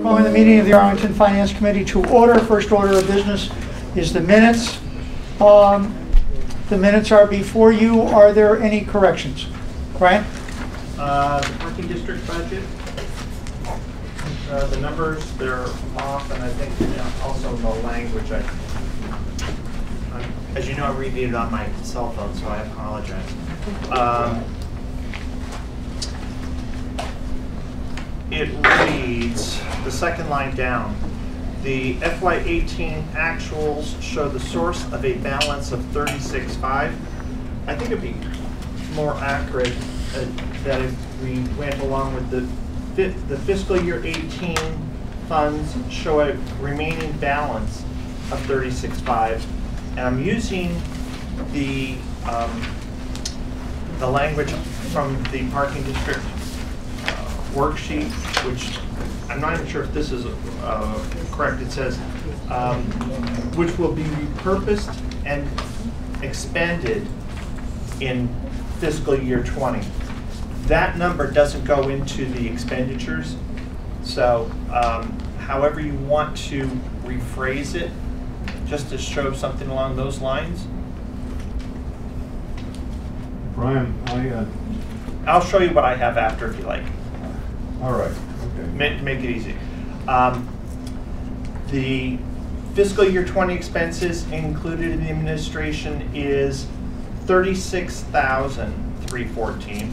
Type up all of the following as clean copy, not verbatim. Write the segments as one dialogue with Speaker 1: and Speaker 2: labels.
Speaker 1: Calling the meeting of the Arlington Finance Committee to order. First order of business is the minutes. The minutes are before you. Are there any corrections? Brian?
Speaker 2: The parking district budget, the numbers, they're off, and I think also the language. As you know, I reviewed it on my cell phone, so I apologize. It reads, the second line down, the FY18 actuals show the source of a balance of 36.5. I think it'd be more accurate that if we went along with the fiscal year 18 funds show a remaining balance of 36.5, and I'm using the language from the parking district worksheet, which I'm not even sure if this is correct. It says which will be repurposed and expended in fiscal year 20. That number doesn't go into the expenditures, so however you want to rephrase it, just to show something along those lines.
Speaker 3: Brian,
Speaker 2: I'll show you what I have after if you like.
Speaker 3: All right. Okay.
Speaker 2: Make it easy. The fiscal year 20 expenses included in the administration is $36,314.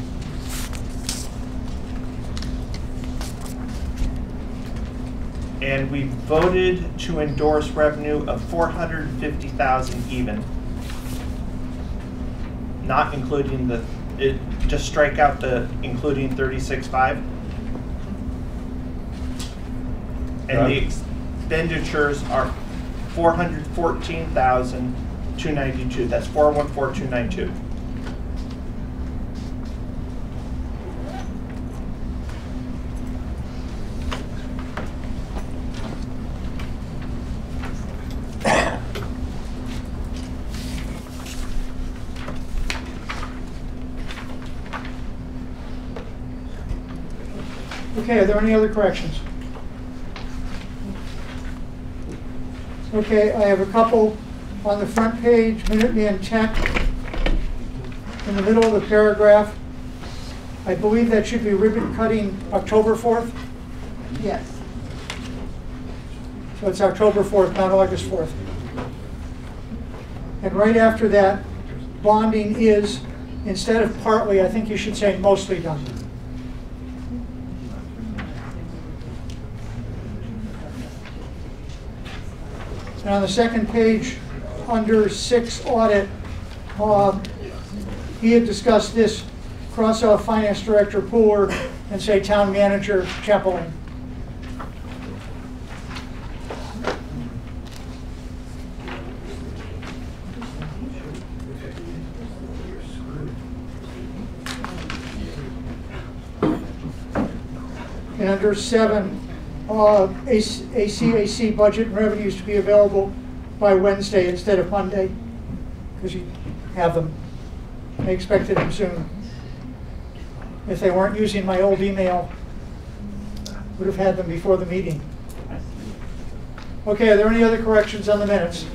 Speaker 2: And we voted to endorse revenue of $450,000 even, not including just strike out the including 36.5. And the expenditures are $414,292. That's 414,292.
Speaker 1: Okay, are there any other corrections? Okay, I have a couple on the front page. Minuteman Tech, in the middle of the paragraph. I believe that should be ribbon cutting October 4th.
Speaker 4: Yes.
Speaker 1: So it's October 4th, not August 4th. And right after that, bonding is, instead of partly, I think you should say mostly done. And on the second page, under 6 audit, he had discussed this, cross off finance director Pooler and say town manager Chapeline. And under 7, ACMi budget and revenues to be available by Wednesday instead of Monday, because you have them. I expected them soon. If they weren't using my old email, would have had them before the meeting. Okay, are there any other corrections on the minutes?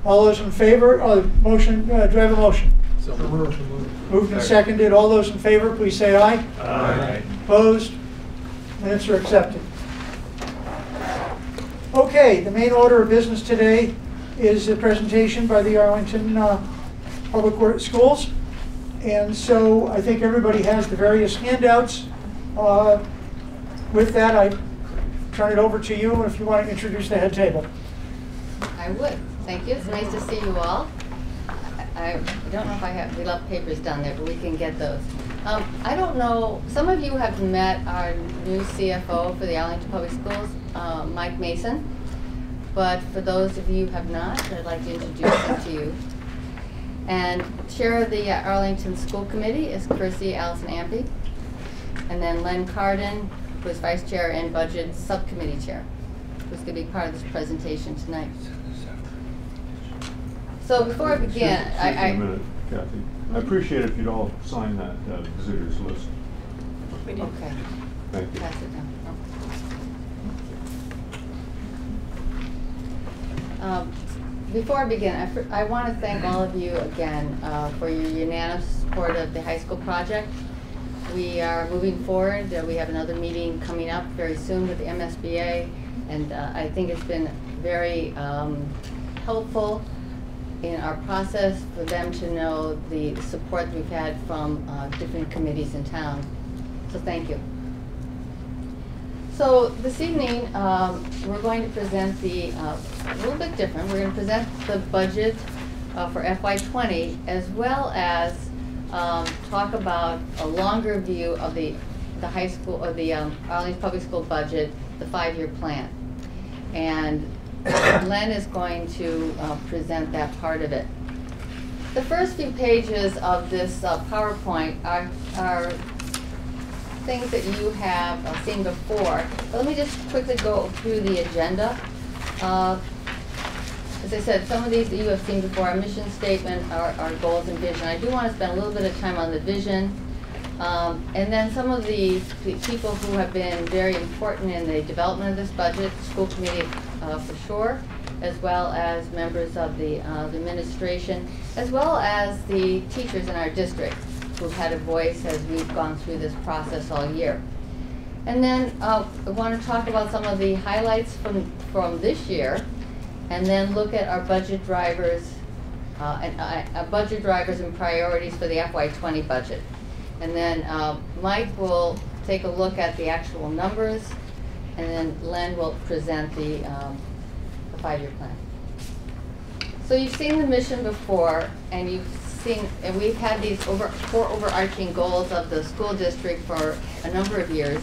Speaker 1: All those in favor? Motion. Do I have a motion?
Speaker 5: So
Speaker 1: Moved and seconded. All those in favor, please say aye.
Speaker 5: Aye.
Speaker 1: Opposed? Minutes are accepted. Okay, the main order of business today is a presentation by the Arlington Public Works Schools. And so I think everybody has the various handouts. With that, I turn it over to you if you want to introduce the head table.
Speaker 4: I would. Thank you. It's nice to see you all. I don't know if I have the left papers down there, but we can get those. I don't know, some of you have met our new CFO for the Arlington Public Schools, Mike Mason. But for those of you who have not, I'd like to introduce him to you. And chair of the Arlington School Committee is Kirsty Allison Ampey. And then Len Carden, who is vice chair and budget subcommittee chair, who's going to be part of this presentation tonight. So before I begin,
Speaker 3: a minute, Kathy. I appreciate if you'd all sign that visitors list.
Speaker 4: Okay.
Speaker 3: Thank you.
Speaker 4: Pass it down. Oh. Before I begin, I want to thank all of you again for your unanimous support of the high school project. We are moving forward. We have another meeting coming up very soon with the MSBA, and I think it's been very helpful in our process for them to know the support we've had from different committees in town. So thank you. So this evening, we're going to present a little bit different. We're going to present the budget for FY20, as well as talk about a longer view of the high school, or the Arlington Public School budget, the 5-year plan. And Len is going to present that part of it. The first few pages of this PowerPoint are things that you have seen before. But let me just quickly go through the agenda. As I said, some of these that you have seen before, our mission statement, our goals and vision. I do want to spend a little bit of time on the vision. And then some of the people who have been very important in the development of this budget, school committee for sure, as well as members of the administration, as well as the teachers in our district who've had a voice as we've gone through this process all year. And then I want to talk about some of the highlights from this year, and then look at our budget drivers, and priorities for the FY20 budget. And then Mike will take a look at the actual numbers, and then Len will present the 5-year plan. So you've seen the mission before, and we've had these 4 overarching goals of the school district for a number of years,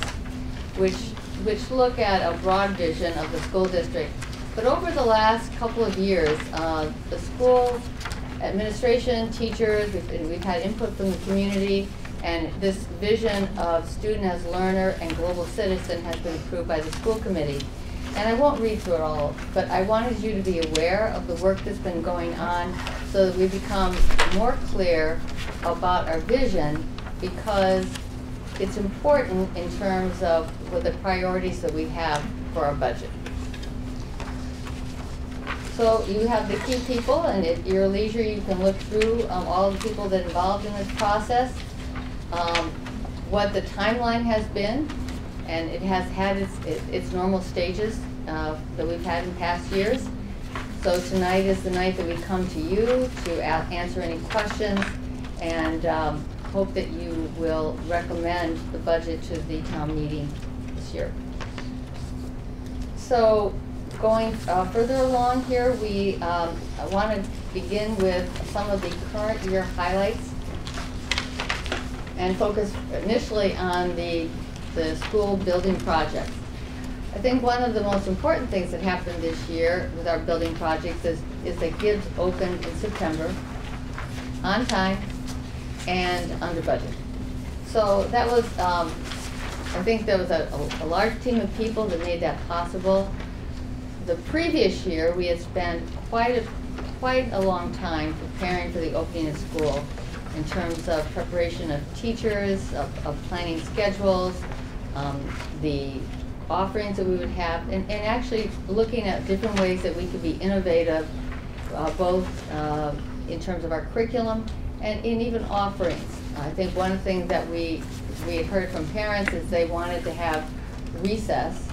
Speaker 4: which look at a broad vision of the school district. But over the last couple of years, the school administration, teachers, we've had input from the community, and this vision of student as learner and global citizen has been approved by the school committee. And I won't read through it all, but I wanted you to be aware of the work that's been going on so that we become more clear about our vision, because it's important in terms of what the priorities that we have for our budget. So you have the key people, and at your leisure you can look through all the people that are involved in this process, what the timeline has been, and it has had its normal stages that we've had in past years. So tonight is the night that we come to you to answer any questions, and hope that you will recommend the budget to the town meeting this year. So going further along here, we want to begin with some of the current year highlights and focus initially on the school building projects. I think one of the most important things that happened this year with our building projects is that Gibbs opened in September, on time and under budget. So that was, I think there was a large team of people that made that possible. The previous year, we had spent quite a long time preparing for the opening of school in terms of preparation of teachers, of planning schedules, the offerings that we would have, and actually looking at different ways that we could be innovative, both in terms of our curriculum and in even offerings. I think one of the things that we had heard from parents is they wanted to have recess,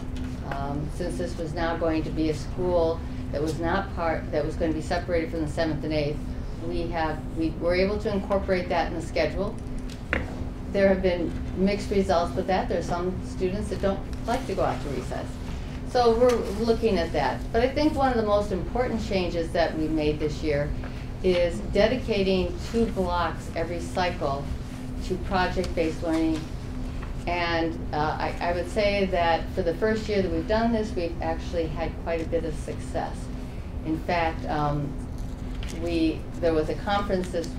Speaker 4: since this was now going to be a school that was going to be separated from the 7th and 8th. We were able to incorporate that in the schedule. There have been mixed results with that. There are some students that don't like to go out to recess. So we're looking at that. But I think one of the most important changes that we made this year is dedicating 2 blocks every cycle to project-based learning. And I would say that for the first year that we've done this, we've actually had quite a bit of success. In fact, there was a conference this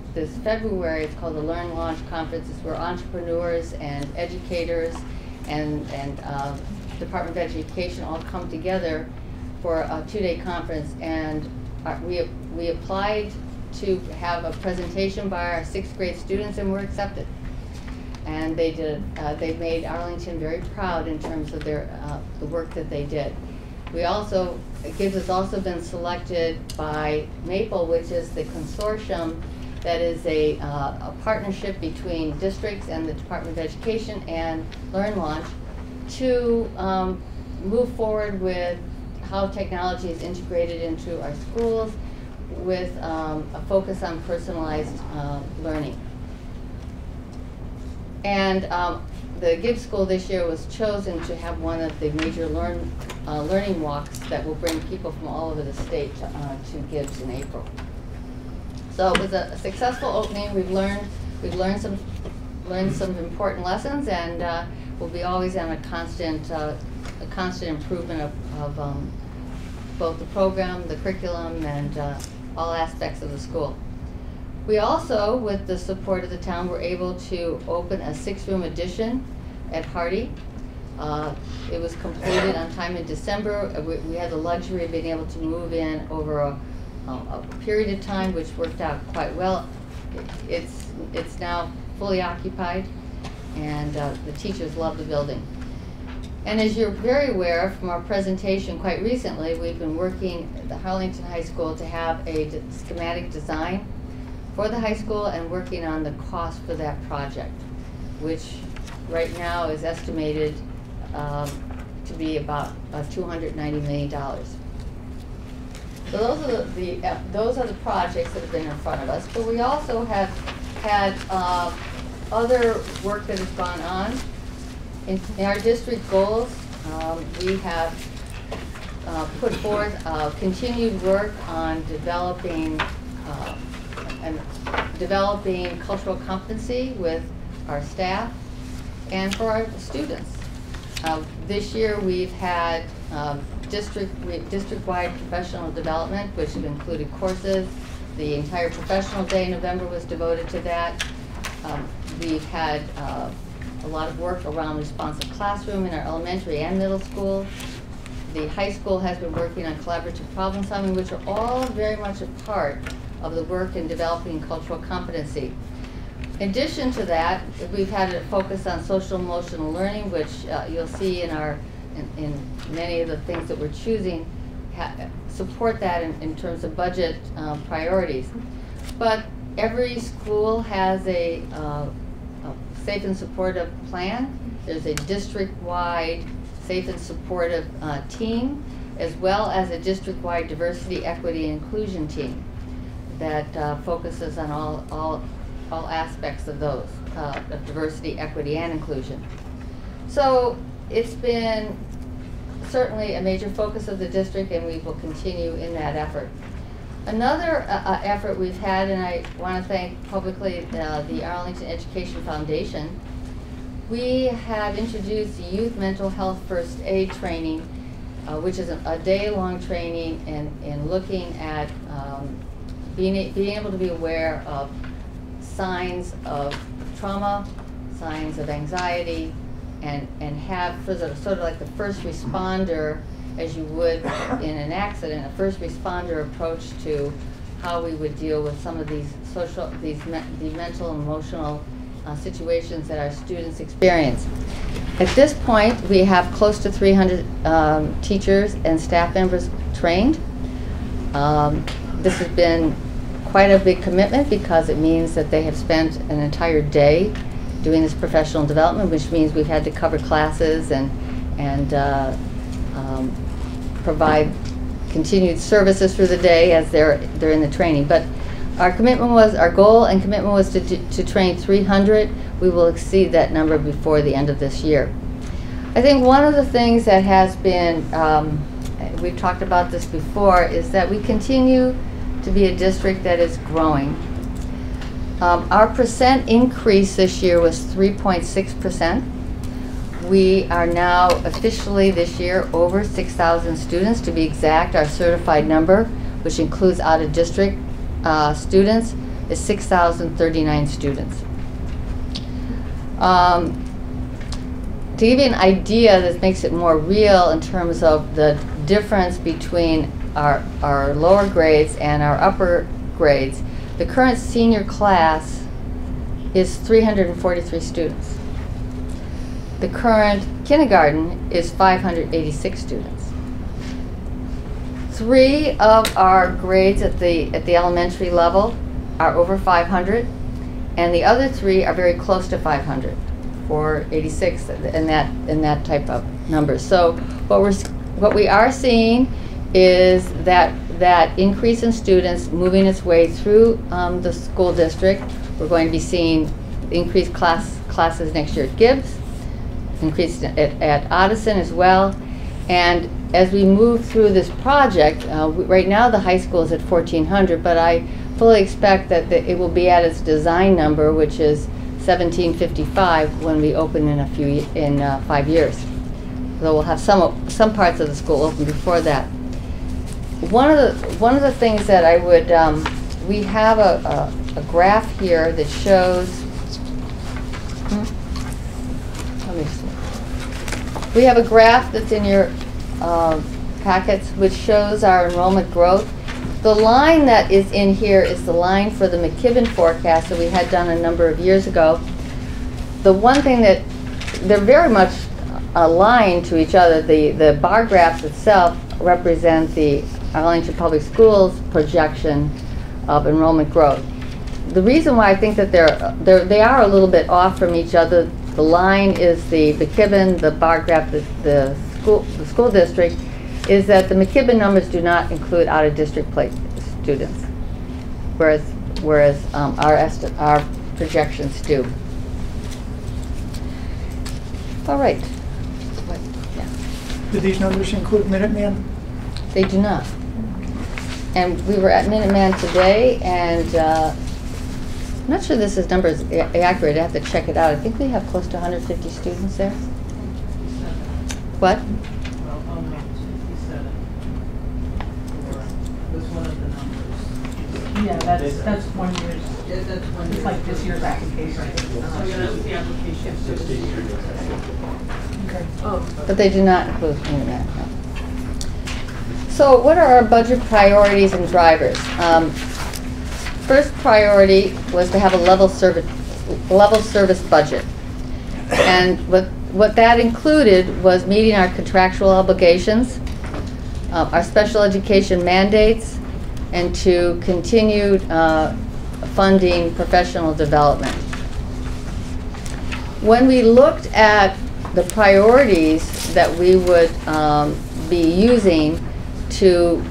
Speaker 4: February. It's called the Learn Launch Conference. It's where entrepreneurs and educators and Department of Education all come together for a 2-day conference. And we applied to have a presentation by our 6th grade students, and were accepted. And they made Arlington very proud in terms of the work that they did. GIBS has also been selected by MAPLE, which is the consortium that is a partnership between districts and the Department of Education and Learn Launch to move forward with how technology is integrated into our schools with a focus on personalized learning. And the GIBS school this year was chosen to have one of the major learning walks that will bring people from all over the state to GIBS in April. So it was a successful opening. We've learned some important lessons, and we'll be always on a constant improvement of both the program, the curriculum, and all aspects of the school. We also, with the support of the town, were able to open a 6-room addition at Hardy. It was completed on time in December. We had the luxury of being able to move in over a period of time, which worked out quite well. It's now fully occupied, and the teachers love the building. And as you're very aware from our presentation quite recently, we've been working at the Arlington High School to have a schematic design for the high school and working on the cost for that project, which right now is estimated to be about $290 million. So those are the projects that have been in front of us. But we also have had other work that has gone on. In our district goals, we have put forth continued work on developing cultural competency with our staff and for our students. This year we've had district-wide professional development, which have included courses. The entire professional day in November was devoted to that. We've had a lot of work around responsive classroom in our elementary and middle school. The high school has been working on collaborative problem solving, which are all very much a part of the work in developing cultural competency. In addition to that, we've had a focus on social emotional learning, which you'll see in many of the things that we're choosing support that in terms of budget priorities. But every school has a safe and supportive plan. There's a district-wide safe and supportive team, as well as a district-wide diversity, equity, and inclusion team that focuses on all aspects of those, of diversity, equity, and inclusion. So it's been certainly a major focus of the district, and we will continue in that effort. Another effort we've had, and I want to thank publicly the Arlington Education Foundation, we have introduced the Youth Mental Health First Aid Training, which is a day-long training in looking at being able to be aware of signs of trauma, signs of anxiety, and have sort of like the first responder, as you would in an accident, a first responder approach to how we would deal with some of these the mental and emotional situations that our students experience. At this point, we have close to 300 teachers and staff members trained. This has been quite a big commitment because it means that they have spent an entire day doing this professional development, which means we've had to cover classes and provide continued services through the day as they're in the training. But our goal and commitment was to train 300. We will exceed that number before the end of this year. I think one of the things that has been, we've talked about this before, is that we continue to be a district that is growing. Our percent increase this year was 3.6%. We are now officially this year over 6,000 students. To be exact, our certified number, which includes out-of-district students, is 6,039 students. To give you an idea that makes it more real in terms of the difference between our lower grades and our upper grades, the current senior class is 343 students. The current kindergarten is 586 students. 3 of our grades at the elementary level are over 500, and the other 3 are very close to 500, 486, in that type of number. So what we are seeing is that increase in students moving its way through the school district. We're going to be seeing increased classes next year at Gibbs, increased at Addison as well. And as we move through this project, right now the high school is at 1,400, but I fully expect that it will be at its design number, which is 1,755 when we open in 5 years. So we'll have some parts of the school open before that. One of the things that I would we have a graph here that shows. Let me see. We have a graph that's in your packets which shows our enrollment growth. The line that is in here is the line for the McKibben forecast that we had done a number of years ago. The one thing that they're very much aligned to each other. The bar graphs itself represent the Arlington Public Schools projection of enrollment growth. The reason why I think that they are a little bit off from each other, the line is the McKibben, the bar graph, the school district, is that the McKibben numbers do not include out-of-district placed students, whereas our projections do. All right.
Speaker 1: Do these numbers include Minuteman?
Speaker 4: They do not. And we were at Minuteman today, and I'm not sure this number is accurate. I have to check it out. I think we have close to 150 students there. What?
Speaker 5: Well, almost 57. Was one of the numbers. Yeah, that's 1 year's. Yeah, that's 1 year. It's like this year's application. Oh, yeah, that was the application.
Speaker 1: Okay.
Speaker 5: Oh.
Speaker 4: But they do not include Minuteman. No. So what are our budget priorities and drivers? First priority was to have a level service budget. And what that included was meeting our contractual obligations, our special education mandates, and to continue funding professional development. When we looked at the priorities that we would be using to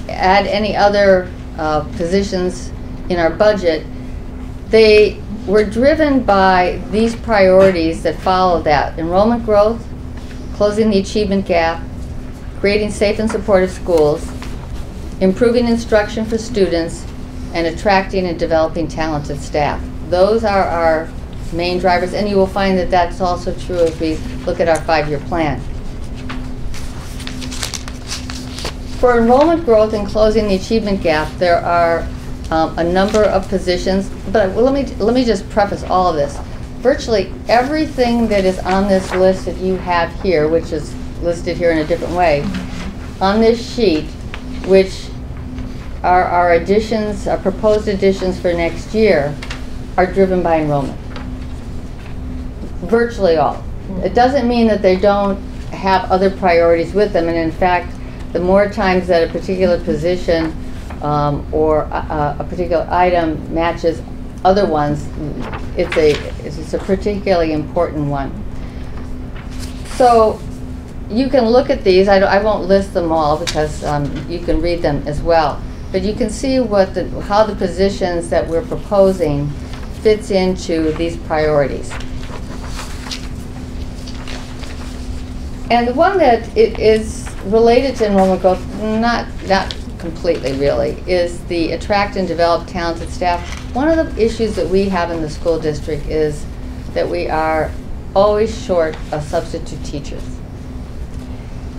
Speaker 4: add any other positions in our budget, they were driven by these priorities that follow that: enrollment growth, closing the achievement gap, creating safe and supportive schools, improving instruction for students, and attracting and developing talented staff. Those are our main drivers, and you will find that that's also true as we look at our 5-year plan. For enrollment growth and closing the achievement gap, there are a number of positions, but let me just preface all of this. Virtually everything that is on this list that you have here, which is listed here in a different way, on this sheet, which are our additions, our proposed additions for next year, are driven by enrollment. Virtually all. It doesn't mean that they don't have other priorities with them, and in fact, the more times that a particular position or a particular item matches other ones, it's a particularly important one. So you can look at these. I won't list them all because you can read them as well. But you can see how the positions that we're proposing fits into these priorities. And the one that is related to enrollment growth, not completely really, is the attract and develop talented staff. One of the issues that we have in the school district is that we are always short of substitute teachers.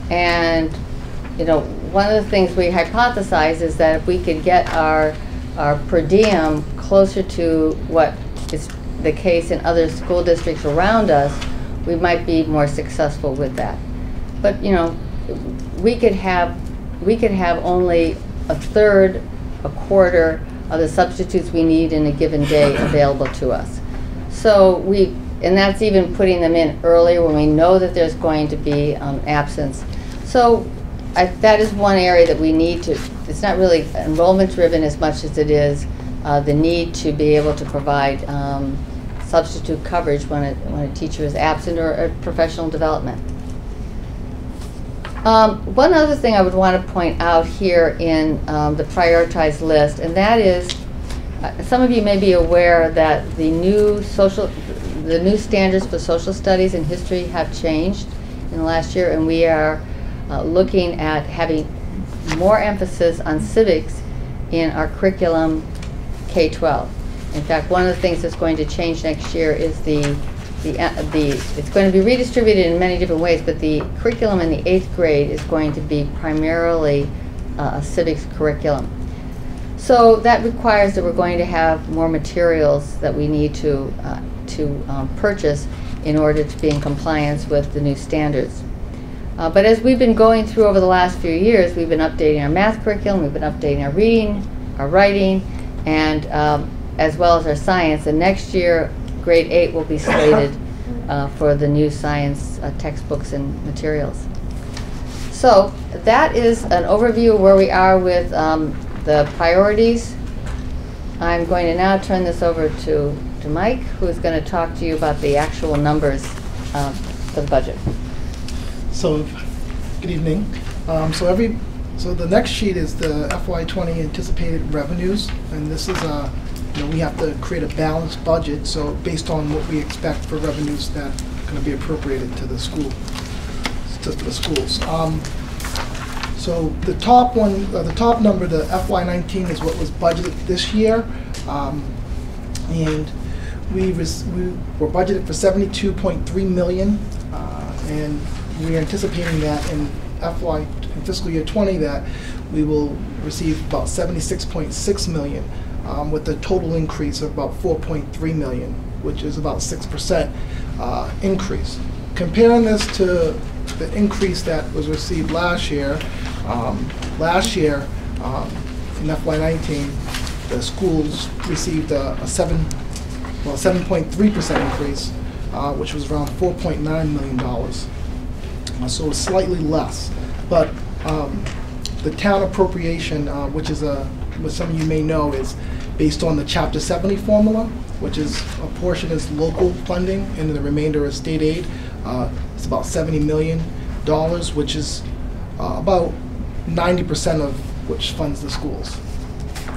Speaker 4: And one of the things we hypothesize is that if we could get our per diem closer to what is the case in other school districts around us, we might be more successful with that. But we could have only a third, a quarter of the substitutes we need in a given day available to us. So and that's even putting them in earlier when we know that there's going to be absence. So that is one area that we need to, it's not really enrollment driven as much as it is the need to be able to provide substitute coverage when a teacher is absent or professional development. One other thing I would want to point out here in the prioritized list, and that is, some of you may be aware that the new standards for social studies and history have changed in the last year, and we are looking at having more emphasis on civics in our curriculum K-12. In fact, one of the things that's going to change next year is it's going to be redistributed in many different ways, but the curriculum in the 8th grade is going to be primarily a civics curriculum. So that requires that we're going to have more materials that we need to purchase in order to be in compliance with the new standards. But as we've been going through over the last few years, we've been updating our math curriculum, we've been updating our reading, our writing, and as well as our science. And next year, grade 8 will be slated for the new science textbooks and materials. So that is an overview of where we are with the priorities. I'm going to now turn this over to Mike, who's going to talk to you about the actual numbers for the budget.
Speaker 6: So, good evening. So the next sheet is the FY20 anticipated revenues, and this is we have to create a balanced budget. So based on what we expect for revenues that are going to be appropriated to the schools. So the top one, the top number, the FY19 is what was budgeted this year, and we were budgeted for $72.3 million, and we're anticipating that in fiscal year 20 that we will receive about $76.6 million, with a total increase of about $4.3 million, which is about 6% increase. Comparing this to the increase that was received last year, in FY19, the schools received a 7.3% increase, which was around $4.9 million. So it's slightly less, but the town appropriation, which some of you may know, is based on the Chapter 70 formula, which is a portion is local funding and the remainder is state aid. It's about $70 million, which is about 90% of which funds the schools.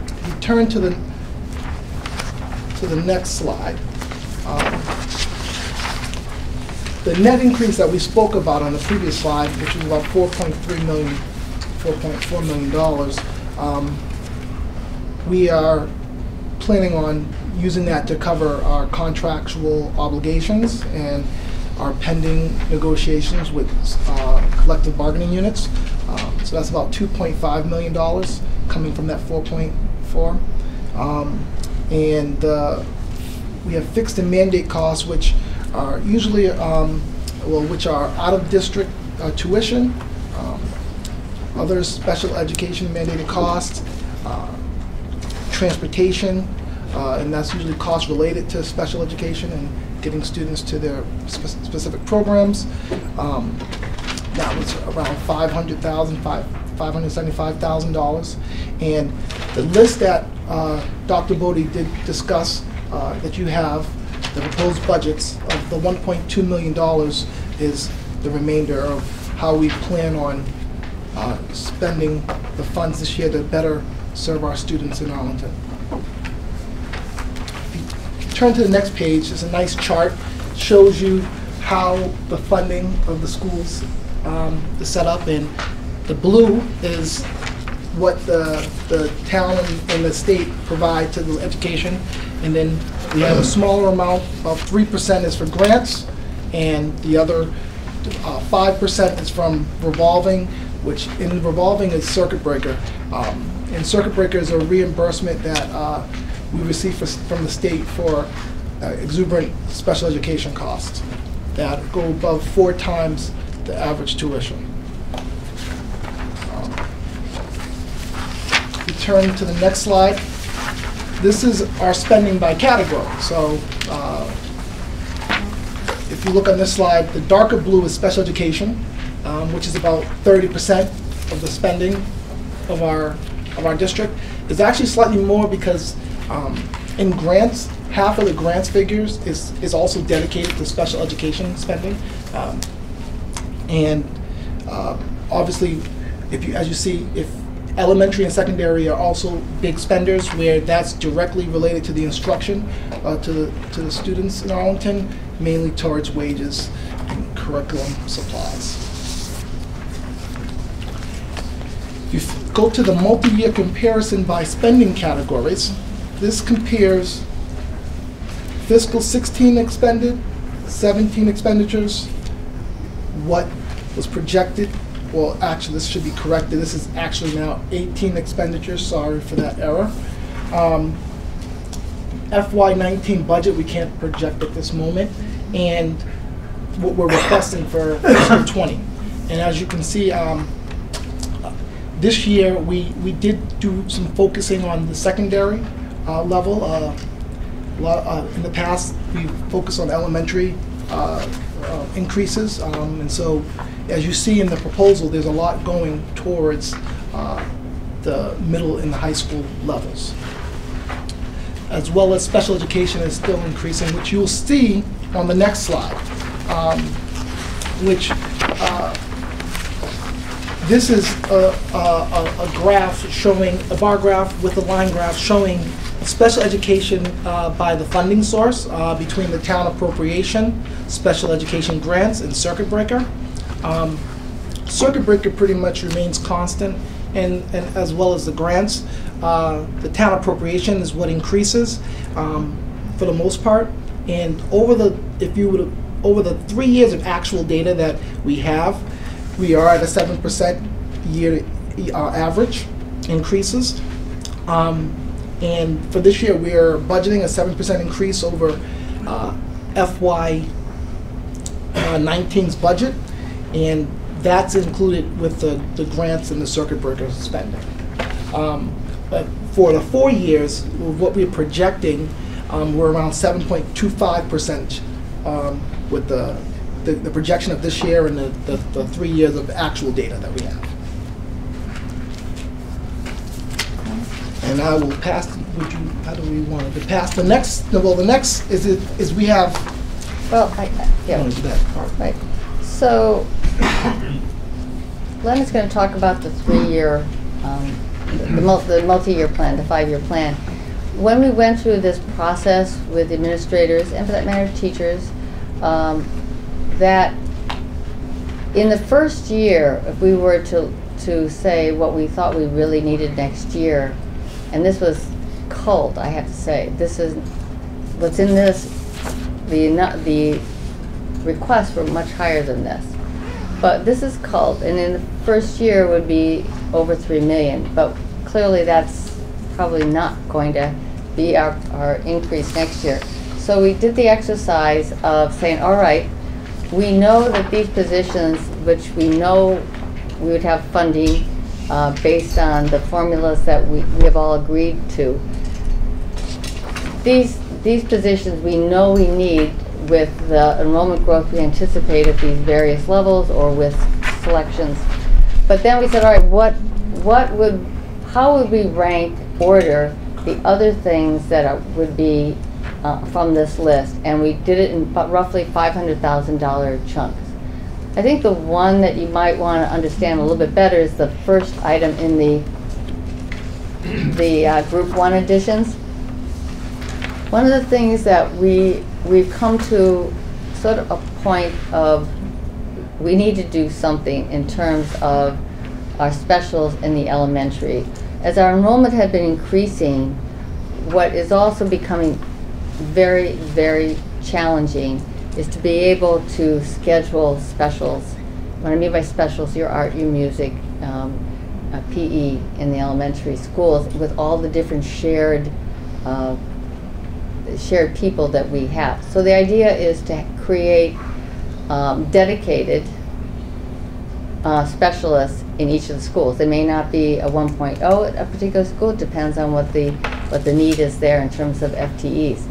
Speaker 6: If you turn to the next slide, the net increase that we spoke about on the previous slide, which was about $4.4 million, we are planning on using that to cover our contractual obligations and our pending negotiations with collective bargaining units. So that's about $2.5 million coming from that 4.4. And we have fixed and mandate costs, which are usually, which are out of district tuition, other special education mandated costs, transportation, and that's usually costs related to special education and getting students to their specific programs. That was around $575,000. And the list that Dr. Bodie did discuss that you have, the proposed budgets of the $1.2 million is the remainder of how we plan on spending the funds this year to better serve our students in Arlington. If you turn to the next page, there's a nice chart, shows you how the funding of the schools is set up, and the blue is what the town and the state provide to the education, and then we have a smaller amount, about 3% is for grants, and the other 5% is from revolving, which in revolving is circuit breaker. And circuit breaker is a reimbursement that we receive from the state for exuberant special education costs that go above 4 times the average tuition. We turn to the next slide. This is our spending by category. So if you look on this slide, the darker blue is special education, which is about 30% of the spending of our district. It's actually slightly more because in grants, half of the grants figures is also dedicated to special education spending. Obviously, as you see, if elementary and secondary are also big spenders, where that's directly related to the instruction to the students in Arlington, mainly towards wages and curriculum supplies. If you go to the multi-year comparison by spending categories, this compares fiscal 16 expended, 17 expenditures, what was projected. Well, actually, this should be corrected. This is actually now 18 expenditures. Sorry for that error. FY19 budget we can't project at this moment, and what we're requesting for fiscal 20. And as you can see, this year we did do some focusing on the secondary level. In the past, we focused on elementary increases, and so as you see in the proposal, there's a lot going towards the middle and the high school levels. As well as special education is still increasing, which you'll see on the next slide, this is a graph showing, a bar graph with a line graph showing special education by the funding source between the town appropriation, special education grants, and circuit breaker. Circuit breaker pretty much remains constant, and as well as the grants. The town appropriation is what increases for the most part. And over the 3 years of actual data that we have, we are at a 7% year average increases. And for this year, we are budgeting a 7% increase over FY19's budget, and that's included with the grants and the circuit breaker spending. But for the 4 years, what we're projecting, we're around 7.25% with the projection of this year and the 3 years of actual data that we have. And I will pass. How do we want to pass the next? Well, the next is we have.
Speaker 4: Well, yeah. Right. So, Leonard's going to talk about the 3-year, the multi-year plan, the 5-year plan. When we went through this process with administrators and, for that matter, teachers, that in the first year, if we were to say what we thought we really needed next year, and this was culled, I have to say. This is what's in this. The requests were much higher than this, but this is culled, and in the first year would be over $3 million. But clearly, that's probably not going to be our increase next year. So we did the exercise of saying, all right, we know that these positions, which we know we would have funding based on the formulas that we have all agreed to. These positions we know we need with the enrollment growth we anticipate at these various levels or with selections. But then we said, all right, how would we rank order the other things that would be from this list? And we did it in roughly $500,000 chunks. I think the one that you might want to understand a little bit better is the first item in the Group 1 additions. One of the things that we've come to sort of a point of we need to do something in terms of our specials in the elementary. As our enrollment had been increasing, what is also becoming very, very challenging is to be able to schedule specials. What I mean by specials, your art, your music, PE in the elementary schools with all the different shared people that we have. So the idea is to create dedicated specialists in each of the schools. They may not be a 1.0 at a particular school. It depends on what the need is there in terms of FTEs.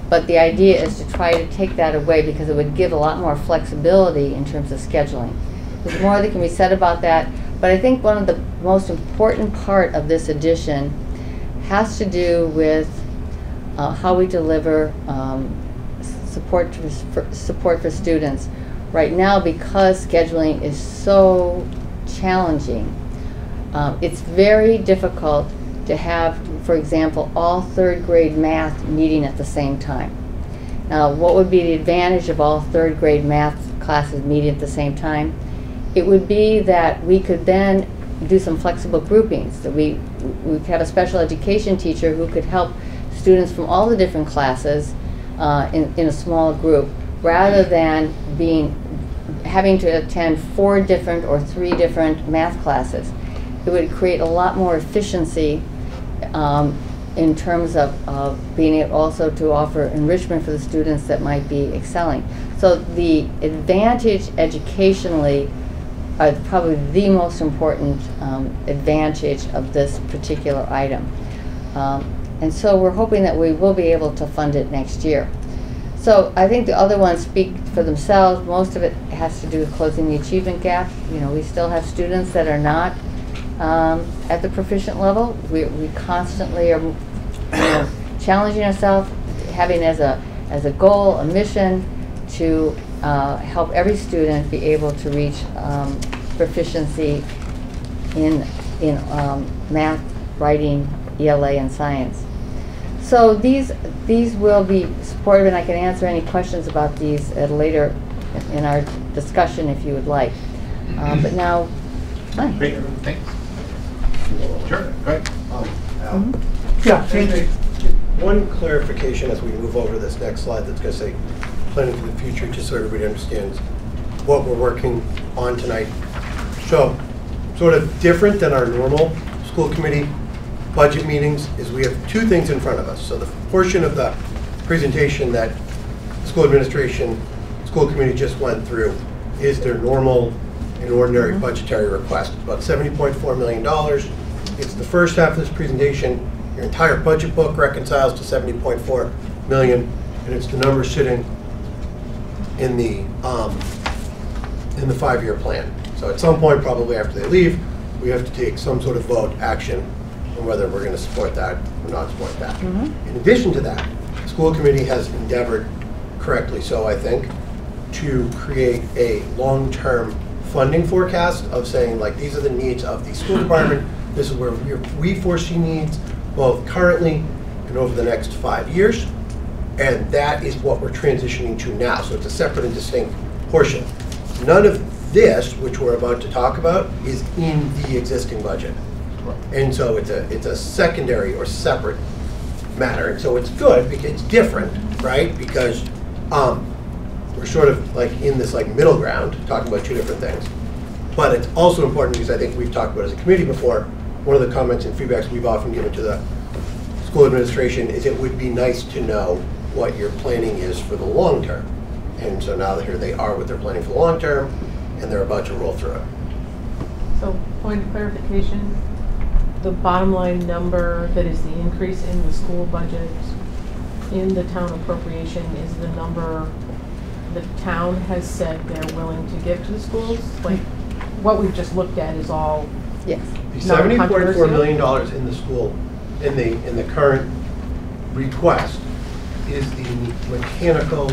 Speaker 4: But the idea is to try to take that away because it would give a lot more flexibility in terms of scheduling. There's more that can be said about that. But I think one of the most important part of this addition has to do with how we deliver support for students. Right now, because scheduling is so challenging, it's very difficult to have, for example, all third grade math meeting at the same time. Now, what would be the advantage of all third grade math classes meeting at the same time? It would be that we could then do some flexible groupings, that we could have a special education teacher who could help students from all the different classes in a small group, rather than having to attend 4 different or 3 different math classes. It would create a lot more efficiency in terms of being able also to offer enrichment for the students that might be excelling. So the advantage educationally are probably the most important advantage of this particular item. And so we're hoping that we will be able to fund it next year. So I think the other ones speak for themselves. Most of it has to do with closing the achievement gap. You know, we still have students that are not at the proficient level. We constantly are challenging ourselves, having as a goal, a mission to help every student be able to reach proficiency in math, writing, ELA, and science. So these will be supported, and I can answer any questions about these at later in our discussion if you would like. But now, hi.
Speaker 7: Great, thanks. Sure, go ahead.
Speaker 1: Yeah, Jamie.
Speaker 8: One clarification as we move over to this next slide that's going to say planning for the future, just so everybody understands what we're working on tonight. So, sort of different than our normal school committee budget meetings is we have 2 things in front of us. So the portion of the presentation that school administration, school committee just went through is their normal and ordinary budgetary request. It's about $70.4 million. It's the first half of this presentation. Your entire budget book reconciles to $70.4 million, and it's the number sitting in the 5-year plan. So at some point, probably after they leave, we have to take some sort of vote action on whether we're going to support that or not support that. In addition to that, the school committee has endeavored, correctly so I think, to create a long-term funding forecast of saying, like, these are the needs of the school department, this is where we foresee needs, both currently and over the next 5 years, and that is what we're transitioning to now. So it's a separate and distinct portion. None of this, which we're about to talk about, is in the existing budget. And so it's a secondary or separate matter. And so it's good because it's different, right? Because we're sort of like in this like middle ground, talking about 2 different things. But it's also important because I think we've talked about as a committee before, one of the comments and feedbacks we've often given to the school administration is it would be nice to know what your planning is for the long term. And so now here they are with their planning for the long term, and they're about to roll through it.
Speaker 5: So, point of clarification, the bottom line number that is the increase in the school budget in the town appropriation is the number the town has said they're willing to give to the schools? Like, what we've just looked at is all
Speaker 4: Yes.
Speaker 8: The $70.4 million in the school, in the current request, is the mechanical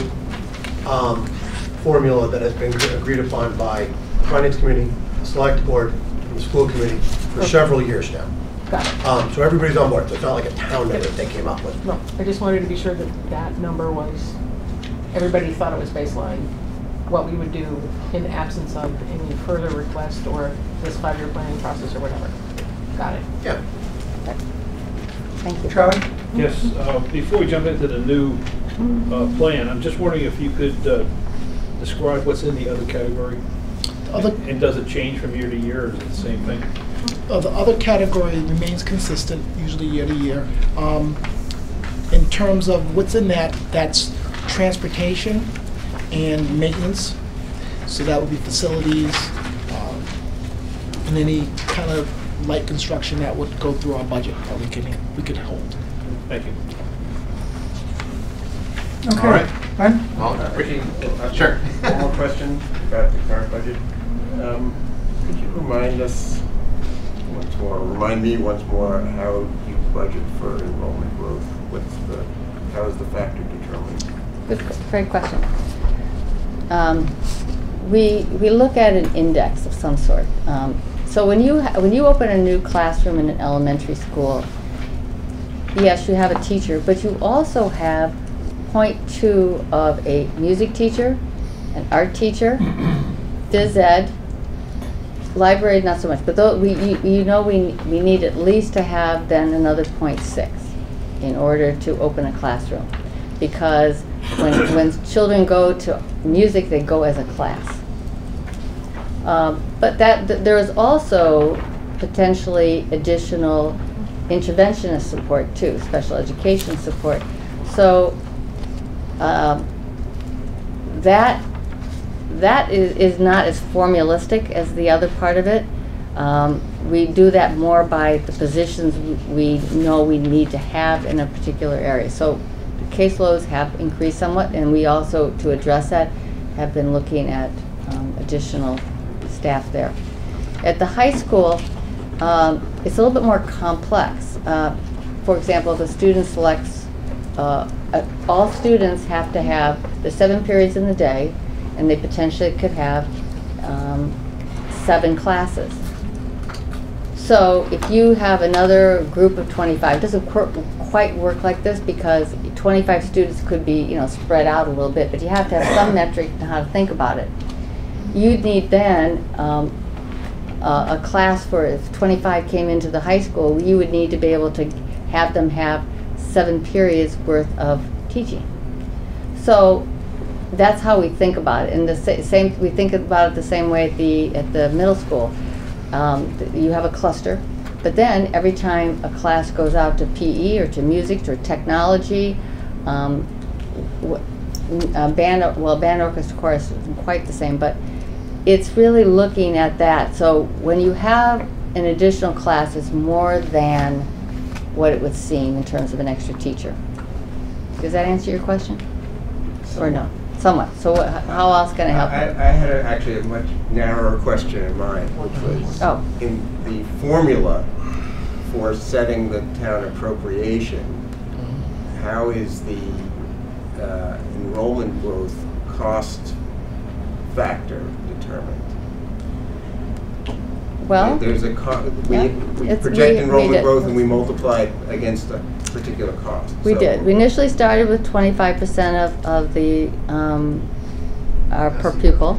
Speaker 8: formula that has been agreed upon by the Finance Committee, the Select Board, and the School Committee for several years now.
Speaker 5: Got it.
Speaker 8: So everybody's on board, so it's not like a town number that they came up with.
Speaker 5: No, I just wanted to be sure that that number was, everybody thought it was baseline, what we would do in absence of any further request or this 5-year planning process or whatever. Got it.
Speaker 8: Yeah.
Speaker 4: Thank you.
Speaker 1: Charlie?
Speaker 9: Yes, before we jump into the new plan, I'm just wondering if you could describe what's in the other category? And does it change from year to year, or is it the same thing?
Speaker 6: The other category remains consistent, usually year to year. In terms of what's in that, that's transportation and maintenance. So that would be facilities and any kind of light construction that would go through our budget that we could hold.
Speaker 9: Thank you.
Speaker 1: Okay.
Speaker 7: All right.
Speaker 1: Ben?
Speaker 7: Well, Ricky, sure.
Speaker 10: One more question about the current budget. Could you remind us once more, remind me once more how you budget for enrollment growth. How is the factor determined?
Speaker 4: Great question. We look at an index of some sort. So when you open a new classroom in an elementary school, yes, you have a teacher, but you also have 0.2 of a music teacher, an art teacher, phys ed, library not so much, but we need at least to have then another 0.6 in order to open a classroom, because when children go to music, they go as a class. But there is also potentially additional interventionist support too, special education support. So that is not as formalistic as the other part of it. We do that more by the positions we know we need to have in a particular area. So the caseloads have increased somewhat, and we also, to address that, have been looking at additional staff there. At the high school, it's a little bit more complex. For example, if a student selects, all students have to have the 7 periods in the day, and they potentially could have 7 classes. So if you have another group of 25, it doesn't quite work like this, because 25 students could be spread out a little bit, but you have to have some metric on how to think about it. You'd need then a class for, if 25 came into the high school, you would need to be able to have them have 7 periods worth of teaching. So that's how we think about it. And we think about it the same way at the middle school. You have a cluster, but then every time a class goes out to PE or to music or technology, band orchestra chorus isn't quite the same, but it's really looking at that. So when you have an additional class, it's more than what it would seem in terms of an extra teacher. Does that answer your question? Or no? Somewhat. So how else can I help you?
Speaker 10: I had actually a much narrower question in mind, which was in the formula for setting the town appropriation, how is the enrollment growth cost factor determined?
Speaker 4: Well,
Speaker 10: there's a we project enrollment growth and we multiply it against a particular cost.
Speaker 4: We did. We initially started with 25% of the our per pupil.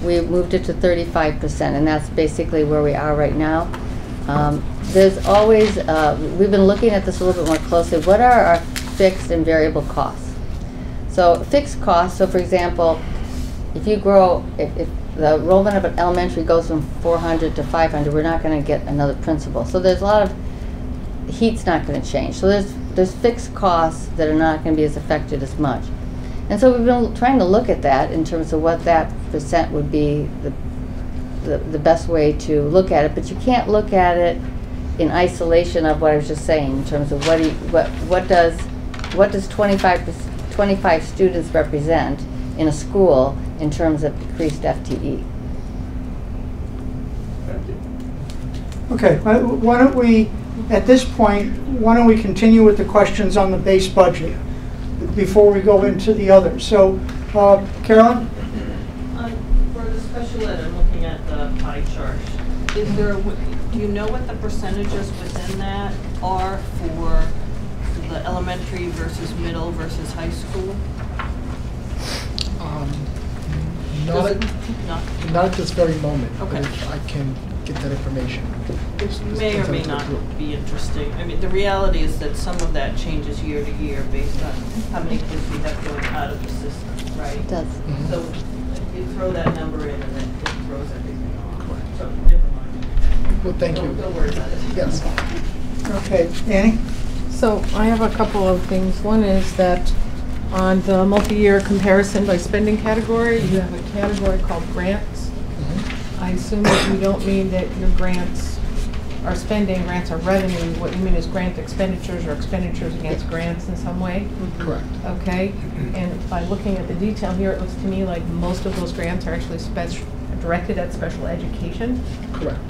Speaker 4: We moved it to 35%, and that's basically where we are right now. There's always we've been looking at this a little bit more closely. What are our fixed and variable costs? So fixed costs. So for example, if you grow, if the enrollment of an elementary goes from 400 to 500, we're not going to get another principal. So there's a lot of heat's not going to change. So there's fixed costs that are not going to be as affected as much. And so we've been trying to look at that in terms of what that percent would be the best way to look at it. But you can't look at it in isolation of what I was just saying in terms of what does 25 students represent in a school in terms of decreased FTE.
Speaker 10: Thank you.
Speaker 1: Okay, why don't we, at this point, why don't we continue with the questions on the base budget before we go into the others? So, Carolyn?
Speaker 11: For the special ed, I'm looking at the pie chart. Do you know what the percentages within that are for the elementary versus middle versus high school?
Speaker 6: Not at this very moment.
Speaker 11: Okay.
Speaker 6: But I can get that information.
Speaker 11: Which may or may not be interesting. I mean, the reality is that some of that changes year to year based on how many kids we have going out of the system, right?
Speaker 4: It does.
Speaker 6: Mm-hmm.
Speaker 11: So you throw that number in and then it throws everything off. Correct. So never mind.
Speaker 6: Well, thank you.
Speaker 11: Don't worry about it.
Speaker 6: Yes.
Speaker 1: Okay, Annie?
Speaker 5: So I have a couple of things. One is that on the multi-year comparison by spending category, you have a category called grants. I assume that you don't mean that your grants are spending, grants are revenue. What you mean is grant expenditures or expenditures against grants in some way?
Speaker 6: Correct.
Speaker 5: Okay. And by looking at the detail here, it looks to me like most of those grants are actually directed at special education.
Speaker 6: Correct.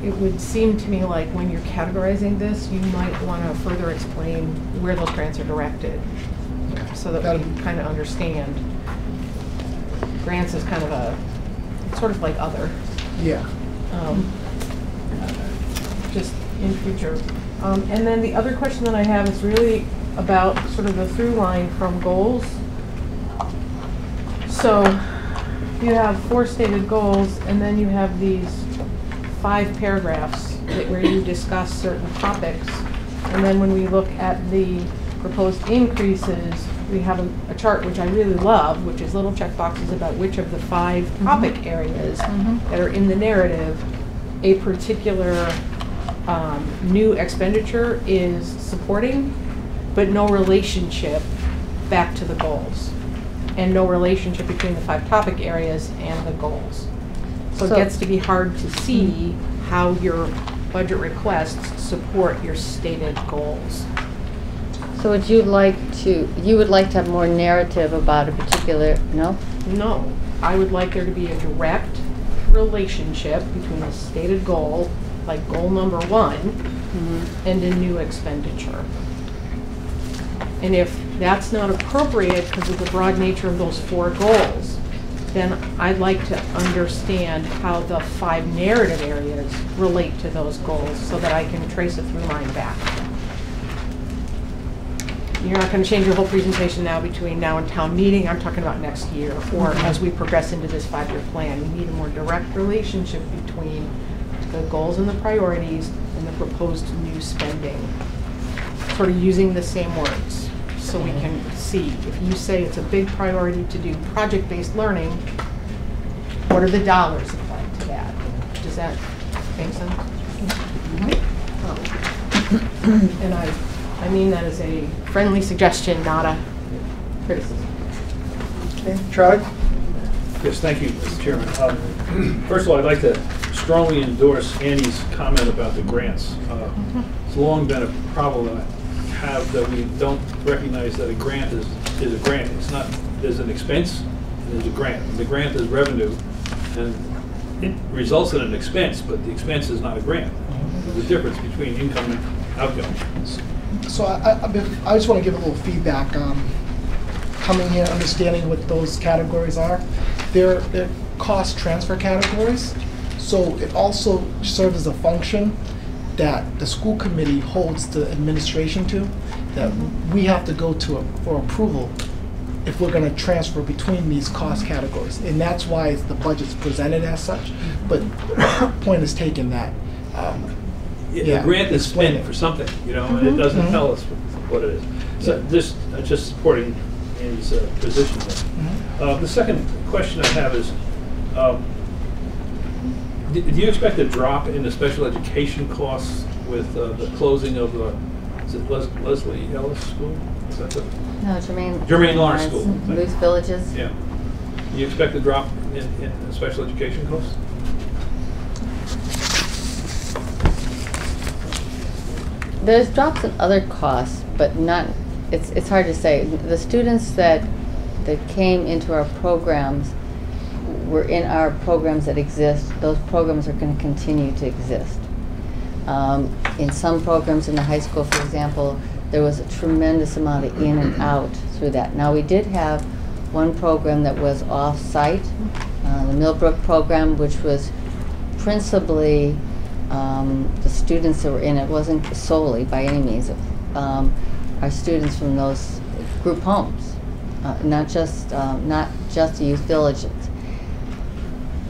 Speaker 5: It would seem to me like when you're categorizing this, you might want to further explain where those grants are directed, so that we kind of understand. Grants is kind of a, sort of like other.
Speaker 6: Yeah.
Speaker 5: Just in future. And then the other question that I have is really about sort of the through line from goals. So you have 4 stated goals, and then you have these 5 paragraphs where you discuss certain topics. And then when we look at the proposed increases, we have a chart which I really love, which is little check boxes about which of the 5 topic areas that are in the narrative a particular new expenditure is supporting, but no relationship back to the goals, and no relationship between the 5 topic areas and the goals. So it gets to be hard to see how your budget requests support your stated goals.
Speaker 4: So would you like to have more narrative about a particular, no?
Speaker 5: No, I would like there to be a direct relationship between the stated goal, like goal number 1, and a new expenditure. And if that's not appropriate because of the broad nature of those 4 goals, then I'd like to understand how the 5 narrative areas relate to those goals so that I can trace a through line back. You're not going to change your whole presentation now between now and town meeting. I'm talking about next year, or as we progress into this 5-year plan. We need a more direct relationship between the goals and the priorities and the proposed new spending. Sort of using the same words so we can see. If you say it's a big priority to do project-based learning, what are the dollars applied to that? Does that make sense? And I mean that as a friendly suggestion, not a criticism.
Speaker 1: Okay, Charlie?
Speaker 9: Yes, thank you, Mr. Chairman. First of all, I'd like to strongly endorse Annie's comment about the grants. It's long been a problem that I have, that we don't recognize that a grant is a grant. It's not, there's an expense, and there's a grant. And the grant is revenue, and it results in an expense, but the expense is not a grant. There's a difference between income and outcome.
Speaker 6: So I just want to give a little feedback. Coming here, understanding what those categories are. They're cost transfer categories. So it also serves as a function that the school committee holds the administration to, that we have to go to for approval if we're going to transfer between these cost categories. And that's why the budget's presented as such. But point is taken that
Speaker 9: The grant is spent for something, you know, and it doesn't tell us what it is. So this just supporting his position there. The second question I have is, do you expect a drop in the special education costs with the closing of is it Leslie Ellis School? Is that the?
Speaker 4: No,
Speaker 9: Jermaine Lawrence School.
Speaker 4: Loose Villages.
Speaker 9: Yeah. Do you expect a drop in special education costs?
Speaker 4: There's drops in other costs, but not, it's hard to say. The students that came into our programs were in our programs that exist. Those programs are going to continue to exist. In some programs in the high school, for example, there was a tremendous amount of in and out through that. Now, we did have one program that was off-site, the Millbrook program, which was principally the students that were in it, wasn't solely by any means, our students from those group homes, not just the youth villages.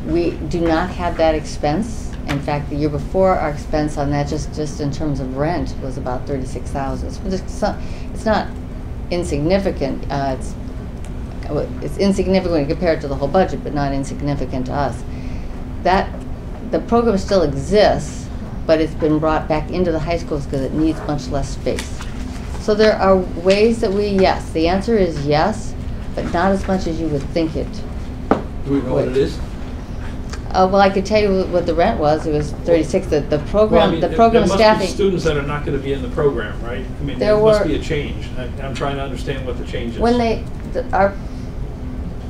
Speaker 4: We do not have that expense. In fact, the year before, our expense on that, just in terms of rent, was about $36,000. It's not insignificant. It's insignificant when you compare it to the whole budget, but not insignificant to us. The program still exists, but it's been brought back into the high schools because it needs much less space. So there are ways that yes, the answer is yes, but not as much as you would think it.
Speaker 9: Do we know what it is?
Speaker 4: Well, I could tell you what the rent was. It was 36. The program,
Speaker 9: well, I mean,
Speaker 4: the program
Speaker 9: there
Speaker 4: staffing.
Speaker 9: must be students that are not going to be in the program, right? I mean, there must be a change. I'm trying to understand what the change is.
Speaker 4: When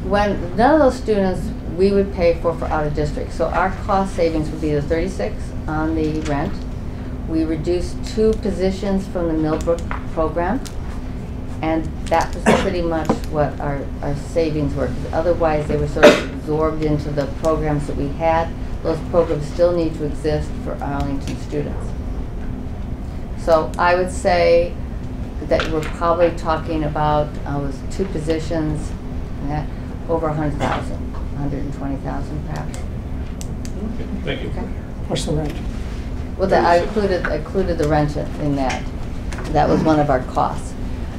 Speaker 4: when none of those students we would pay for out of district. So our cost savings would be the 36 on the rent. We reduced 2 positions from the Millbrook program, and that was pretty much what our savings were. Otherwise, they were sort of absorbed into the programs that we had. Those programs still need to exist for Arlington students. So I would say that we're probably talking about was 2 positions, and over 100,000, 120,000 perhaps.
Speaker 9: Okay, thank you.
Speaker 4: Okay.
Speaker 1: Plus the rent.
Speaker 4: Well, I included the rent in that. That was one of our costs.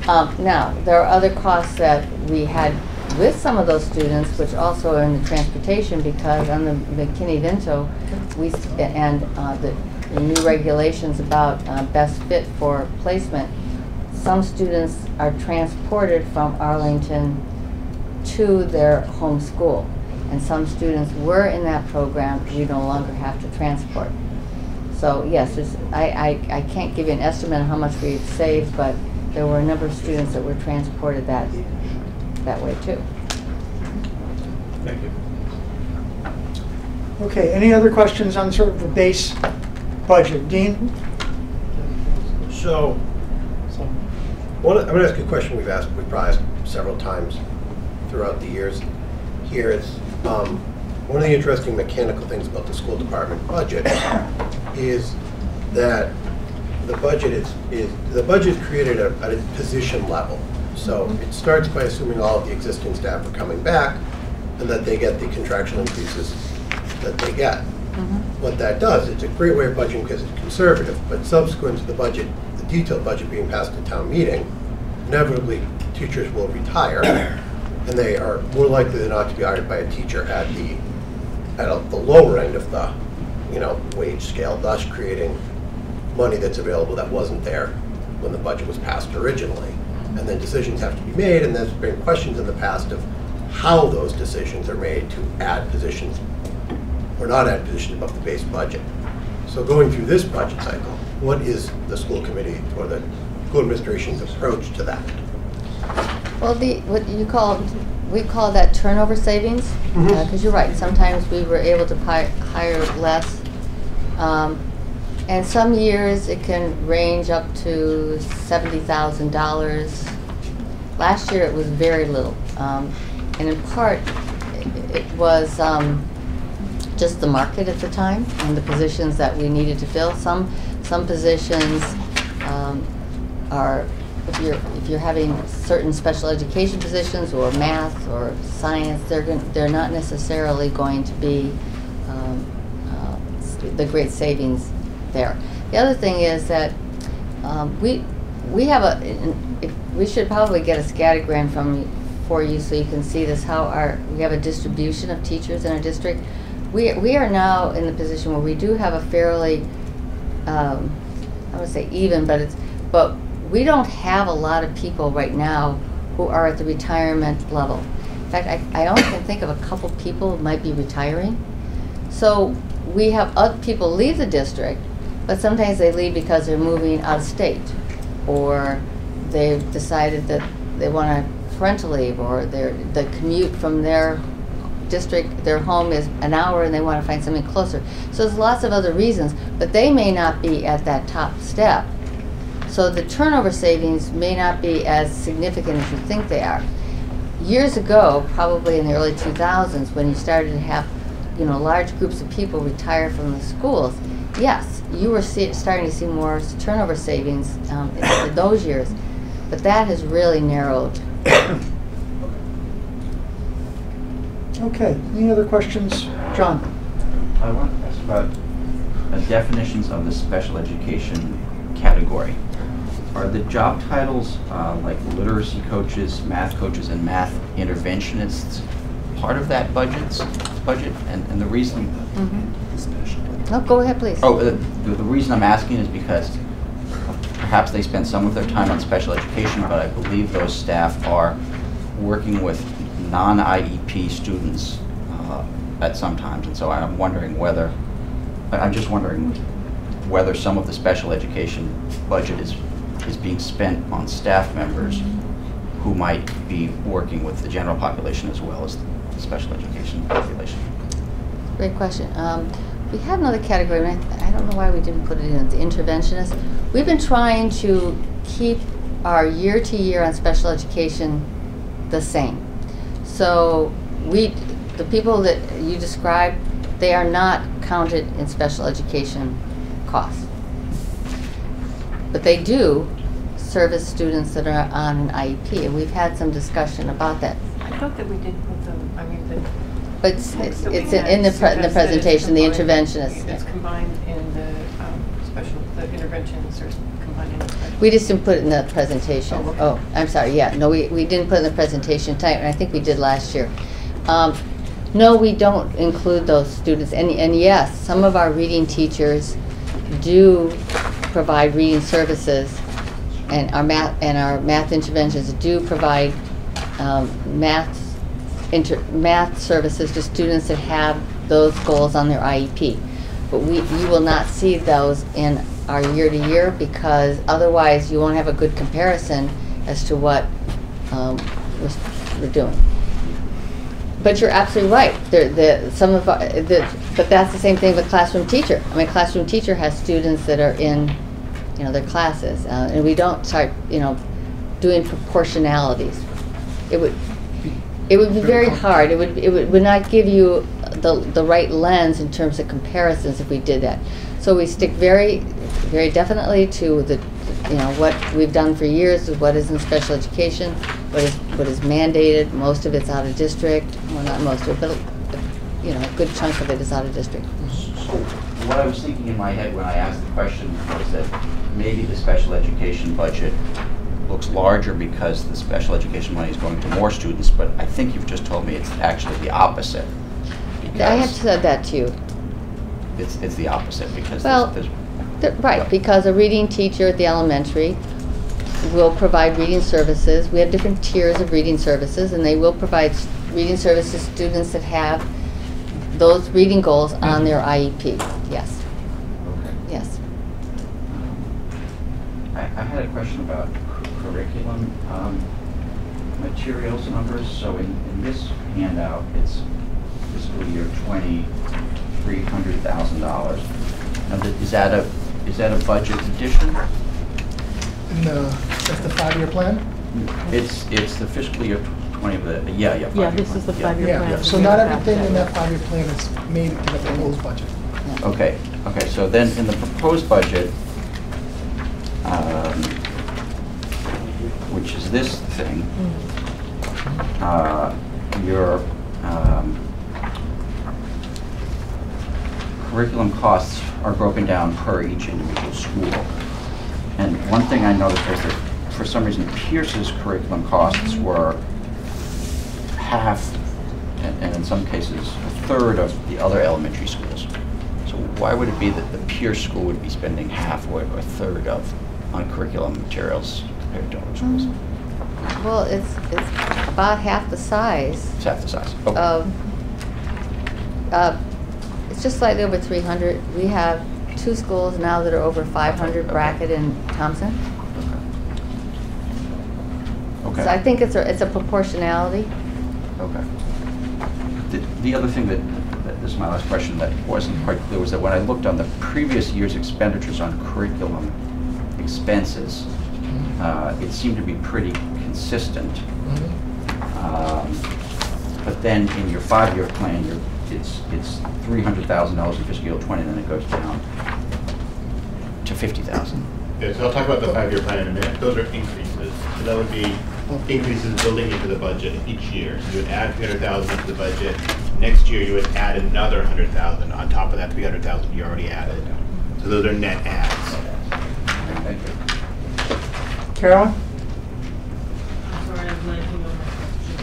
Speaker 4: Now, there are other costs that we had with some of those students, which also are in the transportation, because on the McKinney-Vento, the new regulations about best fit for placement, some students are transported from Arlington to their home school. And some students were in that program, we no longer have to transport. So yes, I can't give you an estimate on how much we've saved, but there were a number of students that were transported that way too.
Speaker 9: Thank you.
Speaker 1: Okay, any other questions on sort of the base budget? Dean?
Speaker 8: So, I'm going to ask a question we've probably asked several times throughout the years. Here is one of the interesting mechanical things about the school department budget is that the budget is created at a position level. So it starts by assuming all of the existing staff are coming back and that they get the contractual increases that they get. What that does, it's a great way of budgeting because it's conservative, but subsequent to the budget, the detailed budget being passed at town meeting, inevitably teachers will retire and they are more likely than not to be hired by a teacher at the lower end of the wage scale, thus creating money that's available that wasn't there when the budget was passed originally. And then decisions have to be made, and there's been questions in the past of how those decisions are made to add positions or not add positions above the base budget. So going through this budget cycle, what is the school committee or the school administration's approach to that?
Speaker 4: Well, we call that turnover savings, because you're right, sometimes we were able to hire less. And some years it can range up to $70,000. Last year it was very little. And in part, it was just the market at the time and the positions that we needed to fill. Some positions are, if you're having certain special education positions or math or science, they're not necessarily going to be the great savings there. The other thing is that we should probably get a scattergram for you so you can see this, we have a distribution of teachers in our district. We are now in the position where we do have a fairly, I would say even, but we don't have a lot of people right now who are at the retirement level. In fact, I only can think of a couple people who might be retiring. So we have other people leave the district, but sometimes they leave because they're moving out of state, or they've decided that they want to parental leave, or the commute from their district, their home is an hour and they want to find something closer. So there's lots of other reasons, but they may not be at that top step. So the turnover savings may not be as significant as you think they are. Years ago, probably in the early 2000s, when you started to have large groups of people retire from the schools, yes, you were starting to see more turnover savings in those years, but that has really narrowed.
Speaker 1: Okay, any other questions? John?
Speaker 12: I want to ask about definitions of the special education category. Are the job titles like literacy coaches, and math interventionists part of that budget? And the reason...
Speaker 4: No, go ahead, please.
Speaker 12: Oh, the reason I'm asking is because perhaps they spend some of their time on special education, but I believe those staff are working with non-IEP students at some times, and so I'm just wondering whether some of the special education budget is being spent on staff members who might be working with the general population as well as special education population?
Speaker 4: Great question. We have another category, and I don't know why we didn't put it in, the interventionist. We've been trying to keep our year-to-year on special education the same. So the people that you described, they are not counted in special education costs. But they do service students that are on an IEP, and we've had some discussion about that.
Speaker 5: I thought that we did put them, I mean,
Speaker 4: But it's in the presentation, the interventionist.
Speaker 5: It's combined in the special, the interventions are combined in the special.
Speaker 4: We just didn't put it in the presentation.
Speaker 5: Oh, okay.
Speaker 4: Oh, I'm sorry, yeah, no, we didn't put it in the presentation tonight, and I think we did last year. No, we don't include those students, and yes, some of our reading teachers do provide reading services, and our math interventions do provide math services to students that have those goals on their IEP. But you will not see those in our year-to-year, because otherwise you won't have a good comparison as to what we're doing. But you're absolutely right. But that's the same thing with classroom teacher. I mean, classroom teacher has students that are in, their classes, and we don't start, doing proportionalities. It would be very hard. It would not give you the right lens in terms of comparisons if we did that. So we stick very, very definitely to what we've done for years, is what is in special education, what is mandated. Most of it's out of district. Well, not most of it, but a good chunk of it is out of district.
Speaker 12: So what I was thinking in my head when I asked the question was that maybe the special education budget looks larger because the special education money is going to more students, but I think you've just told me it's actually the opposite.
Speaker 4: I have said that to you.
Speaker 12: It's the opposite because
Speaker 4: right, because a reading teacher at the elementary will provide reading services. We have different tiers of reading services, and they will provide reading services to students that have those reading goals on their IEP. Yes.
Speaker 12: Okay.
Speaker 4: Yes.
Speaker 12: I had a question about curriculum materials numbers. So in this handout, it's fiscal year 20, $300,000. Now, is that a budget addition?
Speaker 6: No, that's the 5-year plan?
Speaker 12: It's the fiscal year 20 of the, yeah, 5-year
Speaker 5: Yeah, this
Speaker 12: plan.
Speaker 5: is the
Speaker 12: Yeah.
Speaker 5: 5-year
Speaker 6: Yeah,
Speaker 5: plan.
Speaker 6: so not everything in that 5-year plan is made in the proposed budget.
Speaker 12: Okay, so then in the proposed budget, which is this thing, your curriculum costs are broken down per each individual school. And one thing I noticed was that for some reason Pierce's curriculum costs were half, and in some cases a third of the other elementary schools. So why would it be that the Pierce school would be spending half or a third on curriculum materials compared to other schools?
Speaker 4: Well, it's about half the size.
Speaker 12: It's half the size. Okay.
Speaker 4: It's just slightly over 300. We have 2 schools now that are over 500, Brackett and Thompson.
Speaker 12: Okay.
Speaker 4: So I think it's a proportionality.
Speaker 12: Okay. The other thing that this is my last question, that wasn't quite clear, was that when I looked on the previous year's expenditures on curriculum expenses, it seemed to be pretty consistent. But then in your 5-year plan, it's $300,000 in fiscal year 20, and then it goes down to $50,000.
Speaker 7: Yeah, so I'll talk about the 5-year plan in a minute. Those are increases. So that would be increases building into the budget each year. So you would add $300,000 to the budget. Next year you would add another $100,000 on top of that $300,000 you already added. So those are net adds.
Speaker 12: Thank you.
Speaker 1: Carolyn,
Speaker 11: Sorry, I'm blanking on my question.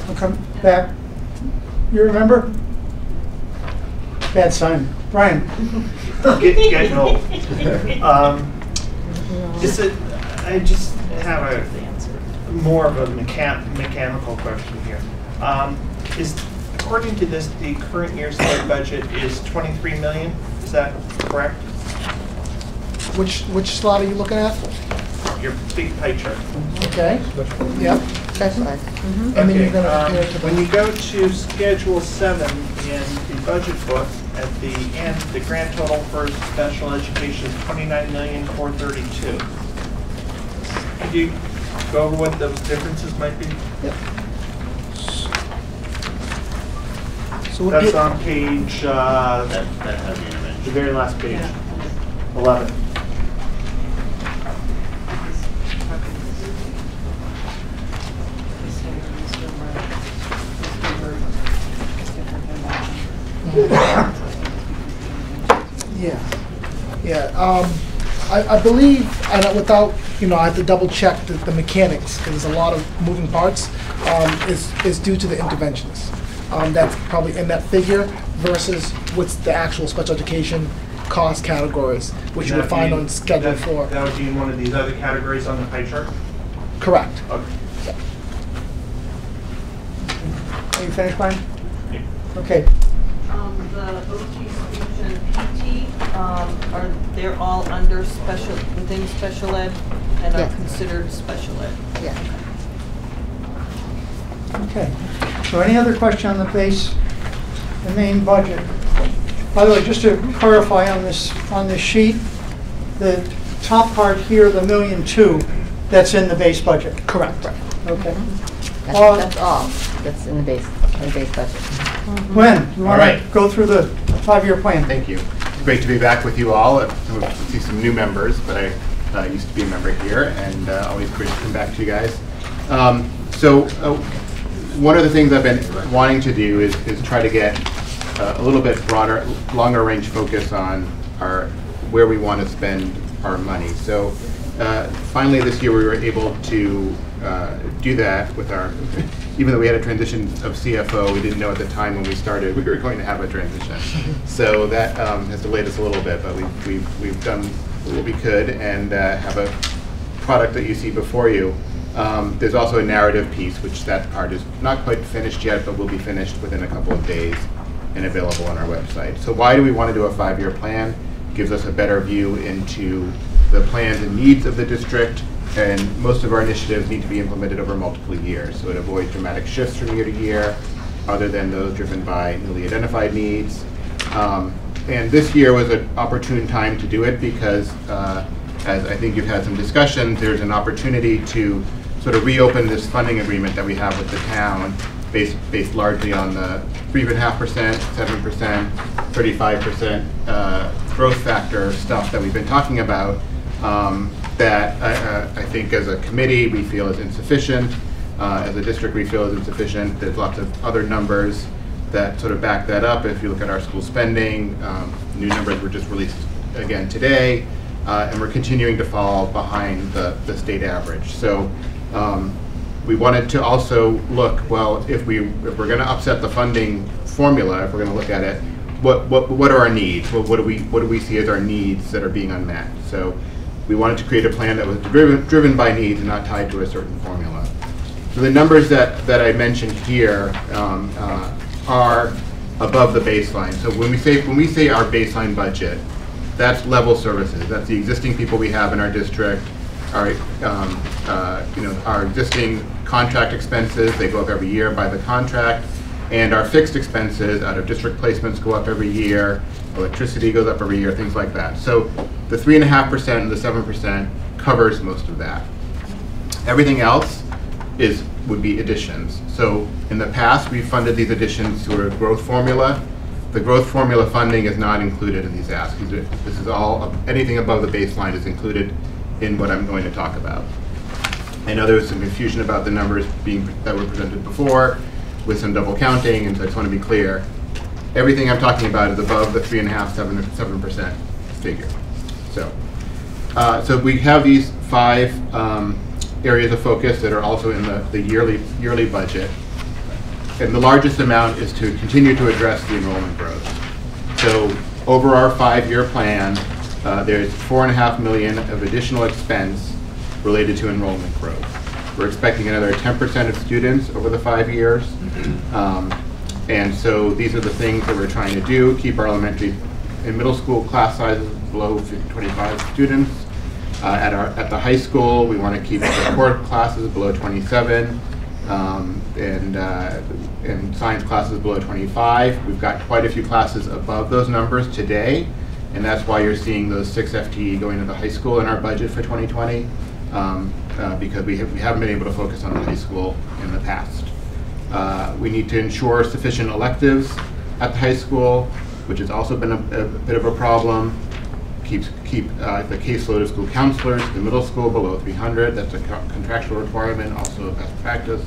Speaker 1: I'll come back. You remember? Bad sign. Brian.
Speaker 2: Getting old. I just have more of a mechanical question here. According to this, the current year's slide budget is $23 million. Is that correct?
Speaker 6: Which slide are you looking at?
Speaker 2: Your big pie chart.
Speaker 6: Okay, yep.
Speaker 4: Special ed.
Speaker 6: And then you're gonna compare it to
Speaker 2: When
Speaker 6: the,
Speaker 2: you go to Schedule 7 in the budget book, at the end, the grand total for special education is $29,432,000. Could you go over what those differences might be?
Speaker 6: yep. So what
Speaker 2: That's
Speaker 6: did,
Speaker 2: on page,
Speaker 7: That has the intervention.
Speaker 2: the very last page, 11.
Speaker 6: yeah, I believe, and without, I have to double check the mechanics, because there's a lot of moving parts, is due to the interventionists. That's probably in that figure versus what's the actual special education cost categories, which you would find on Schedule 4.
Speaker 2: That would be in one of these other categories on the pie chart?
Speaker 6: Correct.
Speaker 2: Okay.
Speaker 1: Are you finished, Brian?
Speaker 2: Yeah.
Speaker 1: Okay.
Speaker 11: The OT, speech, and PT, they're all under special, within special ed and are
Speaker 4: Yes.
Speaker 11: considered special ed?
Speaker 4: Yeah.
Speaker 1: Okay. So any other question on the main budget? By the way, just to clarify on this sheet, the top part here, the $1.2 million, that's in the base budget.
Speaker 6: Correct.
Speaker 1: Okay.
Speaker 4: That's all, that's in the base budget.
Speaker 1: Glenn, you want
Speaker 7: All right.
Speaker 1: to go through the 5-year plan?
Speaker 7: Thank you. It's great to be back with you all. I see some new members, but I used to be a member here, and always great to come back to you guys. One of the things I've been wanting to do is try to get a little bit broader, longer range focus on where we want to spend our money. So finally this year we were able to do that with even though we had a transition of CFO, we didn't know at the time when we started we were going to have a transition. So that has delayed us a little bit, but we've done what we could and have a product that you see before you. There's also a narrative piece, which that part is not quite finished yet, but will be finished within a couple of days and available on our website. So why do we want to do a 5-year plan? It gives us a better view into the plans and needs of the district, and most of our initiatives need to be implemented over multiple years. So it avoids dramatic shifts from year to year, other than those driven by newly identified needs. And this year was an opportune time to do it because, as I think you've had some discussions, there's an opportunity to sort of reopen this funding agreement that we have with the town, based largely on the 3.5%, 7%, 35% growth factor stuff that we've been talking about. That I think as a committee we feel is insufficient. As a district we feel is insufficient. There's lots of other numbers that sort of back that up. If you look at our school spending, new numbers were just released again today, and we're continuing to fall behind the state average. So we wanted to also look, well, if we're going to upset the funding formula, if we're going to look at it, what are our needs? What do we see as our needs that are being unmet? So we wanted to create a plan that was driven by needs and not tied to a certain formula. So the numbers that I mentioned here are above the baseline. So when we say our baseline budget, that's level services. That's the existing people we have in our district. Our existing contract expenses, they go up every year by the contract, and our fixed expenses out of district placements go up every year. Electricity goes up every year, things like that. So the 3.5% and the 7% covers most of that. Everything else would be additions. So in the past, we funded these additions through a growth formula. The growth formula funding is not included in these asks. This is all, anything above the baseline is included in what I'm going to talk about. I know there was some confusion about the numbers that were presented before with some double counting, and so I just want to be clear. Everything I'm talking about is above the 3.5%, 7% figure. So we have these 5 areas of focus that are also in the yearly budget. And the largest amount is to continue to address the enrollment growth. So over our 5-year plan, there's $4.5 million of additional expense related to enrollment growth. We're expecting another 10% of students over the 5 years. And so these are the things that we're trying to do: keep our elementary and middle school class sizes below 25 students. At the high school, we want to keep the core classes below 27. and science classes below 25. We've got quite a few classes above those numbers today, and that's why you're seeing those 6 FTE going to the high school in our budget for 2020, because we haven't been able to focus on the high school in the past. We need to ensure sufficient electives at the high school, which has also been a bit of a problem. Keep the caseload of school counselors in the middle school below 300. That's a contractual requirement, also a best practice.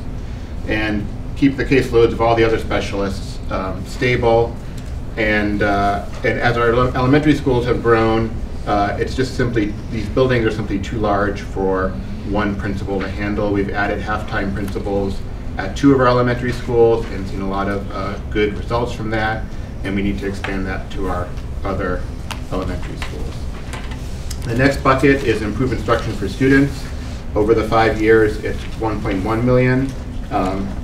Speaker 7: And keep the caseloads of all the other specialists stable. And as our elementary schools have grown, it's just simply, these buildings are simply too large for one principal to handle. We've added half-time principals at 2 of our elementary schools and seen a lot of good results from that. And we need to expand that to our other elementary schools. The next bucket is improved instruction for students. Over the 5 years, it's 1.1 million.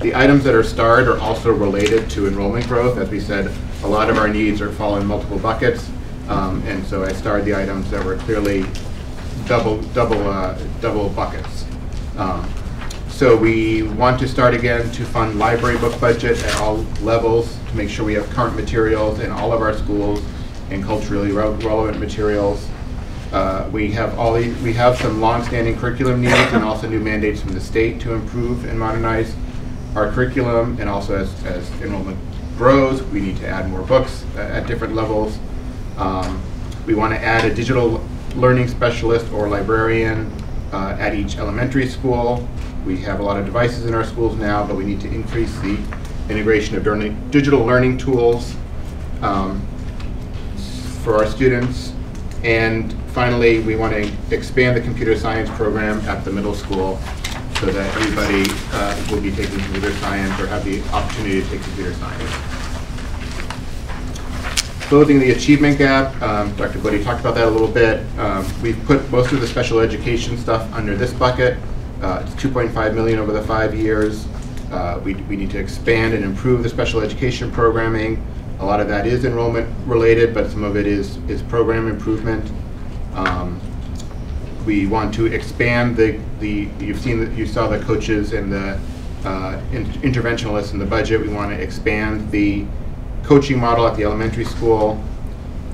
Speaker 7: The items that are starred are also related to enrollment growth. As we said, a lot of our needs fall in multiple buckets, and so I starred the items that were clearly double buckets. So we want to start again to fund library book budget at all levels to make sure we have current materials in all of our schools and culturally relevant materials. We have some long-standing curriculum needs and also new mandates from the state to improve and modernize our curriculum, and also as enrollment grows, we need to add more books at different levels. We want to add a digital learning specialist or librarian at each elementary school. We have a lot of devices in our schools now, but we need to increase the integration of digital learning tools for our students. And finally, we want to expand the computer science program at the middle school so that everybody will be taking computer science or have the opportunity to take computer science. Closing the achievement gap, Dr. Bodie talked about that a little bit. We've put most of the special education stuff under this bucket. It's 2.5 million over the 5 years. We need to expand and improve the special education programming. A lot of that is enrollment related, but some of it is program improvement. We want to expand you saw the coaches and the interventionalists in the budget. We want to expand the coaching model at the elementary school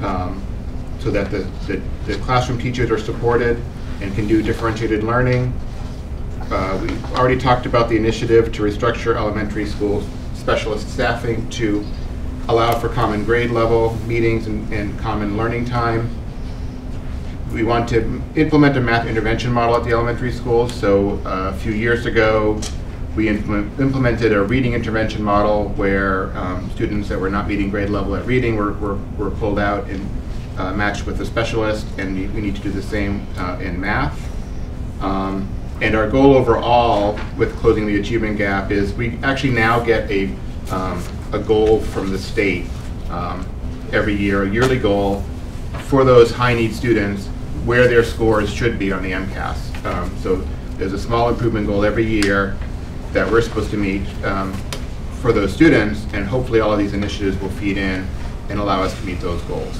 Speaker 7: so that the classroom teachers are supported and can do differentiated learning. We already talked about the initiative to restructure elementary school specialist staffing to allow for common grade level meetings and common learning time. We want to implement a math intervention model at the elementary schools. So a few years ago, we implemented a reading intervention model where students that were not meeting grade level at reading were pulled out and matched with a specialist, and we need to do the same in math. And our goal overall with closing the achievement gap is we actually now get a goal from the state every year, a yearly goal for those high need students where their scores should be on the MCAS. So there's a small improvement goal every year that we're supposed to meet for those students, and hopefully all of these initiatives will feed in and allow us to meet those goals.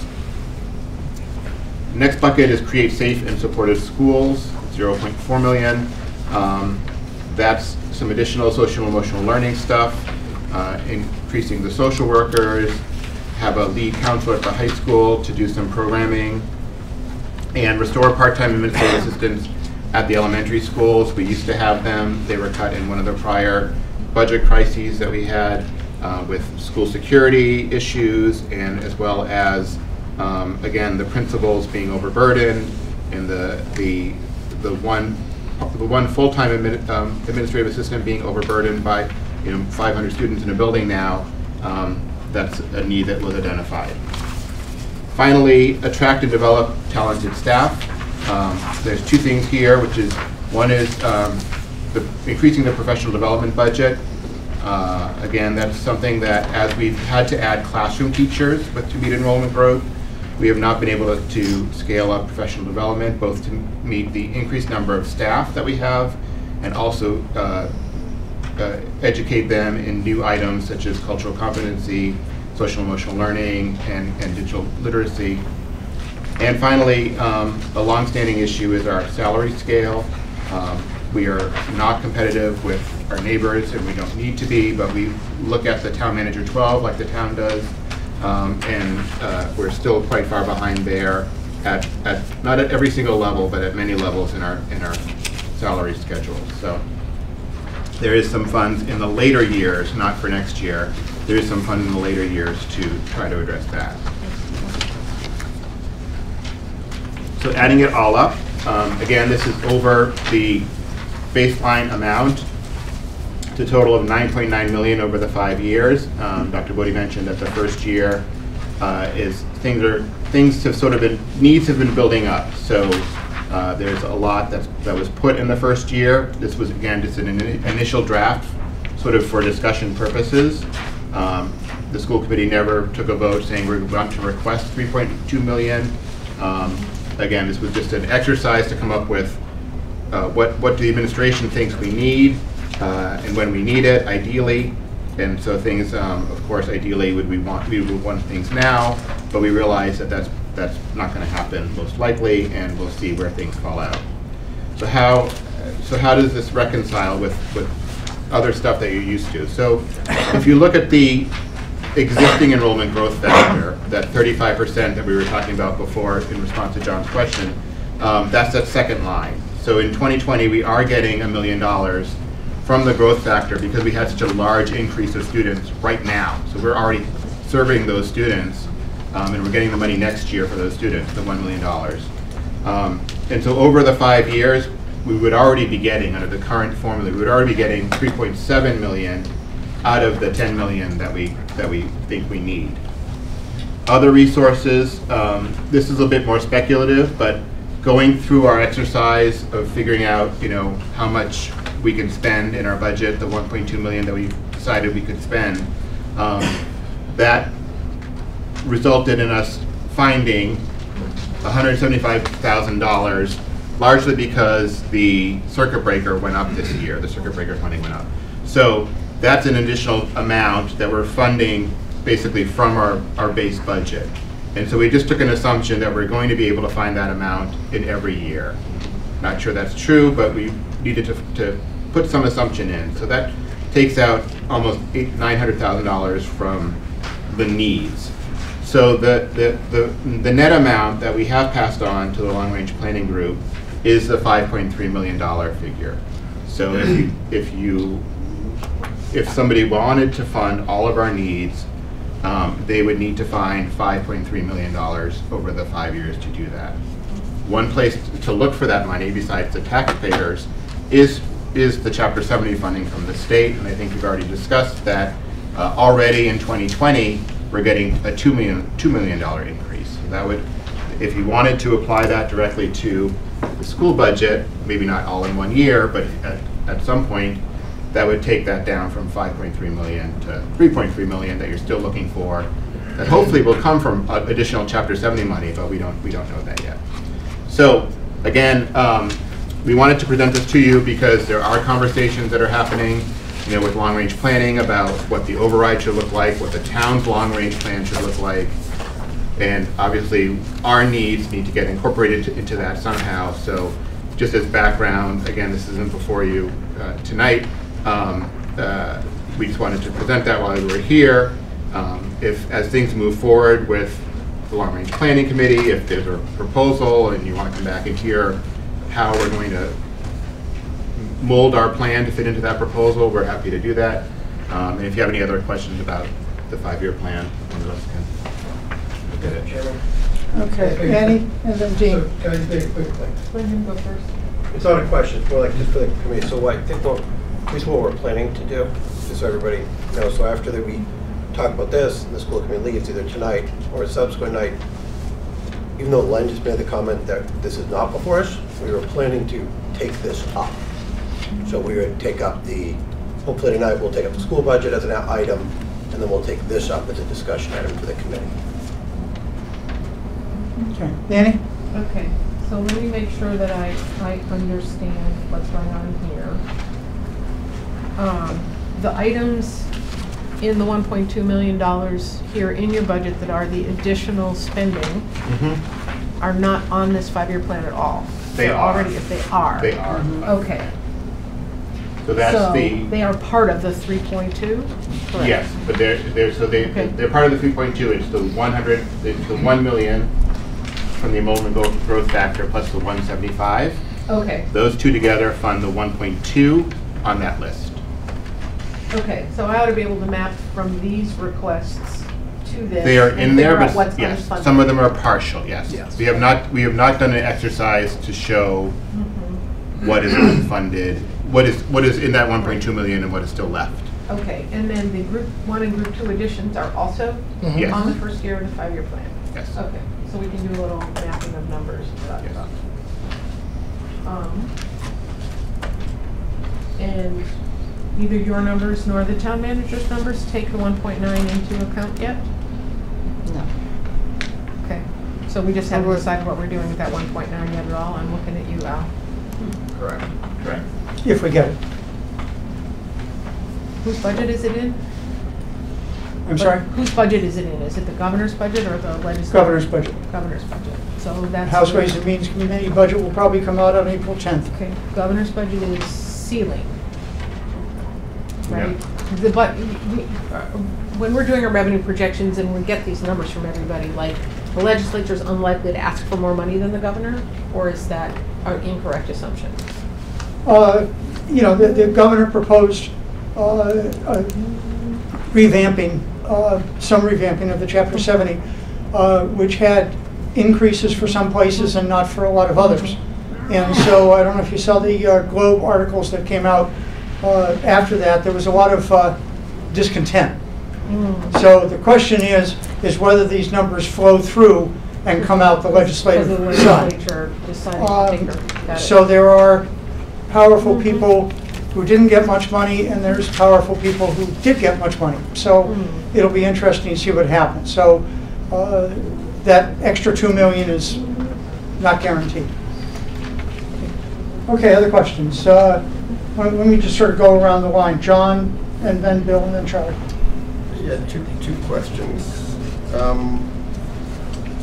Speaker 7: Next bucket is create safe and supportive schools, 0.4 million. That's some additional social and emotional learning stuff, increasing the social workers, have a lead counselor at the high school to do some programming, and restore part-time administrative assistants at the elementary schools. We used to have them. They were cut in one of the prior budget crises that we had with school security issues, and as well as, again, the principals being overburdened, and the one full-time administrative assistant being overburdened by 500 students in a building now. That's a need that was identified. Finally, attract and develop talented staff. There's 2 things here, which is, one is increasing the professional development budget. Again, that's something that as we've had to add classroom teachers to meet enrollment growth, we have not been able to scale up professional development, both to meet the increased number of staff that we have and also educate them in new items such as cultural competency, social emotional learning, and digital literacy. And finally, a longstanding issue is our salary scale. We are not competitive with our neighbors, and we don't need to be, but we look at the town manager 12 like the town does, and we're still quite far behind there at not at every single level, but at many levels in our salary schedule. So there is some funds in the later years, not for next year. There is some fund in the later years to try to address that. So adding it all up, again, this is over the baseline amount to a total of $9.9 million over the 5 years. Dr. Bodie mentioned that the first year things have sort of been, needs have been building up. So there's a lot that was put in the first year. This was, again, just an initial draft, sort of for discussion purposes. The school committee never took a vote saying we're going to request $3.2 million. Again, this was just an exercise to come up with what the administration thinks we need and when we need it, ideally. And so things, of course, ideally we would want things now, but we realize that that's not going to happen most likely, and we'll see where things fall out. So how does this reconcile with other stuff that you're used to? So if you look at the existing enrollment growth factor, that 35% that we were talking about before in response to John's question, that's that second line. So in 2020, we are getting $1 million from the growth factor because we had such a large increase of students right now. So we're already serving those students, and we're getting the money next year for those students, the $1 million. And so over the 5 years, we would already be getting, under the current formula, we would already be getting $3.7 million out of the $10 million that we think we need. Other resources, this is a bit more speculative, but going through our exercise of figuring out, how much we can spend in our budget, the $1.2 million that we decided we could spend, that resulted in us finding $175,000, largely because the circuit breaker went up this year. The circuit breaker funding went up. So that's an additional amount that we're funding basically from our base budget. And so we just took an assumption that we're going to be able to find that amount in every year. Not sure that's true, but we needed to put some assumption in. So that takes out almost $900,000 from the needs. So the net amount that we have passed on to the long range planning group is the $5.3 million figure. So if somebody wanted to fund all of our needs, they would need to find $5.3 million over the 5 years to do that. One place to look for that money, besides the taxpayers, is the Chapter 70 funding from the state, and I think we've already discussed that already in 2020, we're getting a $2 million increase. So that would, if you wanted to apply that directly to the school budget, maybe not all in 1 year, but at some point, that would take that down from $5.3 million to $3.3 million that you're still looking for. That hopefully will come from additional Chapter 70 money, but we don't know that yet. So again, we wanted to present this to you because there are conversations that are happening, with long-range planning about what the override should look like, what the town's long-range plan should look like, and obviously our needs need to get incorporated into that somehow. So just as background, again, this isn't before you tonight. We just wanted to present that while we were here. As things move forward with the Long Range Planning Committee, if there's a proposal and you want to come back and hear how we're going to mold our plan to fit into that proposal, we're happy to do that. And if you have any other questions about the 5-year plan, one of us can look at it.
Speaker 1: Okay, Annie, and then Jean.
Speaker 8: So can I just make a quick thing?
Speaker 5: Let him go first.
Speaker 8: It's not a question, it's more like just for the committee. So I think at least what we're planning to do, just so everybody knows, so after that we talk about this, and the school committee leaves either tonight or a subsequent night, even though Len just made the comment that this is not before us, we were planning to take this up. So we would take up hopefully tonight we'll take up the school budget as an item, and then we'll take this up as a discussion item for the committee.
Speaker 1: Okay, Annie?
Speaker 5: Okay, so let me make sure that I understand what's going on here. The items in the $1.2 million here in your budget that are the additional spending are not on this 5-year plan at all.
Speaker 7: They are.
Speaker 5: Already, if they are.
Speaker 7: They are.
Speaker 5: Okay.
Speaker 7: So that's the.
Speaker 5: They are part of the 3.2? Correct.
Speaker 7: Yes, but
Speaker 5: Okay.
Speaker 7: they're part of the 3.2. It's the 100, it's the 1 million from the enrollment growth factor plus the 175.
Speaker 5: Okay,
Speaker 7: Those two together fund the 1.2 on that list.
Speaker 5: okay, so I ought to be able to map from these requests to this.
Speaker 7: They are
Speaker 5: and
Speaker 7: in there,
Speaker 5: figure out
Speaker 7: but
Speaker 5: what's
Speaker 7: yes,
Speaker 5: unfunded.
Speaker 7: some of them are partial, yes.
Speaker 6: Yes.
Speaker 7: We have not done an exercise to show what is unfunded, what is in that 1.2 million and what is still left.
Speaker 5: Okay, and then the group 1 and group 2 additions are also
Speaker 7: Yes.
Speaker 5: on the first year of the 5-year plan?
Speaker 7: Yes.
Speaker 5: Okay, so we can do a little mapping of numbers and stuff.
Speaker 7: Yes.
Speaker 5: And neither your numbers nor the town manager's numbers take the 1.9 into account yet?
Speaker 4: No.
Speaker 5: Okay, so we just haven't decided what we're doing with that 1.9 yet at all. I'm looking at you, Al.
Speaker 7: Correct. Correct.
Speaker 1: If we get it.
Speaker 5: Whose budget is it in?
Speaker 1: I'm sorry?
Speaker 5: Whose budget is it in? Is it the governor's budget or the legislature?
Speaker 1: Governor's budget.
Speaker 5: Governor's budget. So that's.
Speaker 1: House Ways and Means Committee budget will probably come out on April 10th.
Speaker 5: Okay, governor's budget is ceiling. Right?
Speaker 7: Yeah.
Speaker 5: When we're doing our revenue projections and we get these numbers from everybody, like, the legislature's unlikely to ask for more money than the governor, or is that an incorrect assumption?
Speaker 1: You know, the governor proposed revamping, some revamping of the Chapter 70, which had increases for some places and not for a lot of others. And so I don't know if you saw the Globe articles that came out after that. There was a lot of discontent. So the question is whether these numbers flow through and come out the legislative
Speaker 5: Because
Speaker 1: side.
Speaker 5: the legislature decided to take her. Got it.
Speaker 1: So there are powerful people who didn't get much money, and there's powerful people who did get much money. So it'll be interesting to see what happens. So that extra $2 million is not guaranteed. Okay, other questions? Let me just sort of go around the line. John, and then Bill, and then Charlie.
Speaker 10: Yeah, two questions.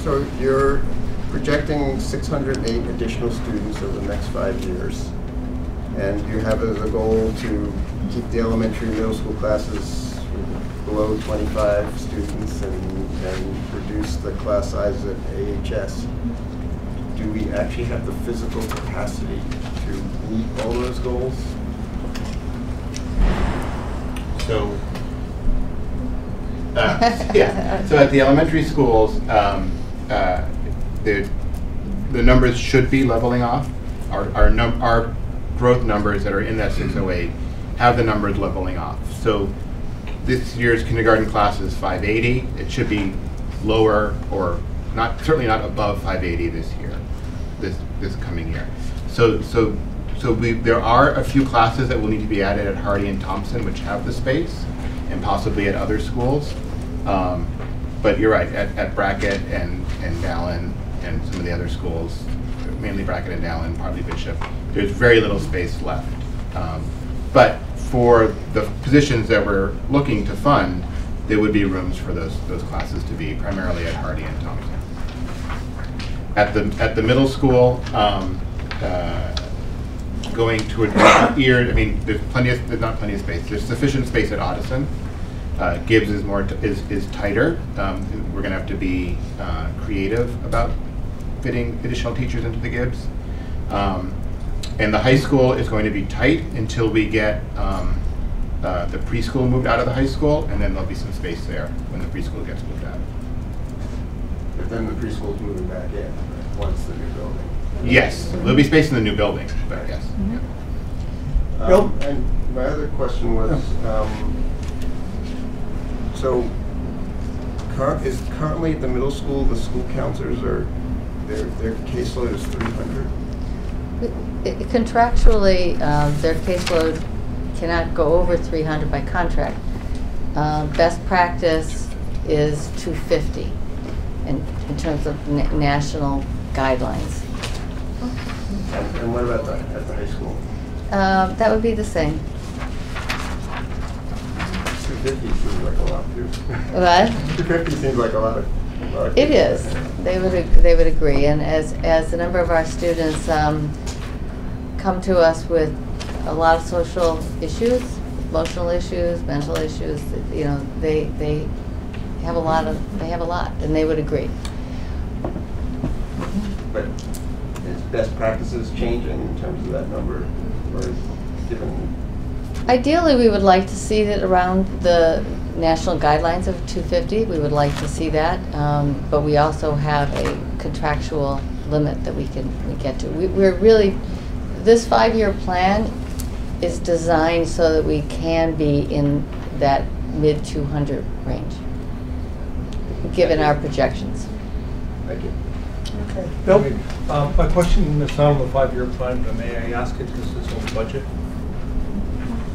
Speaker 10: So you're projecting 608 additional students over the next 5 years. And you have as a goal to keep the elementary and middle school classes below 25 students and reduce the class size at AHS. Do we actually have the physical capacity to meet all those goals?
Speaker 7: So, yeah. So at the elementary schools, the numbers should be leveling off. Our growth numbers that are in that 608 have the numbers leveling off. So this year's kindergarten class is 580. It should be lower, or not, certainly not above 580 this year, this coming year. So there are a few classes that will need to be added at Hardy and Thompson, which have the space, and possibly at other schools. But you're right, at Brackett and Dallin and some of the other schools, mainly Brackett and Dallin, partly Bishop, there's very little space left. But for the positions that we're looking to fund, there would be rooms for those classes to be primarily at Hardy and Thompson. At the middle school, going to a different year, I mean, there's not plenty of space. There's sufficient space at Audison. Gibbs is tighter. We're going to have to be creative about fitting additional teachers into the Gibbs. And the high school is going to be tight until we get the preschool moved out of the high school, and then there'll be some space there when the preschool gets moved out.
Speaker 10: But then the preschool's moving back in, right, once the new building.
Speaker 7: Yes, there'll be space in the new building, but yes.
Speaker 1: Bill?
Speaker 10: And my other question was, so is currently at the middle school, the school counselors their caseload is 300?
Speaker 4: Contractually, their caseload cannot go over 300 by contract. Best practice is 250 in terms of national guidelines.
Speaker 10: And what about at the high school?
Speaker 4: That would be the same.
Speaker 10: 250 seems like a lot too.
Speaker 4: What?
Speaker 10: 250 seems like a lot.
Speaker 4: It is. They would agree, and as the number of our students come to us with a lot of social issues, emotional issues, mental issues. You know, they have a lot, and they would agree.
Speaker 10: But is best practices changing in terms of that number, or given?
Speaker 4: Ideally, we would like to see it around the national guidelines of 250. We would like to see that, but we also have a contractual limit that we get to. We're really, this 5-year plan is designed so that we can be in that mid 200 range, given our projections.
Speaker 10: Thank you.
Speaker 1: Okay.
Speaker 13: Bill?
Speaker 1: Bill?
Speaker 13: My question is not on the 5-year plan, but may I ask it because it's on the budget?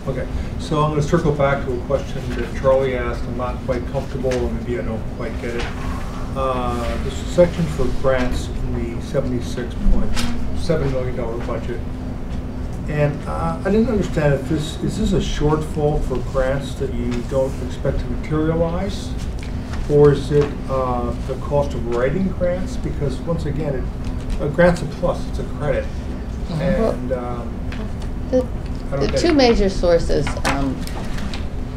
Speaker 13: Okay, so I'm going to circle back to a question that Charlie asked. I'm not quite comfortable, and maybe I don't quite get it. This section for grants in the $76.7 million budget. And I didn't understand if is this a shortfall for grants that you don't expect to materialize? Or is it the cost of writing grants? Because once again, a grant's a plus, it's a credit. And
Speaker 4: The two major sources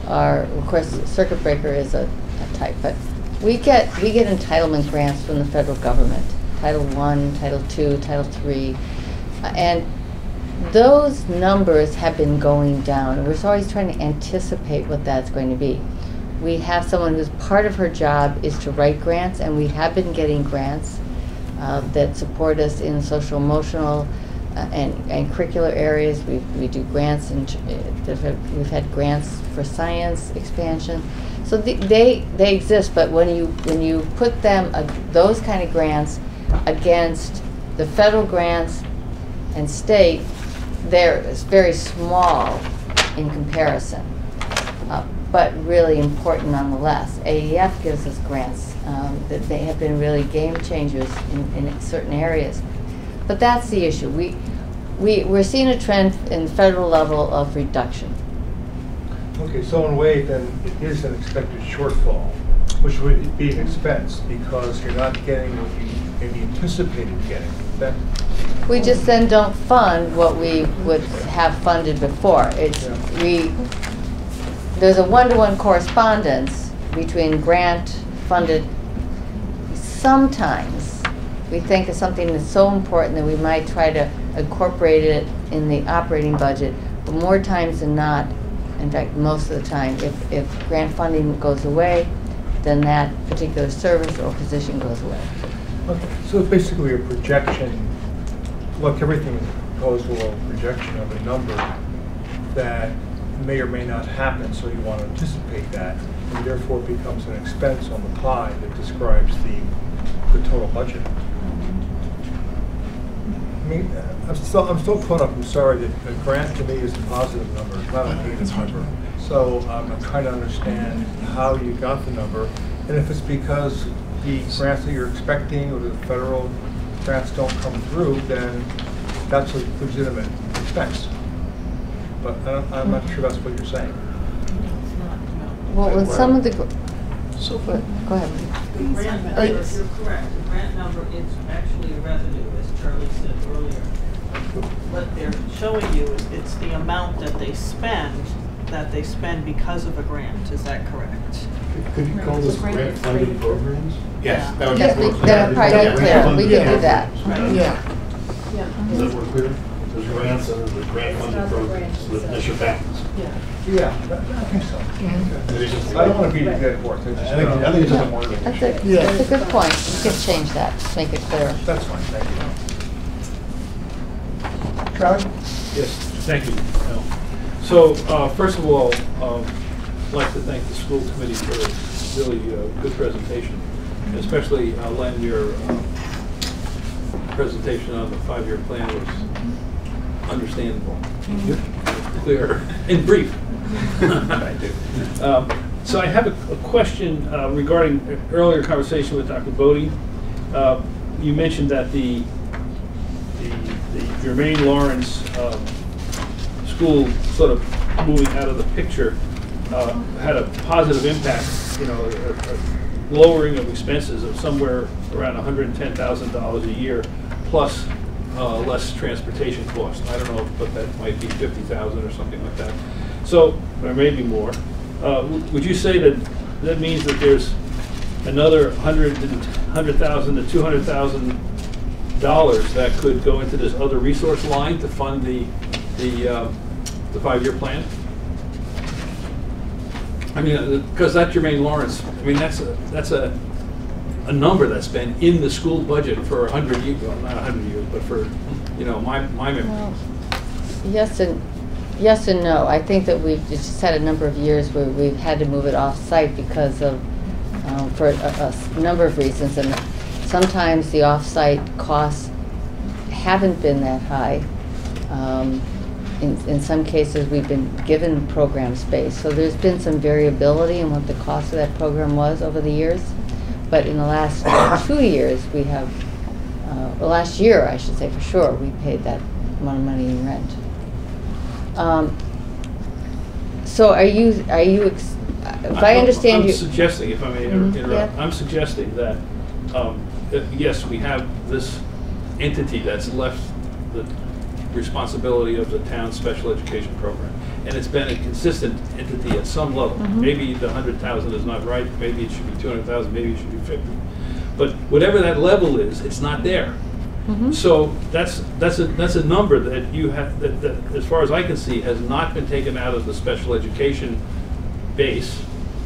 Speaker 4: are, of course, circuit breaker is a type, but we get entitlement grants from the federal government, Title I, Title II, Title III, and those numbers have been going down, and we're always trying to anticipate what that's going to be. We have someone whose part of her job is to write grants, and we have been getting grants that support us in social emotional and curricular areas. We do grants, and we've had grants for science expansion. So they exist, but when you put them those kind of grants against the federal grants and state, they're very small in comparison, but really important nonetheless. AEF gives us grants that they have been really game changers in certain areas. But that's the issue. We're seeing a trend in federal level of reduction.
Speaker 13: okay, so in a way, then it is an expected shortfall, which would be an expense because you're not getting what you maybe anticipated getting.
Speaker 4: We just then don't fund what we would have funded before. There's a one-to-one correspondence between grant funded. Sometimes we think of something that's so important that we might try to incorporate it in the operating budget, but more times than not, in fact most of the time, if grant funding goes away, then that particular service or position goes away.
Speaker 13: Okay, so it's basically a projection, like everything is a proposal or projection of a number that may or may not happen, so you want to anticipate that, and therefore it becomes an expense on the pie that describes the total budget. I mean, I'm still caught up. I'm sorry that a grant to me is a positive number, it's not a negative number. So I'm trying to understand how you got the number, and if it's because the grants that you're expecting or the federal grants don't come through, then that's a legitimate expense. But I'm not sure that's what you're saying.
Speaker 4: Well, with some of the, go ahead.
Speaker 11: The grant number, if you're correct, the grant number is actually a revenue, as Charlie said earlier. What they're showing you is it's the amount that they spend because of a grant. Is that correct?
Speaker 3: Could you call this grant-funded programs?
Speaker 7: Yes, that would
Speaker 4: Yes,
Speaker 7: be more clear.
Speaker 4: that would probably be clear. We can do that.
Speaker 6: Yeah.
Speaker 3: Is that more clear? There's grants and there's grant-funded programs with initial factors.
Speaker 13: Yeah, I think so.
Speaker 3: Okay.
Speaker 13: I don't want to beat a dead horse.
Speaker 3: I think it's just a wording
Speaker 4: That's
Speaker 3: issue.
Speaker 4: that's a good point. You can change that, make it clearer.
Speaker 13: That's fine, thank you.
Speaker 1: Charlie?
Speaker 9: Yes, thank you. Al. So, first of all, I'd like to thank the school committee for a really good presentation, especially Len, your presentation on the 5-year plan was understandable, clear, and brief. So I have a question regarding earlier conversation with Dr. Bodie. You mentioned that the Jermaine Lawrence school sort of moving out of the picture had a positive impact, a lowering of expenses of somewhere around $110,000 a year, plus less transportation cost. I don't know, but that might be 50,000 or something like that. So, or maybe more. Would you say that that means that there's another $100,000 to $200,000 that could go into this other resource line to fund the 5-year plan? I mean, because that's Jermaine Lawrence. I mean, that's a number that's been in the school budget for 100 years. Well, not 100 years, but for my memory.
Speaker 4: Well, yes and no. I think that we've just had a number of years where we've had to move it off-site because of for a number of reasons, and sometimes the off-site costs haven't been that high. In some cases, we've been given program space, so there's been some variability in what the cost of that program was over the years. But in the last 2 years, we have, last year, I should say for sure, we paid that amount of money in rent. So if I understand you...
Speaker 9: I'm suggesting, if I may interrupt,
Speaker 4: yeah.
Speaker 9: I'm suggesting that, yes, we have this entity that's left the responsibility of the town's special education program. And it's been a consistent entity at some level. Maybe the 100,000 is not right, maybe it should be 200,000, maybe it should be 50. But whatever that level is, it's not there. So that's a number that you have that as far as I can see has not been taken out of the special education base.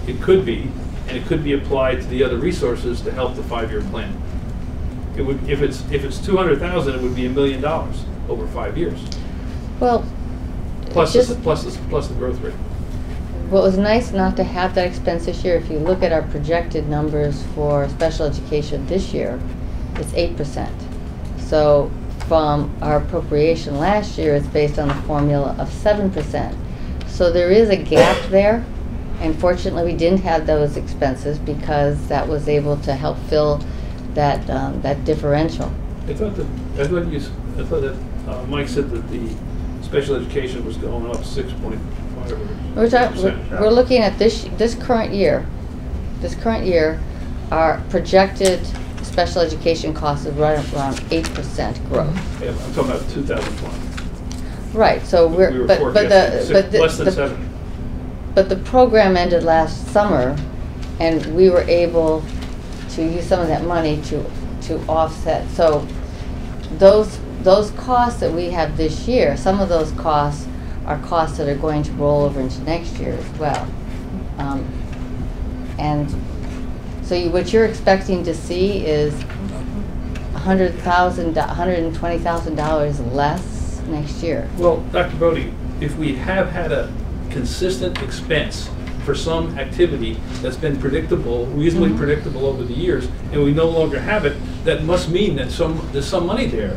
Speaker 9: It could be, and it could be applied to the other resources to help the 5-year plan. It would, if it's 200,000, it would be $1 million over 5 years.
Speaker 4: Well,
Speaker 9: plus the growth rate.
Speaker 4: Well, it was nice not to have that expense this year. If you look at our projected numbers for special education this year, it's 8%. So from our appropriation last year, it's based on the formula of 7%. So there is a gap there. And fortunately, we didn't have those expenses because that was able to help fill that that differential.
Speaker 9: I thought that Mike said that the special education was going up 6.5%.
Speaker 4: We're looking at this current year. This current year, our projected special education cost is right around 8% growth.
Speaker 9: Yeah, I'm talking about 2020.
Speaker 4: Right. So
Speaker 9: we were forecasting less than 7.
Speaker 4: But the program ended last summer, and we were able to use some of that money to offset. So those costs that we have this year, some of those costs are costs that are going to roll over into next year as well. And so what you're expecting to see is $120,000 less next year.
Speaker 9: Well, Dr. Bodie, if we have had a consistent expense for some activity that's been predictable, reasonably predictable over the years, and we no longer have it, that must mean that there's some money there.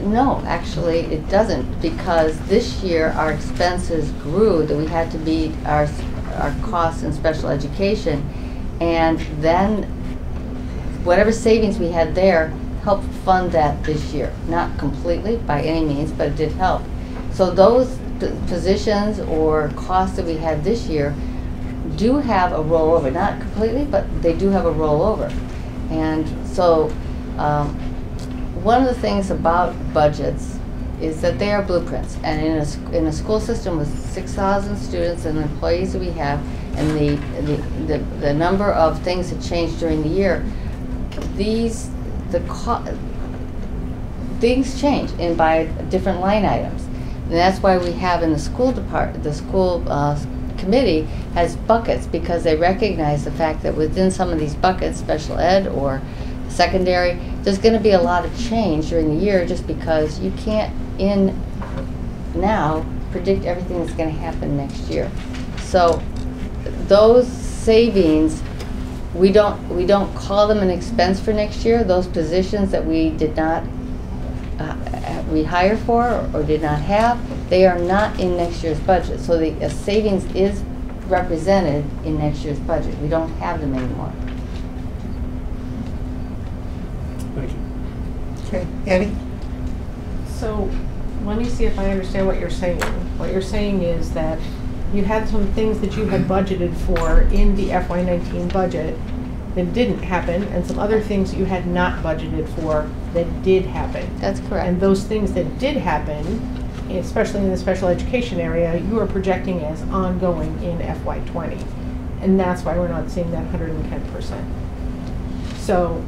Speaker 4: No, actually it doesn't, because this year our expenses grew, that we had to meet our costs in special education, and then whatever savings we had there helped fund that this year. Not completely by any means, but it did help. So those positions or costs that we had this year do have a rollover, not completely, but they do have a rollover. And so one of the things about budgets is that they are blueprints. And in a school system with 6,000 students and employees that we have, and the number of things that change during the year, things change and by different line items. And that's why we have in the school committee has buckets, because they recognize the fact that within some of these buckets, special ed or secondary, there's going to be a lot of change during the year, just because you can't now predict everything that's going to happen next year. So those savings, we don't call them an expense for next year. Those positions that we did not rehire for or did not have, they are not in next year's budget. So the savings is represented in next year's budget. We don't have them anymore.
Speaker 9: Thank you.
Speaker 1: Okay, Annie?
Speaker 5: So let me see if I understand what you're saying. What you're saying is that you had some things that you had budgeted for in the FY19 budget, that didn't happen, and some other things you had not budgeted for that did happen.
Speaker 4: That's correct.
Speaker 5: And those things that did happen, especially in the special education area, you are projecting as ongoing in FY20. And that's why we're not seeing that 110%. So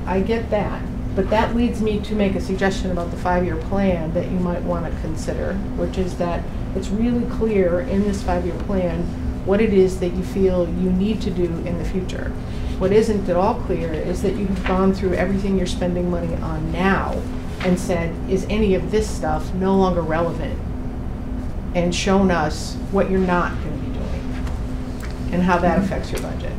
Speaker 5: I get that, but that leads me to make a suggestion about the 5-year plan that you might want to consider, which is that it's really clear in this 5-year plan what it is that you feel you need to do in the future. What isn't at all clear is that you've gone through everything you're spending money on now and said, is any of this stuff no longer relevant? And shown us what you're not going to be doing and how that affects your budget.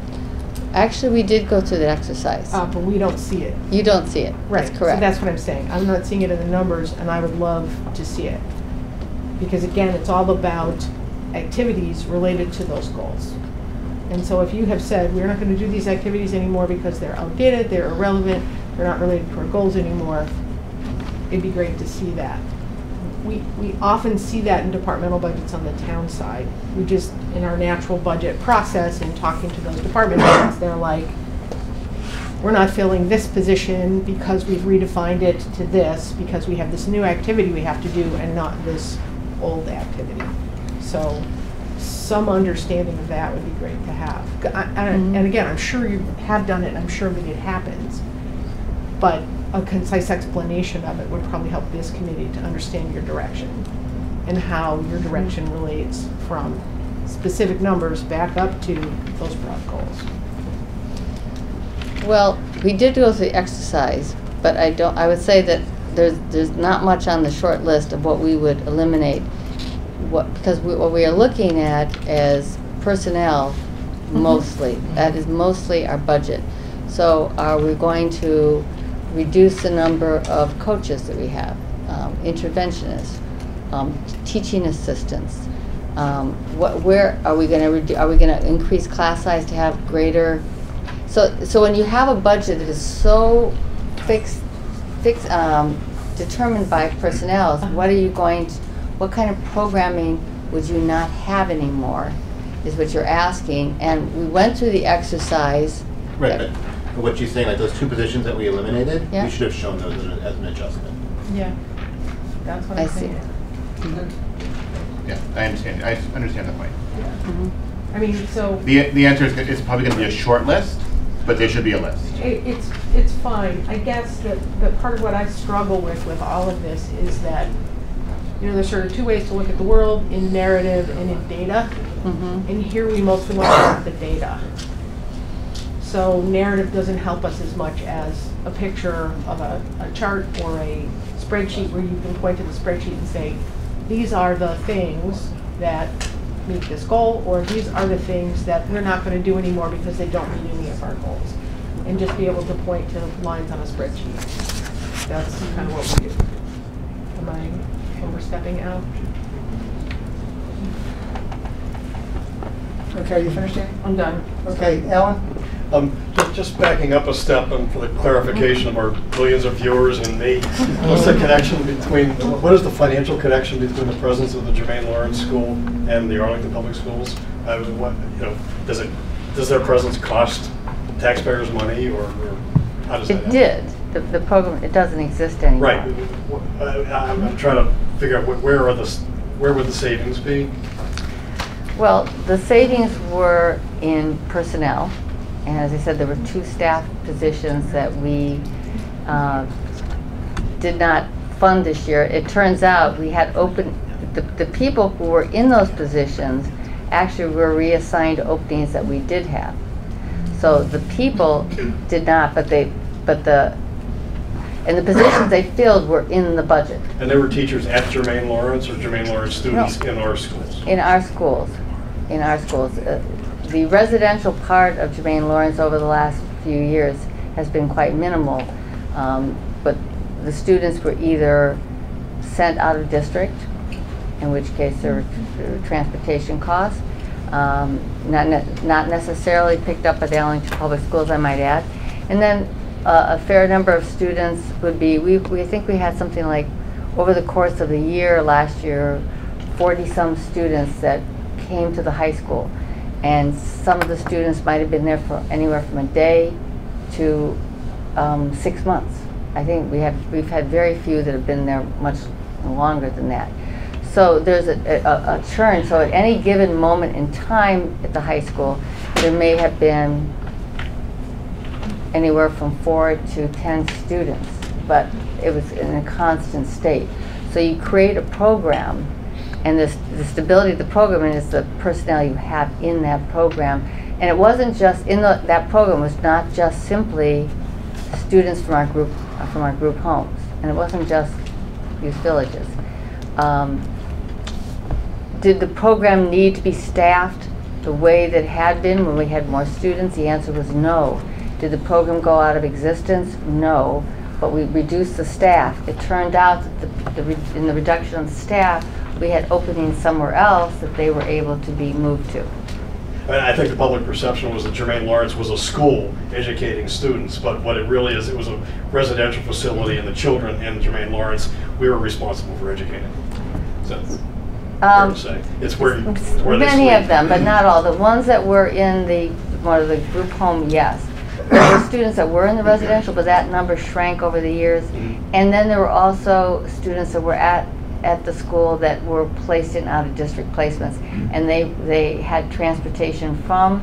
Speaker 4: Actually, we did go through the exercise.
Speaker 5: But we don't see it.
Speaker 4: You don't see it.
Speaker 5: Right.
Speaker 4: That's correct.
Speaker 5: So that's what I'm saying. I'm not seeing it in the numbers, and I would love to see it. Because again, it's all about activities related to those goals. And so if you have said, we're not going to do these activities anymore because they're outdated, they're irrelevant, they're not related to our goals anymore, it'd be great to see that. We often see that in departmental budgets on the town side. We just, in our natural budget process and talking to those department heads, they're like, we're not filling this position because we've redefined it to this, because we have this new activity we have to do and not this old activity. So some understanding of that would be great to have. And again, I'm sure you have done it, I'm sure that it happens, but a concise explanation of it would probably help this committee to understand your direction and how your direction relates from specific numbers back up to those broad goals.
Speaker 4: Well, we did go through the exercise, but I would say that there's not much on the short list of what we would eliminate. Because what we are looking at is personnel mostly. That is mostly our budget. So are we going to reduce the number of coaches that we have, interventionists, teaching assistants? Where are we going to are we going to increase class size to have greater? So when you have a budget that is so determined by personnel, what are you going to? What kind of programming would you not have anymore, is what you're asking. And we went through the exercise.
Speaker 7: Right, but what she's saying, like those 2 positions that we eliminated,
Speaker 4: Yeah.
Speaker 7: we should have shown those as an adjustment.
Speaker 5: Yeah, that's what
Speaker 4: I
Speaker 5: I'm
Speaker 4: see.
Speaker 5: saying.
Speaker 7: Yeah, I understand the point.
Speaker 5: I mean, so
Speaker 7: The answer is it's probably going to be a short list, but there should be a list.
Speaker 5: it's fine. I guess that part of what I struggle with all of this is that, you know, there's sort of 2 ways to look at the world, in narrative and in data. And here we mostly want to look at the data. So narrative doesn't help us as much as a picture of a chart or a spreadsheet where you can point to the spreadsheet and say, these are the things that meet this goal, or these are the things that we're not going to do anymore because they don't meet any of our goals. And just be able to point to lines on a spreadsheet. That's kind of what we do. Am I overstepping out?
Speaker 1: Okay, are you finished, Andy?
Speaker 5: I'm done.
Speaker 1: Okay, Alan?
Speaker 3: Just backing up a step and for the clarification of our millions of viewers and me, what's the connection between, what is the financial connection between the presence of the Jermaine Lawrence School and the Arlington Public Schools? Does their presence cost taxpayers money, or how does that happen?
Speaker 4: It did. The program, it doesn't exist anymore.
Speaker 3: Right. I'm trying to figure out where would the savings be?
Speaker 4: Well, the savings were in personnel. And as I said, there were 2 staff positions that we did not fund this year. It turns out we had the people who were in those positions actually were reassigned openings that we did have. So the people did not, but the positions they filled were in the budget.
Speaker 3: And there were teachers at Jermaine Lawrence or Jermaine Lawrence students in our schools?
Speaker 4: In our schools. In our schools. The residential part of Jermaine Lawrence over the last few years has been quite minimal, but the students were either sent out of district, in which case there were transportation costs, not necessarily picked up at the Arlington Public Schools, I might add. And then a fair number of students would be, we think we had something like, over the course of the year, last year, 40-some students that came to the high school. And some of the students might have been there for anywhere from a day to 6 months. I think we've had very few that have been there much longer than that. So there's a churn. So at any given moment in time at the high school, there may have been anywhere from 4 to 10 students, but it was in a constant state. So you create a program, and the stability of the program is the personnel you have in that program. And it wasn't just that program was not just simply students from our group homes, and it wasn't just youth villages. Did the program need to be staffed the way that it had been when we had more students? The answer was no. Did the program go out of existence? No, but we reduced the staff. It turned out that in the reduction of the staff, we had openings somewhere else that they were able to be moved to.
Speaker 3: I think the public perception was that Jermaine Lawrence was a school educating students, but what it really is, it was a residential facility, and the children in Jermaine Lawrence, we were responsible for educating. So, fair to say. It's where
Speaker 4: many of them, but not all. The ones that were in the group home, yes. There were students that were in the residential, but that number shrank over the years. And then there were also students that were at the school that were placed in out-of-district placements, and they had transportation from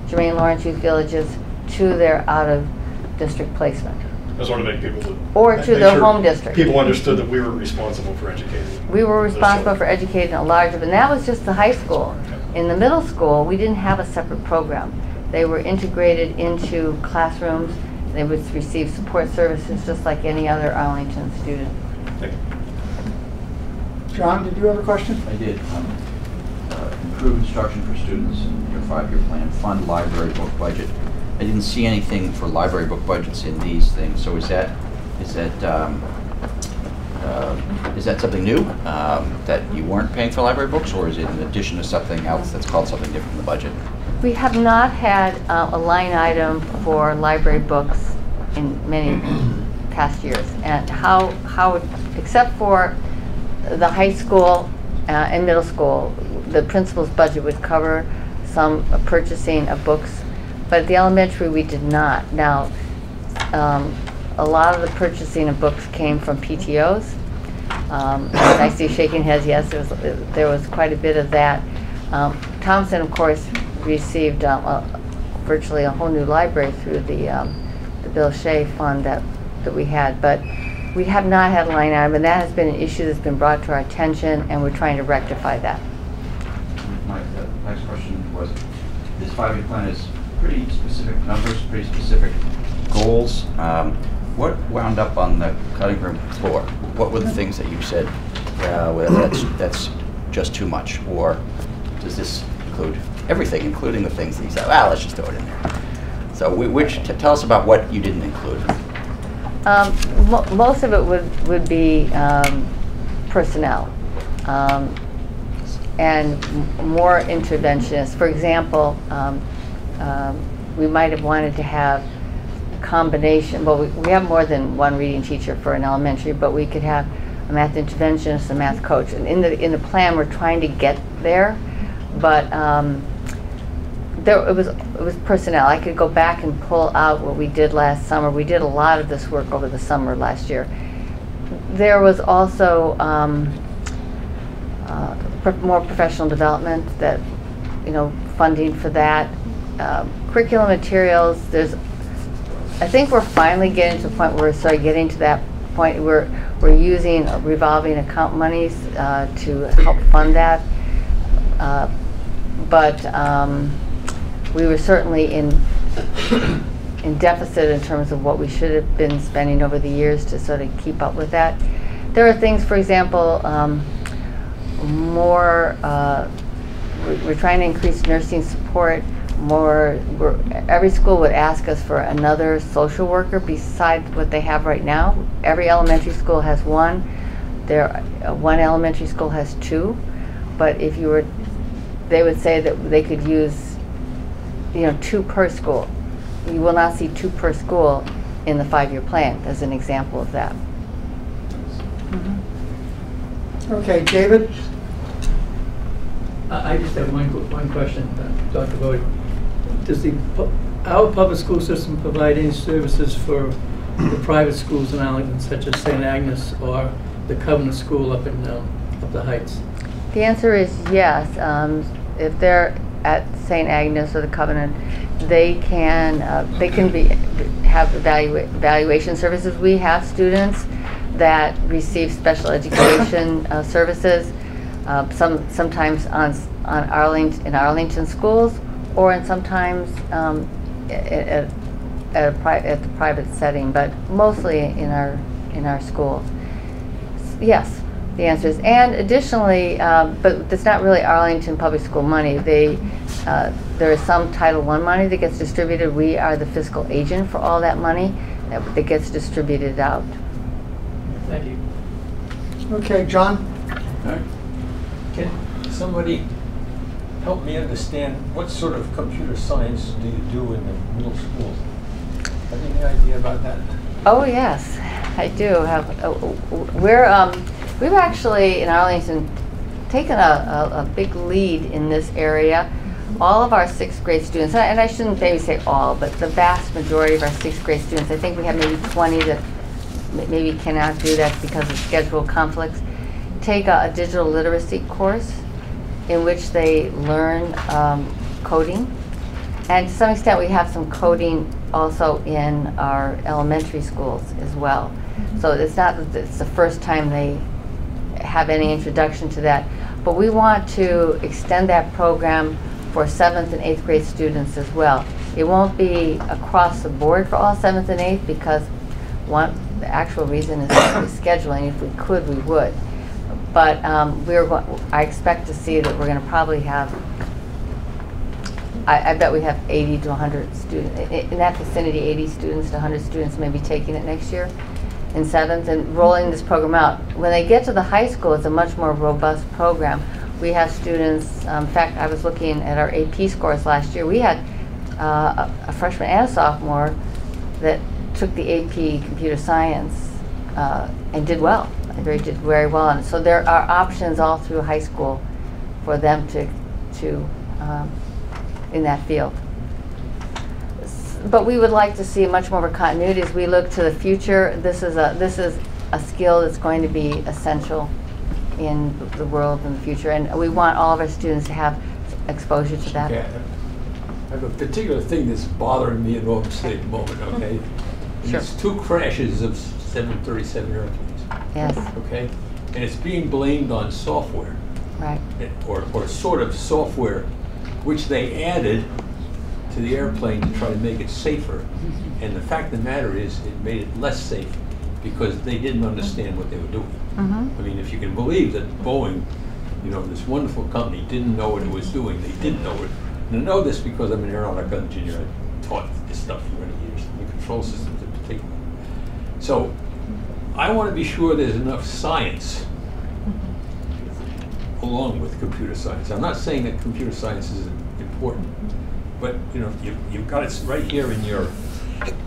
Speaker 4: Jermaine Lawrence Youth Villages to their out-of-district placement.
Speaker 3: I just want to make people
Speaker 4: or to their home district.
Speaker 3: People understood that we were responsible for educating.
Speaker 4: We were responsible for educating a large, and that was just the high school. In the middle school, we didn't have a separate program. They were integrated into classrooms. They would receive support services just like any other Arlington student.
Speaker 1: John, did you have a question?
Speaker 12: I did. Improve instruction for students in your 5-year plan, fund library book budget. I didn't see anything for library book budgets in these things. So is that something new that you weren't paying for library books, or is it in addition to something else that's called something different in the budget?
Speaker 4: We have not had a line item for library books in many past years, and how except for the high school and middle school, the principal's budget would cover some purchasing of books, but at the elementary we did not. Now, a lot of the purchasing of books came from PTOs. I see shaking heads. Yes, there was quite a bit of that. Thompson, of course, received virtually a whole new library through the Bill Shea fund that we had, but we have not had a line item, and that has been an issue that's been brought to our attention, and we're trying to rectify that.
Speaker 12: My next question was, this 5-year plan is pretty specific numbers, pretty specific goals. What wound up on the cutting room floor? What were the things that you said, well, that's just too much, or does this include everything, including the things that you said, well, let's just throw it in there? So tell us about what you didn't include.
Speaker 4: Most of it would be personnel and more interventionists. For example, we might have wanted to have a combination. Well, we have more than one reading teacher for an elementary, but we could have a math interventionist, a math coach. And in the plan, we're trying to get there, but it was personnel. I could go back and pull out what we did last summer. We did a lot of this work over the summer last year. There was also more professional development, that funding for that. Curriculum materials. I think we're finally getting to the point where we're sort of getting to that point where we're using revolving account monies to help fund that. But we were certainly in deficit in terms of what we should have been spending over the years to sort of keep up with that. There are things, for example, we're trying to increase nursing support. Every school would ask us for another social worker besides what they have right now. Every elementary school has one. One elementary school has 2, but if you were, they would say that they could use 2 per school. You will not see 2 per school in the 5-year plan as an example of that.
Speaker 1: Okay, David?
Speaker 14: I just have one question, Dr. Bodie. Does our public school system provide any services for the private schools in Arlington, such as St. Agnes or the Covenant School up the Heights?
Speaker 4: The answer is yes. If they're at St. Agnes or the Covenant, they can have evaluation services. We have students that receive special education services, sometimes in Arlington schools, or sometimes at the private setting, but mostly in our schools. Yes, the answer is. And additionally, but it's not really Arlington Public School money. There is some Title I money that gets distributed. We are the fiscal agent for all that money that gets distributed out.
Speaker 14: Thank you.
Speaker 1: Okay, John?
Speaker 15: Can somebody help me understand what sort of computer science do you do in the middle schools? Have you any idea about that?
Speaker 4: Oh yes, I do have. We've actually in Arlington taken a big lead in this area. All of our 6th grade students, and I shouldn't maybe say all, but the vast majority of our 6th grade students, I think we have maybe 20 that maybe cannot do that because of schedule conflicts, take a digital literacy course in which they learn coding. And to some extent we have some coding also in our elementary schools as well. So it's not that it's the first time they have any introduction to that, but we want to extend that program for 7th and 8th grade students as well. It won't be across the board for all 7th and 8th because the actual reason is scheduling. If we could, we would. But I expect to see that we're going to probably have, I bet we have 80 to 100 students, in that vicinity, 80 students to 100 students maybe taking it next year in 7th and rolling this program out. When they get to the high school, it's a much more robust program. We have students, in fact, I was looking at our AP scores last year. We had a freshman and a sophomore that took the AP computer science and did well. They did very well on it. So there are options all through high school for them to in that field. But we would like to see much more of a continuity as we look to the future. This is a skill that's going to be essential in the world in the future, and we want all of our students to have exposure to that.
Speaker 15: Okay. I have a particular thing that's bothering me enormously at the moment, okay?
Speaker 4: Sure.
Speaker 15: It's 2 crashes of 737 airplanes.
Speaker 4: Yes.
Speaker 15: Okay? And it's being blamed on software.
Speaker 4: Right.
Speaker 15: Or sort of software which they added to the airplane to try to make it safer. And the fact of the matter is it made it less safe because they didn't understand what they were doing. I mean, if you can believe that Boeing, this wonderful company, didn't know what it was doing, they didn't know it. And I know this because I'm an aeronautical engineer. I taught this stuff for many years, the control systems in particular. So I want to be sure there's enough science along with computer science. I'm not saying that computer science is important, but you've got it right here in your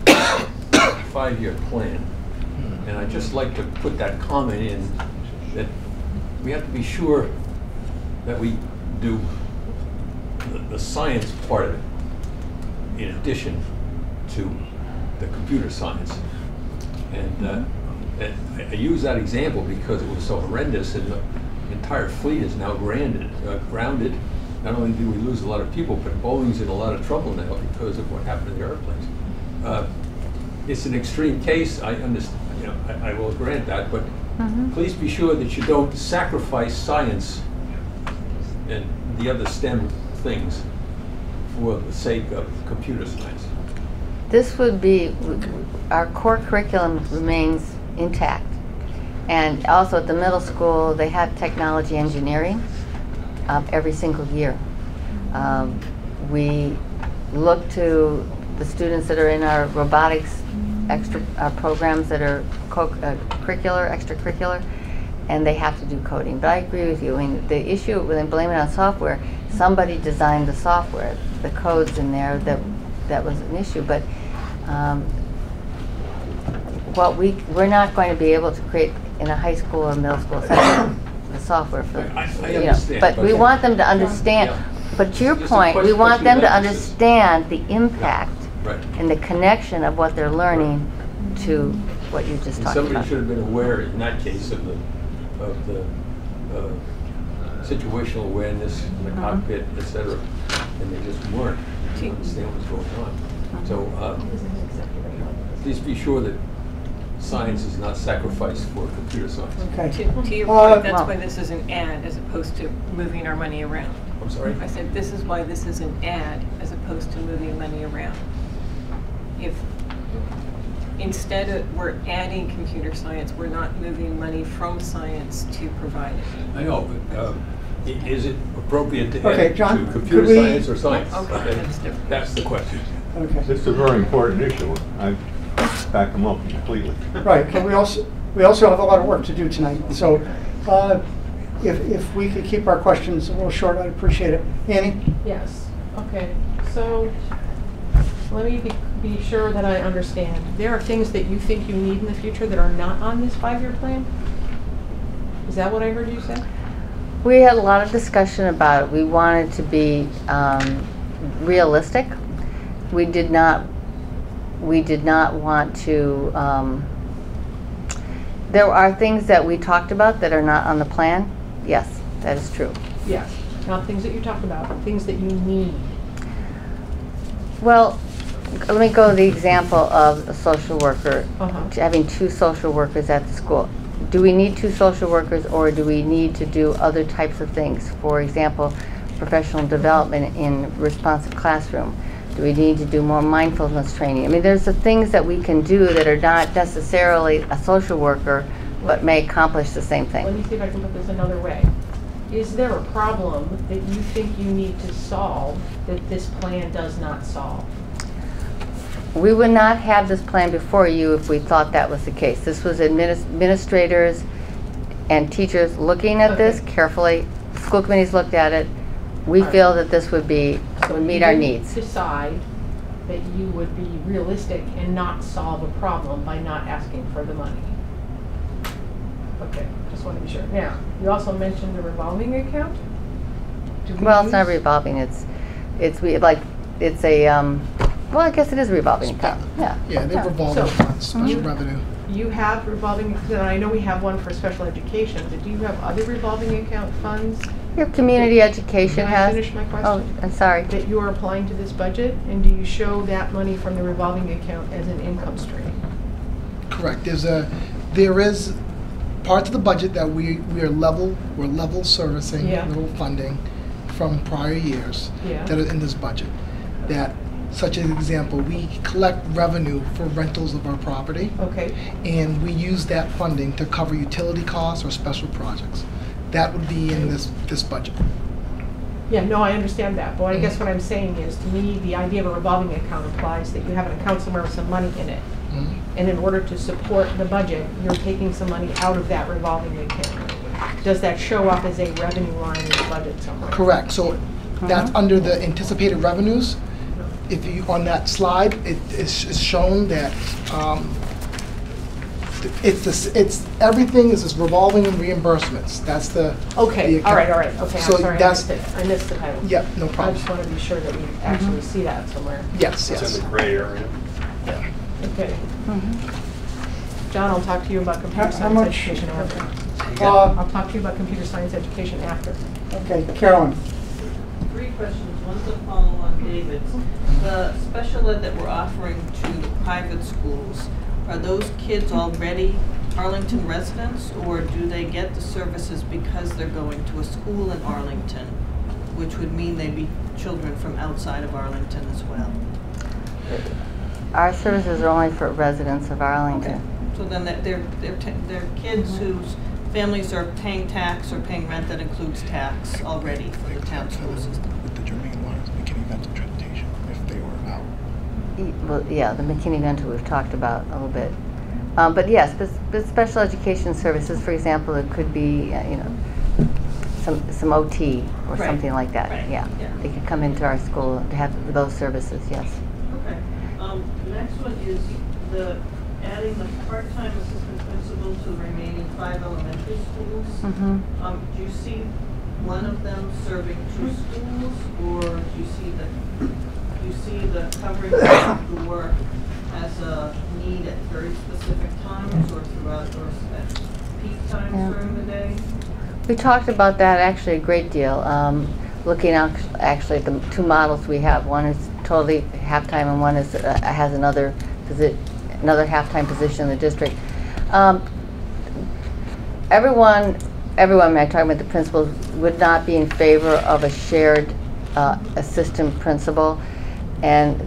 Speaker 15: 5-year plan. And I'd just like to put that comment in that we have to be sure that we do the science part of it in addition to the computer science. And I use that example because it was so horrendous and the entire fleet is now grounded. Not only do we lose a lot of people, but Boeing's in a lot of trouble now because of what happened to the airplanes. It's an extreme case, I understand. I will grant that, but please be sure that you don't sacrifice science and the other STEM things for the sake of computer science.
Speaker 4: This would be, our core curriculum remains intact. And also at the middle school, they have technology engineering every single year. We look to the students that are in our robotics programs that are extracurricular, and they have to do coding. But I agree with you. I mean, the issue when they blame it on software, somebody designed the software, the codes in there that was an issue. But what we're not going to be able to create in a high school or middle school setting the software for,
Speaker 15: I
Speaker 4: you know,
Speaker 15: understand,
Speaker 4: but we
Speaker 15: but-
Speaker 4: want them to understand,
Speaker 15: Yeah.
Speaker 4: but to your
Speaker 15: Just a
Speaker 4: point, we
Speaker 15: question
Speaker 4: want them to
Speaker 15: of emphasis.
Speaker 4: understand the impact
Speaker 15: Right.
Speaker 4: and the connection of what they're learning to what you just
Speaker 15: And
Speaker 4: talked
Speaker 15: somebody
Speaker 4: about.
Speaker 15: should have been aware in that case of the situational awareness in the cockpit, et cetera, and they just weren't. They didn't understand what's going on. So please be sure that science is not sacrificed for computer science.
Speaker 1: Okay.
Speaker 11: To your
Speaker 1: Uh,
Speaker 11: point, that's why this is an ad as opposed to moving our money around.
Speaker 15: I'm sorry?
Speaker 11: I said, this is why this is an ad as opposed to moving money around. If instead we're adding computer science, we're not moving money from science to provide it.
Speaker 15: I know, but is it appropriate to
Speaker 1: Okay,
Speaker 15: add
Speaker 1: John,
Speaker 15: to
Speaker 1: could
Speaker 15: computer
Speaker 1: we-
Speaker 15: science or science?
Speaker 11: Okay, that's different.
Speaker 15: That's the question.
Speaker 1: Okay.
Speaker 16: It's a very important issue. I back them up completely.
Speaker 1: Right, but we also have a lot of work to do tonight. So if we could keep our questions a little short, I'd appreciate it. Annie?
Speaker 5: Yes, okay, so let me be sure that I understand. There are things that you think you need in the future that are not on this 5-year plan? Is that what I heard you say?
Speaker 4: We had a lot of discussion about it. We wanted to be realistic. We did not want to, there are things that we talked about that are not on the plan. Yes, that is true.
Speaker 5: Yes, not things that you talked about, things that you need.
Speaker 4: Well, let me go to the example of a social worker,
Speaker 5: Uh-huh.
Speaker 4: having 2 social workers at the school. Do we need 2 social workers, or do we need to do other types of things? For example, professional development in responsive classroom. Do we need to do more mindfulness training? I mean, there's the things that we can do that are not necessarily a social worker, but may accomplish the same
Speaker 5: Let
Speaker 4: thing.
Speaker 5: me see if I can put this another way. Is there a problem that you think you need to solve that this plan does not solve?
Speaker 4: We would not have this plan before you if we thought that was the case. This was administrators and teachers looking at this carefully. School committees looked at it. We feel that this would meet our needs.
Speaker 5: Decide that you would be realistic and not solve a problem by not asking for the money. Okay, just want to be sure. Now, you also mentioned the revolving account?
Speaker 4: Well, it's not revolving, it's a, well, I guess it is a revolving account, yeah.
Speaker 6: Yeah, they're revolving
Speaker 5: So-
Speaker 6: funds, special revenue.
Speaker 5: You have revolving, and I know we have one for special education, but do you have other revolving account funds?
Speaker 4: Your community education
Speaker 5: Can I
Speaker 4: has.
Speaker 5: finish my
Speaker 4: Oh,
Speaker 5: question?
Speaker 4: I'm sorry.
Speaker 5: That you are applying to this budget, and do you show that money from the revolving account as an income stream?
Speaker 6: Correct. There is parts of the budget that we're level servicing,
Speaker 5: Yeah.
Speaker 6: level funding from prior years
Speaker 5: Yeah.
Speaker 6: that are in this budget. That, such an example, we collect revenue for rentals of our property,
Speaker 5: Okay,
Speaker 6: and we use that funding to cover utility costs or special projects. That would be in this budget.
Speaker 5: yeah, no, I understand that, but I guess what I'm saying is, to me, the idea of a revolving account implies that you have an account somewhere with some money in it.
Speaker 6: Mhm.
Speaker 5: And in order to support the budget, you're taking some money out of that revolving account. Does that show up as a revenue line in the budget somewhere?
Speaker 6: Correct. So that's under the anticipated revenues. If you, on that slide, it's shown that it's everything is just revolving in reimbursements. That's the
Speaker 5: Okay,
Speaker 6: the
Speaker 5: all right,
Speaker 6: account.
Speaker 5: okay,
Speaker 6: So
Speaker 5: I'm sorry, I
Speaker 6: that's-
Speaker 5: missed it, I missed the title.
Speaker 6: Yep, no
Speaker 5: I
Speaker 6: problem.
Speaker 5: just want to be sure that we actually see that somewhere.
Speaker 6: Yes,
Speaker 3: It's
Speaker 6: yes.
Speaker 3: in the gray area.
Speaker 6: Yeah.
Speaker 5: Okay. John, I'll talk to you about computer
Speaker 1: How
Speaker 5: science
Speaker 1: much?
Speaker 5: education after.
Speaker 1: Uh,
Speaker 5: I'll talk to you about computer science education after.
Speaker 1: Okay, Carolyn.
Speaker 11: 3 questions, one to follow on David's. The special ed that we're offering to the private schools, are those kids already Arlington residents, or do they get the services because they're going to a school in Arlington, which would mean they'd be children from outside of Arlington as well?
Speaker 4: Our services are only for residents of Arlington.
Speaker 11: So then they're kids whose families are paying tax or paying rent that includes tax already for the town school system.
Speaker 6: With the Jermaine Lawrence McKinney Mental Transportation, if they were out.
Speaker 4: Well, yeah, the McKinney Mentor we've talked about a little bit. But yes, but special education services, for example, it could be, some OT or
Speaker 11: Right,
Speaker 4: something like that.
Speaker 11: right,
Speaker 4: Yeah,
Speaker 11: yeah.
Speaker 4: they could come into our school to have those services, yes.
Speaker 11: Okay. The next one is the adding the part-time assistant principal to the remaining 5 elementary schools. Do you see one of them serving 2 schools, or do you see the covering of the work as a need at very specific times or throughout or at peak times during the day?
Speaker 4: We talked about that actually a great deal. Looking actually at the 2 models we have. One is totally half-time, and one is has another half-time position in the district. Everyone, when I talk about the principals, would not be in favor of a shared assistant principal, and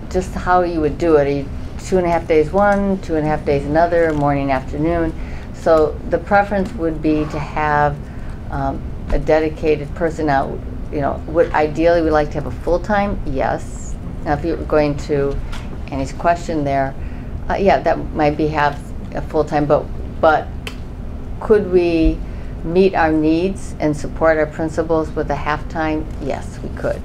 Speaker 4: just how you would do it. 2.5 days one, 2.5 days another, morning, afternoon. So the preference would be to have a dedicated person. Now, would ideally we like to have a full-time? Yes. Now, if you're going to Annie's question there, yeah, that might be have a full-time, but could we meet our needs and support our principals with a half-time? Yes, we could.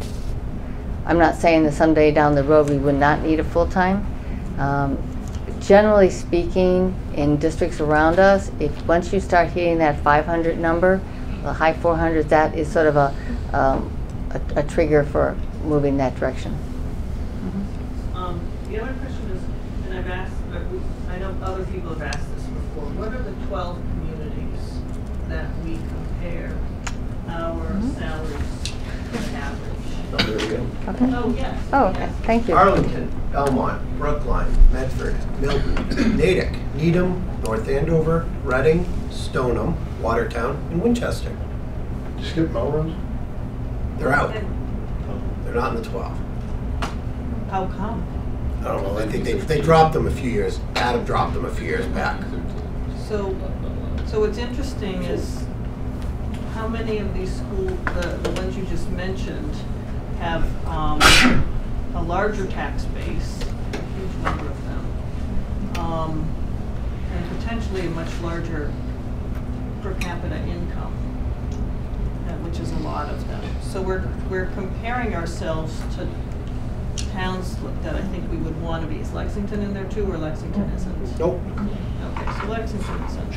Speaker 4: I'm not saying that someday down the road we would not need a full-time. Generally speaking, in districts around us, once you start hitting that 500 number, the high 400s, that is sort of a trigger for moving that direction.
Speaker 11: The other question is, and I've asked, I know other people have asked this before, what are the 12 communities that we compare our salaries to average?
Speaker 4: Okay.
Speaker 11: Oh, yes.
Speaker 4: Oh, okay.
Speaker 11: Yes.
Speaker 4: Thank you.
Speaker 8: Arlington, Belmont, Brookline, Medford, Milton, Natick, Needham, North Andover, Reading, Stoneham, Watertown, and Winchester.
Speaker 3: Did you skip Melrose?
Speaker 8: They're out. They're not in the 12.
Speaker 11: How come?
Speaker 8: I don't know. I think they dropped them a few years. Adam dropped them a few years back.
Speaker 11: So what's interesting is how many of these schools, the ones you just mentioned, have a larger tax base, a huge number of them, and potentially a much larger per capita income, which is a lot of them. So we're comparing ourselves to towns that I think we would want to be. Is Lexington in there too, or Lexington isn't?
Speaker 8: Nope.
Speaker 11: Okay, so Lexington isn't.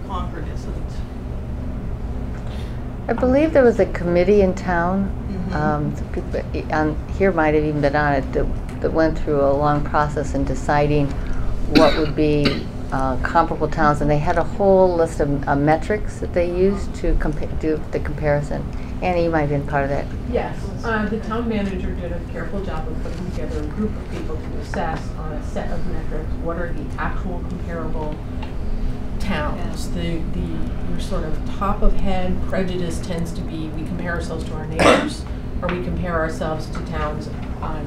Speaker 11: Concord isn't.
Speaker 4: I believe there was a committee in town, some people here might have even been on it, that went through a long process in deciding what would be comparable towns, and they had a whole list of metrics that they used to do the comparison. Annie, you might have been part of that.
Speaker 5: Yes, the town manager did a careful job of putting together a group of people to assess on a set of metrics what are the actual comparable towns. The sort of top of head prejudice tends to be we compare ourselves to our neighbors, or we compare ourselves to towns on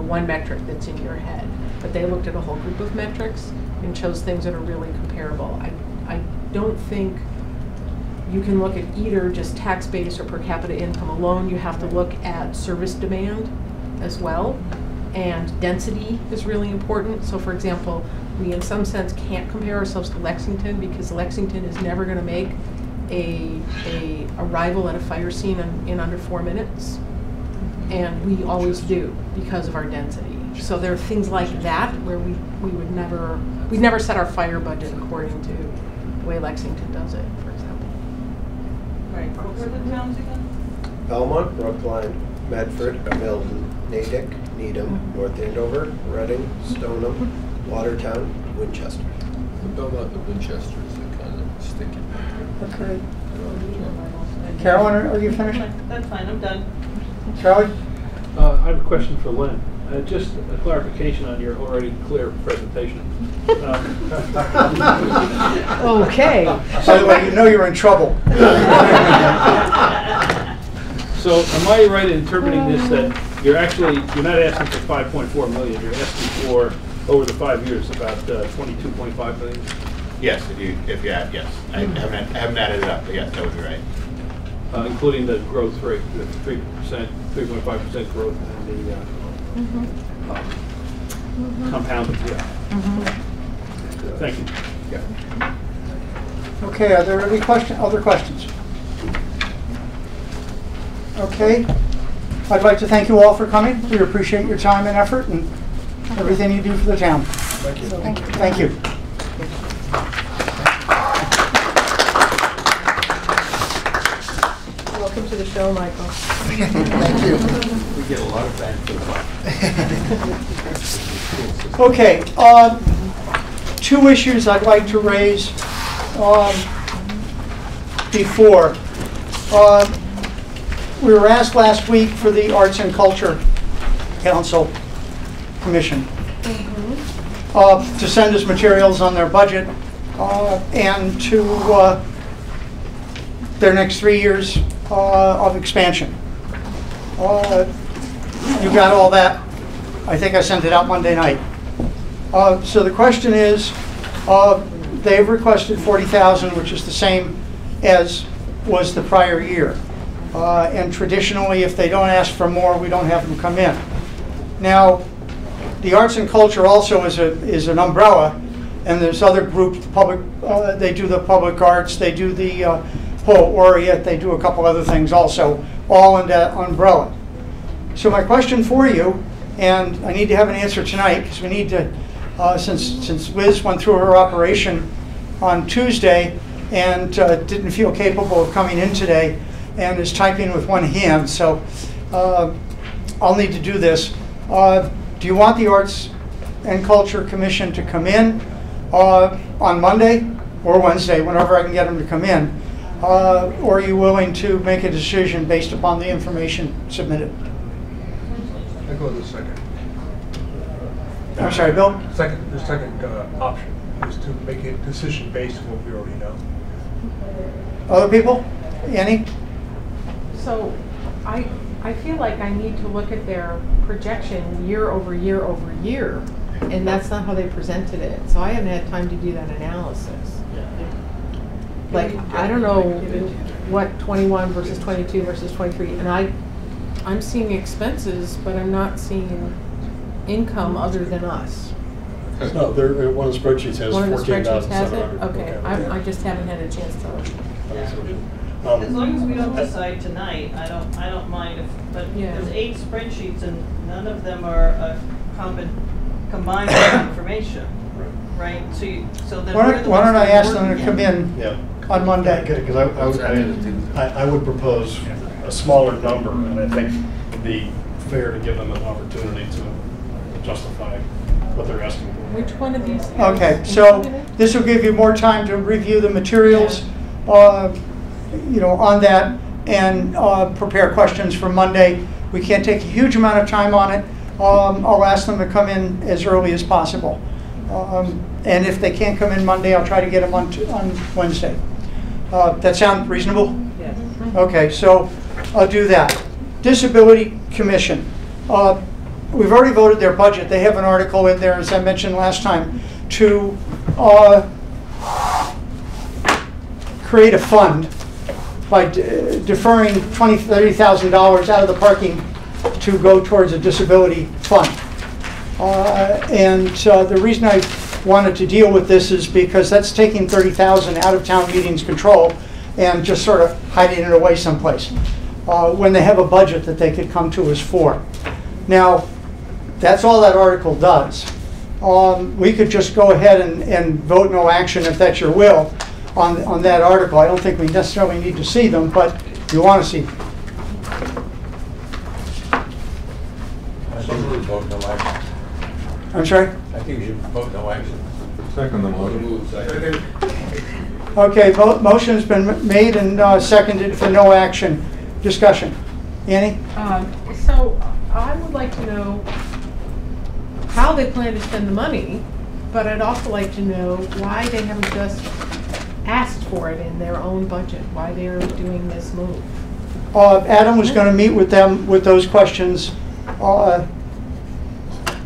Speaker 5: one metric that's in your head. But they looked at a whole group of metrics and chose things that are really comparable. I don't think you can look at either just tax base or per capita income alone. You have to look at service demand as well, and density is really important. So for example, we in some sense can't compare ourselves to Lexington because Lexington is never going to make a arrival at a fire scene in under 4 minutes, and we always do because of our density. So there are things like that where we'd never set our fire budget according to the way Lexington does it, for example.
Speaker 11: Right. What were the towns again?
Speaker 8: Belmont, Brookline, Medford, Milton, Natick, Needham, North Andover, Reading, Stoneham, Watertown, Winchester.
Speaker 17: The Belmont and Winchester is the kind of sticky.
Speaker 1: Okay. Carolyn, are you finished?
Speaker 11: That's fine, I'm done.
Speaker 1: Charlie?
Speaker 9: I have a question for Lynn. Just a clarification on your already clear presentation.
Speaker 1: Okay. By the way, you know you're in trouble.
Speaker 9: So am I right in interpreting this that you're not asking for 5.4 million, you're asking for over the 5 years about 22.5 million?
Speaker 7: Yes, if you add, yes. I haven't added it up, but yes, that would be right.
Speaker 9: Including the growth rate, the 3.5% growth and the compounded, yeah. Thank you.
Speaker 7: Yeah.
Speaker 1: Okay, are there any other questions? Okay. I'd like to thank you all for coming. We appreciate your time and effort and everything you do for the town.
Speaker 6: Thank you.
Speaker 1: Thank you.
Speaker 5: Welcome to the show, Michael.
Speaker 6: Thank you.
Speaker 15: We get a lot of bang for the buck.
Speaker 1: Okay, two issues I'd like to raise before. We were asked last week for the Arts and Culture Council Commission to send us materials on their budget and to their next 3 years of expansion. You got all that? I think I sent it out Monday night. So the question is, they've requested $40,000, which is the same as was the prior year. And traditionally, if they don't ask for more, we don't have them come in. Now, the arts and culture also is an umbrella, and there's other groups. They do the public arts, they do the Poet Laureate, they do a couple other things also, all in that umbrella. So my question for you, and I need to have an answer tonight because we need to, since Liz went through her operation on Tuesday and didn't feel capable of coming in today and is typing with one hand, so I'll need to do this. Do you want the Arts and Culture Commission to come in on Monday or Wednesday, whenever I can get them to come in? Or are you willing to make a decision based upon the information submitted?
Speaker 13: I go with the second.
Speaker 1: I'm sorry, Bill?
Speaker 13: The second option is to make a decision based on what we already know.
Speaker 1: Other people? Annie?
Speaker 5: So I feel like I need to look at their projection year over year over year, and that's not how they presented it. So I haven't had time to do that analysis. Like, I don't know what 21 versus 22 versus 23, and I'm seeing expenses, but I'm not seeing income other than us.
Speaker 3: No, one of the spreadsheets has
Speaker 5: One of the spreadsheets has it?
Speaker 3: 14,700.
Speaker 5: Okay, I just haven't had a chance to.
Speaker 11: As long as we don't decide tonight, I don't mind if, but there's 8 spreadsheets and none of them are combined information, right? So then
Speaker 1: Why don't I ask them to come in on Monday?
Speaker 3: Because I would propose a smaller number, and I think it'd be fair to give them an opportunity to justify what they're asking for.
Speaker 5: Which one of these?
Speaker 1: Okay, so this will give you more time to review the materials, on that, and prepare questions for Monday. We can't take a huge amount of time on it. I'll ask them to come in as early as possible. And if they can't come in Monday, I'll try to get them on Wednesday. That sound reasonable?
Speaker 5: Yes.
Speaker 1: Okay, so I'll do that. Disability Commission. We've already voted their budget. They have an article in there, as I mentioned last time, to create a fund by deferring $20,000, $30,000 out of the parking to go towards a disability fund. The reason I wanted to deal with this is because that's taking $30,000 out of town meeting's control and just sort of hiding it away someplace when they have a budget that they could come to us for. Now, that's all that article does. We could just go ahead and vote no action if that's your will on that article. I don't think we necessarily need to see them, but you want to see them.
Speaker 15: I think we should vote no action.
Speaker 1: I'm sorry?
Speaker 15: I think we should vote no action.
Speaker 16: Second the motion.
Speaker 1: Okay, motion's been made and seconded for no action. Discussion. Annie?
Speaker 5: So I would like to know how they plan to spend the money, but I'd also like to know why they haven't just asked for it in their own budget, why they're doing this move.
Speaker 1: Adam was going to meet with them with those questions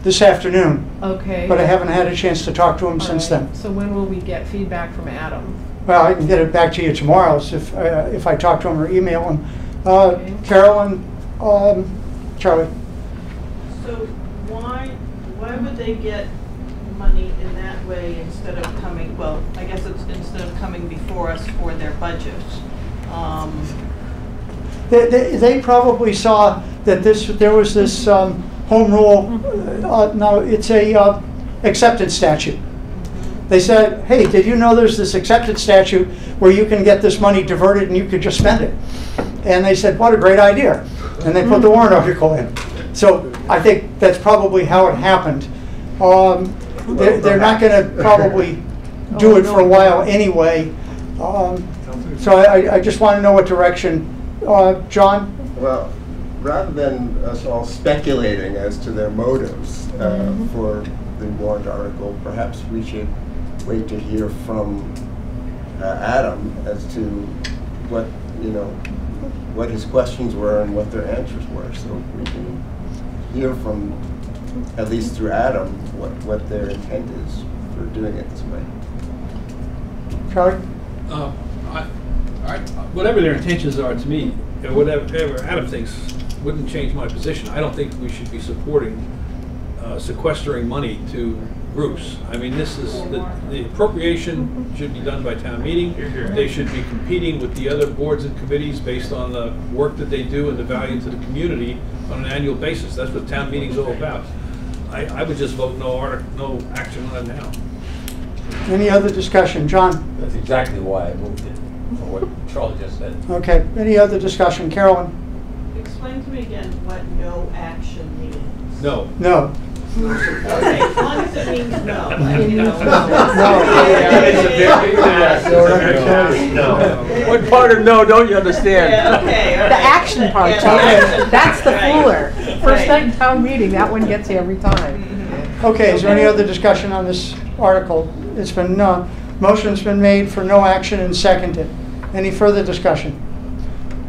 Speaker 1: this afternoon.
Speaker 5: Okay.
Speaker 1: But I haven't had a chance to talk to him since then.
Speaker 5: So when will we get feedback from Adam?
Speaker 1: Well, I can get it back to you tomorrow if I talk to him or email him.
Speaker 5: Okay.
Speaker 1: Carolyn, Charlie.
Speaker 11: So why would they get money in that way instead of coming, well, I guess it's instead of coming before us for their budget?
Speaker 1: They probably saw that there was this home rule. No, it's a acceptance statute. They said, hey, did you know there's this acceptance statute where you can get this money diverted and you could just spend it? And they said, what a great idea. And they put the warrant article in. So I think that's probably how it happened. They're not going to probably do it for a while anyway. So I just want to know what direction. John?
Speaker 10: Well, rather than us all speculating as to their motives for the warrant article, perhaps we should wait to hear from Adam as to what, what his questions were and what their answers were, so we can hear from, at least through Adam, what their intent is for doing it this way.
Speaker 1: Charlie?
Speaker 9: Whatever their intentions are, to me, whatever Adam thinks wouldn't change my position. I don't think we should be supporting sequestering money to groups. I mean, this is the appropriation should be done by town meeting. They should be competing with the other boards and committees based on the work that they do and the value to the community on an annual basis. That's what town meeting's all about. I would just vote no action on it now.
Speaker 1: Any other discussion? John?
Speaker 15: That's exactly why I moved it, for what Charlie just said.
Speaker 1: Okay. Any other discussion? Carolyn?
Speaker 11: Explain to me again what no action means.
Speaker 9: No.
Speaker 1: No.
Speaker 11: Okay, as long as it means no.
Speaker 2: No.
Speaker 15: What part of no don't you understand?
Speaker 11: Yeah, okay.
Speaker 5: The action part, that's the fooler. First night in town meeting, that one gets you every time.
Speaker 1: Okay, is there any other discussion on this article? It's been, motion's been made for no action and seconded. Any further discussion?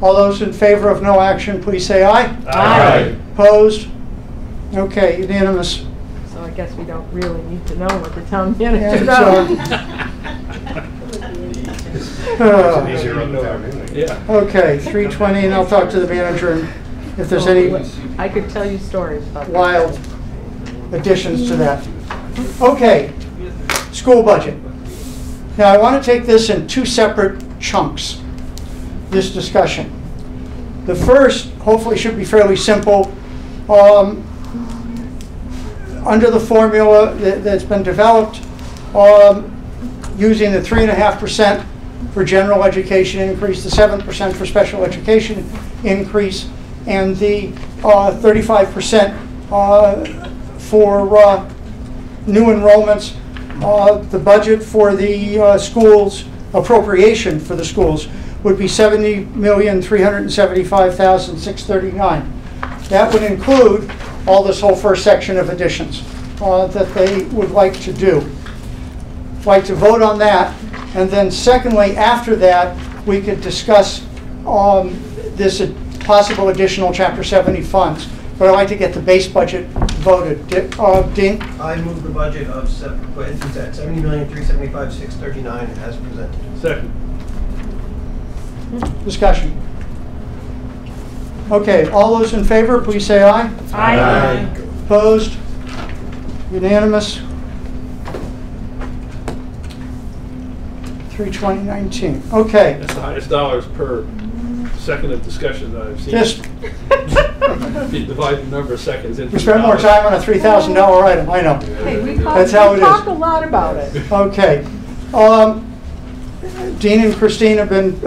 Speaker 1: All those in favor of no action, please say aye.
Speaker 2: Aye.
Speaker 1: Opposed? Okay, unanimous.
Speaker 5: So I guess we don't really need to know what the town manager
Speaker 1: And,
Speaker 3: It's an easier run than town meeting.
Speaker 9: Yeah.
Speaker 1: okay, 3:20, and I'll talk to the manager and if there's any
Speaker 5: I could tell you stories about that.
Speaker 1: wild additions to that. Okay, school budget. Now I want to take this in two separate chunks, this discussion. The first, hopefully, should be fairly simple. Under the formula that's been developed, using the 3.5% for general education increase, the 7% for special education increase, and the 35% for new enrollments, the budget for the schools, appropriation for the schools, would be $70,375,639. That would include all this whole first section of additions that they would like to do. Like to vote on that, and then secondly, after that, we could discuss this possible additional Chapter 70 funds. But I'd like to get the base budget voted. Dean?
Speaker 18: I move the budget of $70,375,639 as presented.
Speaker 9: Second.
Speaker 1: Discussion. Okay, all those in favor, please say aye.
Speaker 5: Aye.
Speaker 1: Opposed? Unanimous? 3/20/19. Okay.
Speaker 9: That's the highest dollars per second of discussion that I've seen.
Speaker 1: Just
Speaker 9: If you divide the number of seconds into
Speaker 1: we spend more time on a $3,000 item, I know.
Speaker 5: Hey, we
Speaker 1: That's how it is.
Speaker 5: talked a lot about it.
Speaker 1: Okay. Dean and Christine have been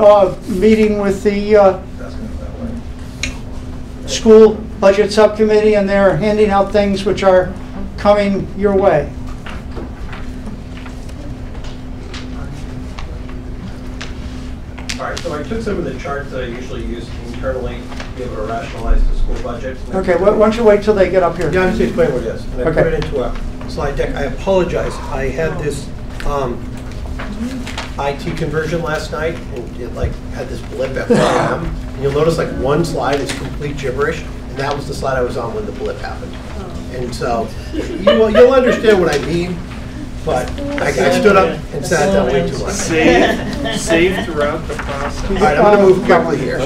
Speaker 1: meeting with the school budget subcommittee, and they're handing out things which are coming your way.
Speaker 18: All right, so I took some of the charts that I usually use internally to be able to rationalize the school budget.
Speaker 1: Okay, why don't you wait till they get up here?
Speaker 18: Yeah, I'm just explaining what it is. And I
Speaker 1: Okay.
Speaker 18: put it into a slide deck. I apologize. I had this IT conversion last night, and it had this blip at 4 a.m. And you'll notice one slide is complete gibberish, and that was the slide I was on when the blip happened. And so you'll understand what I mean, but I stood up and sat down way too much.
Speaker 2: Save throughout the process.
Speaker 18: All right, I'm going to move quickly here.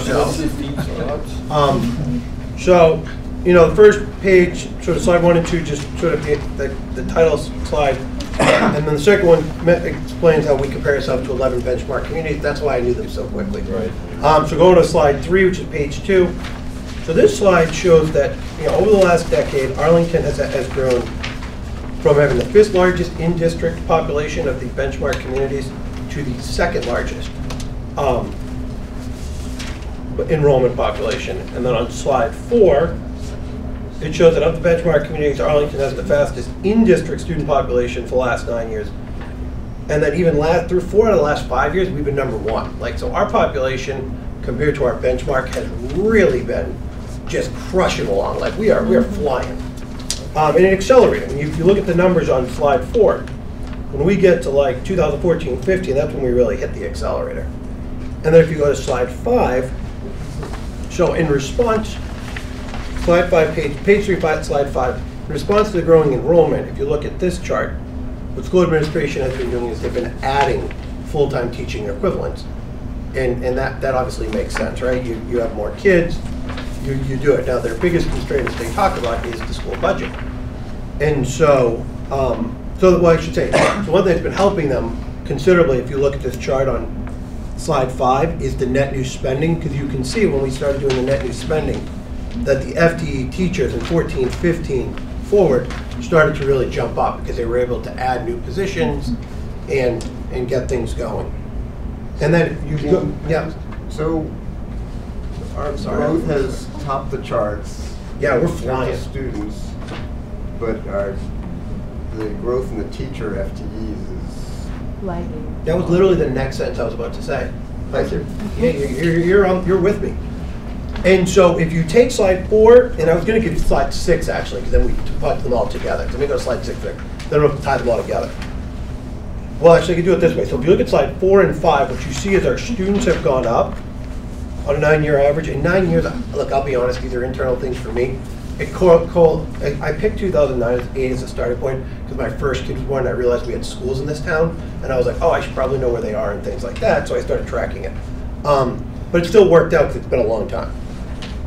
Speaker 18: So, the first page, sort of slide 1 and 2, just sort of the title slide. And then the second one explains how we compare ourselves to 11 benchmark communities. That's why I knew them so quickly. Right. So going to slide 3, which is page 2. So this slide shows that over the last decade, Arlington has grown from having the 5th largest in-district population of the benchmark communities to the 2nd largest enrollment population. And then on slide 4, it shows that of the benchmark communities, Arlington has the fastest in-district student population for the last 9 years. And then even through 4 out of the last 5 years, we've been number 1. Like, so our population compared to our benchmark has really been just crushing along. Like, we are flying. And it accelerated. And if you look at the numbers on slide 4, when we get to like 2014-15, that's when we really hit the accelerator. And then if you go to slide 5, so in response, slide 5, page 3, slide 5, in response to the growing enrollment, if you look at this chart, what school administration has been doing is they've been adding full-time teaching equivalents. And that obviously makes sense, right? You have more kids, you do it. Now, their biggest constraint, as they talk about, is the school budget. And so, well, I should say, so one thing that's been helping them considerably, if you look at this chart on slide 5, is the net new spending, because you can see when we started doing the net new spending that the FTE teachers in 14-15 forward started to really jump up because they were able to add new positions and get things going. And then yeah.
Speaker 10: So our growth has topped the charts.
Speaker 18: Yeah, we're flying.
Speaker 10: Students, but the growth in the teacher FTEs is
Speaker 5: lagging.
Speaker 18: That was literally the next sentence I was about to say.
Speaker 10: Thank you.
Speaker 18: Yeah, you're with me. And so if you take slide 4, and I was going to give you slide 6 actually, because then we put them all together. So let me go to slide 6 there. Then we'll tie them all together. Well, actually, I can do it this way. So if you look at slide 4 and 5, what you see is our students have gone up on a 9-year average. In 9 years, look, I'll be honest, these are internal things for me. I picked 2008 as a starting point because my first kid was born, and I realized we had schools in this town, and I was like, oh, I should probably know where they are and things like that, so I started tracking it. But it still worked out because it's been a long time.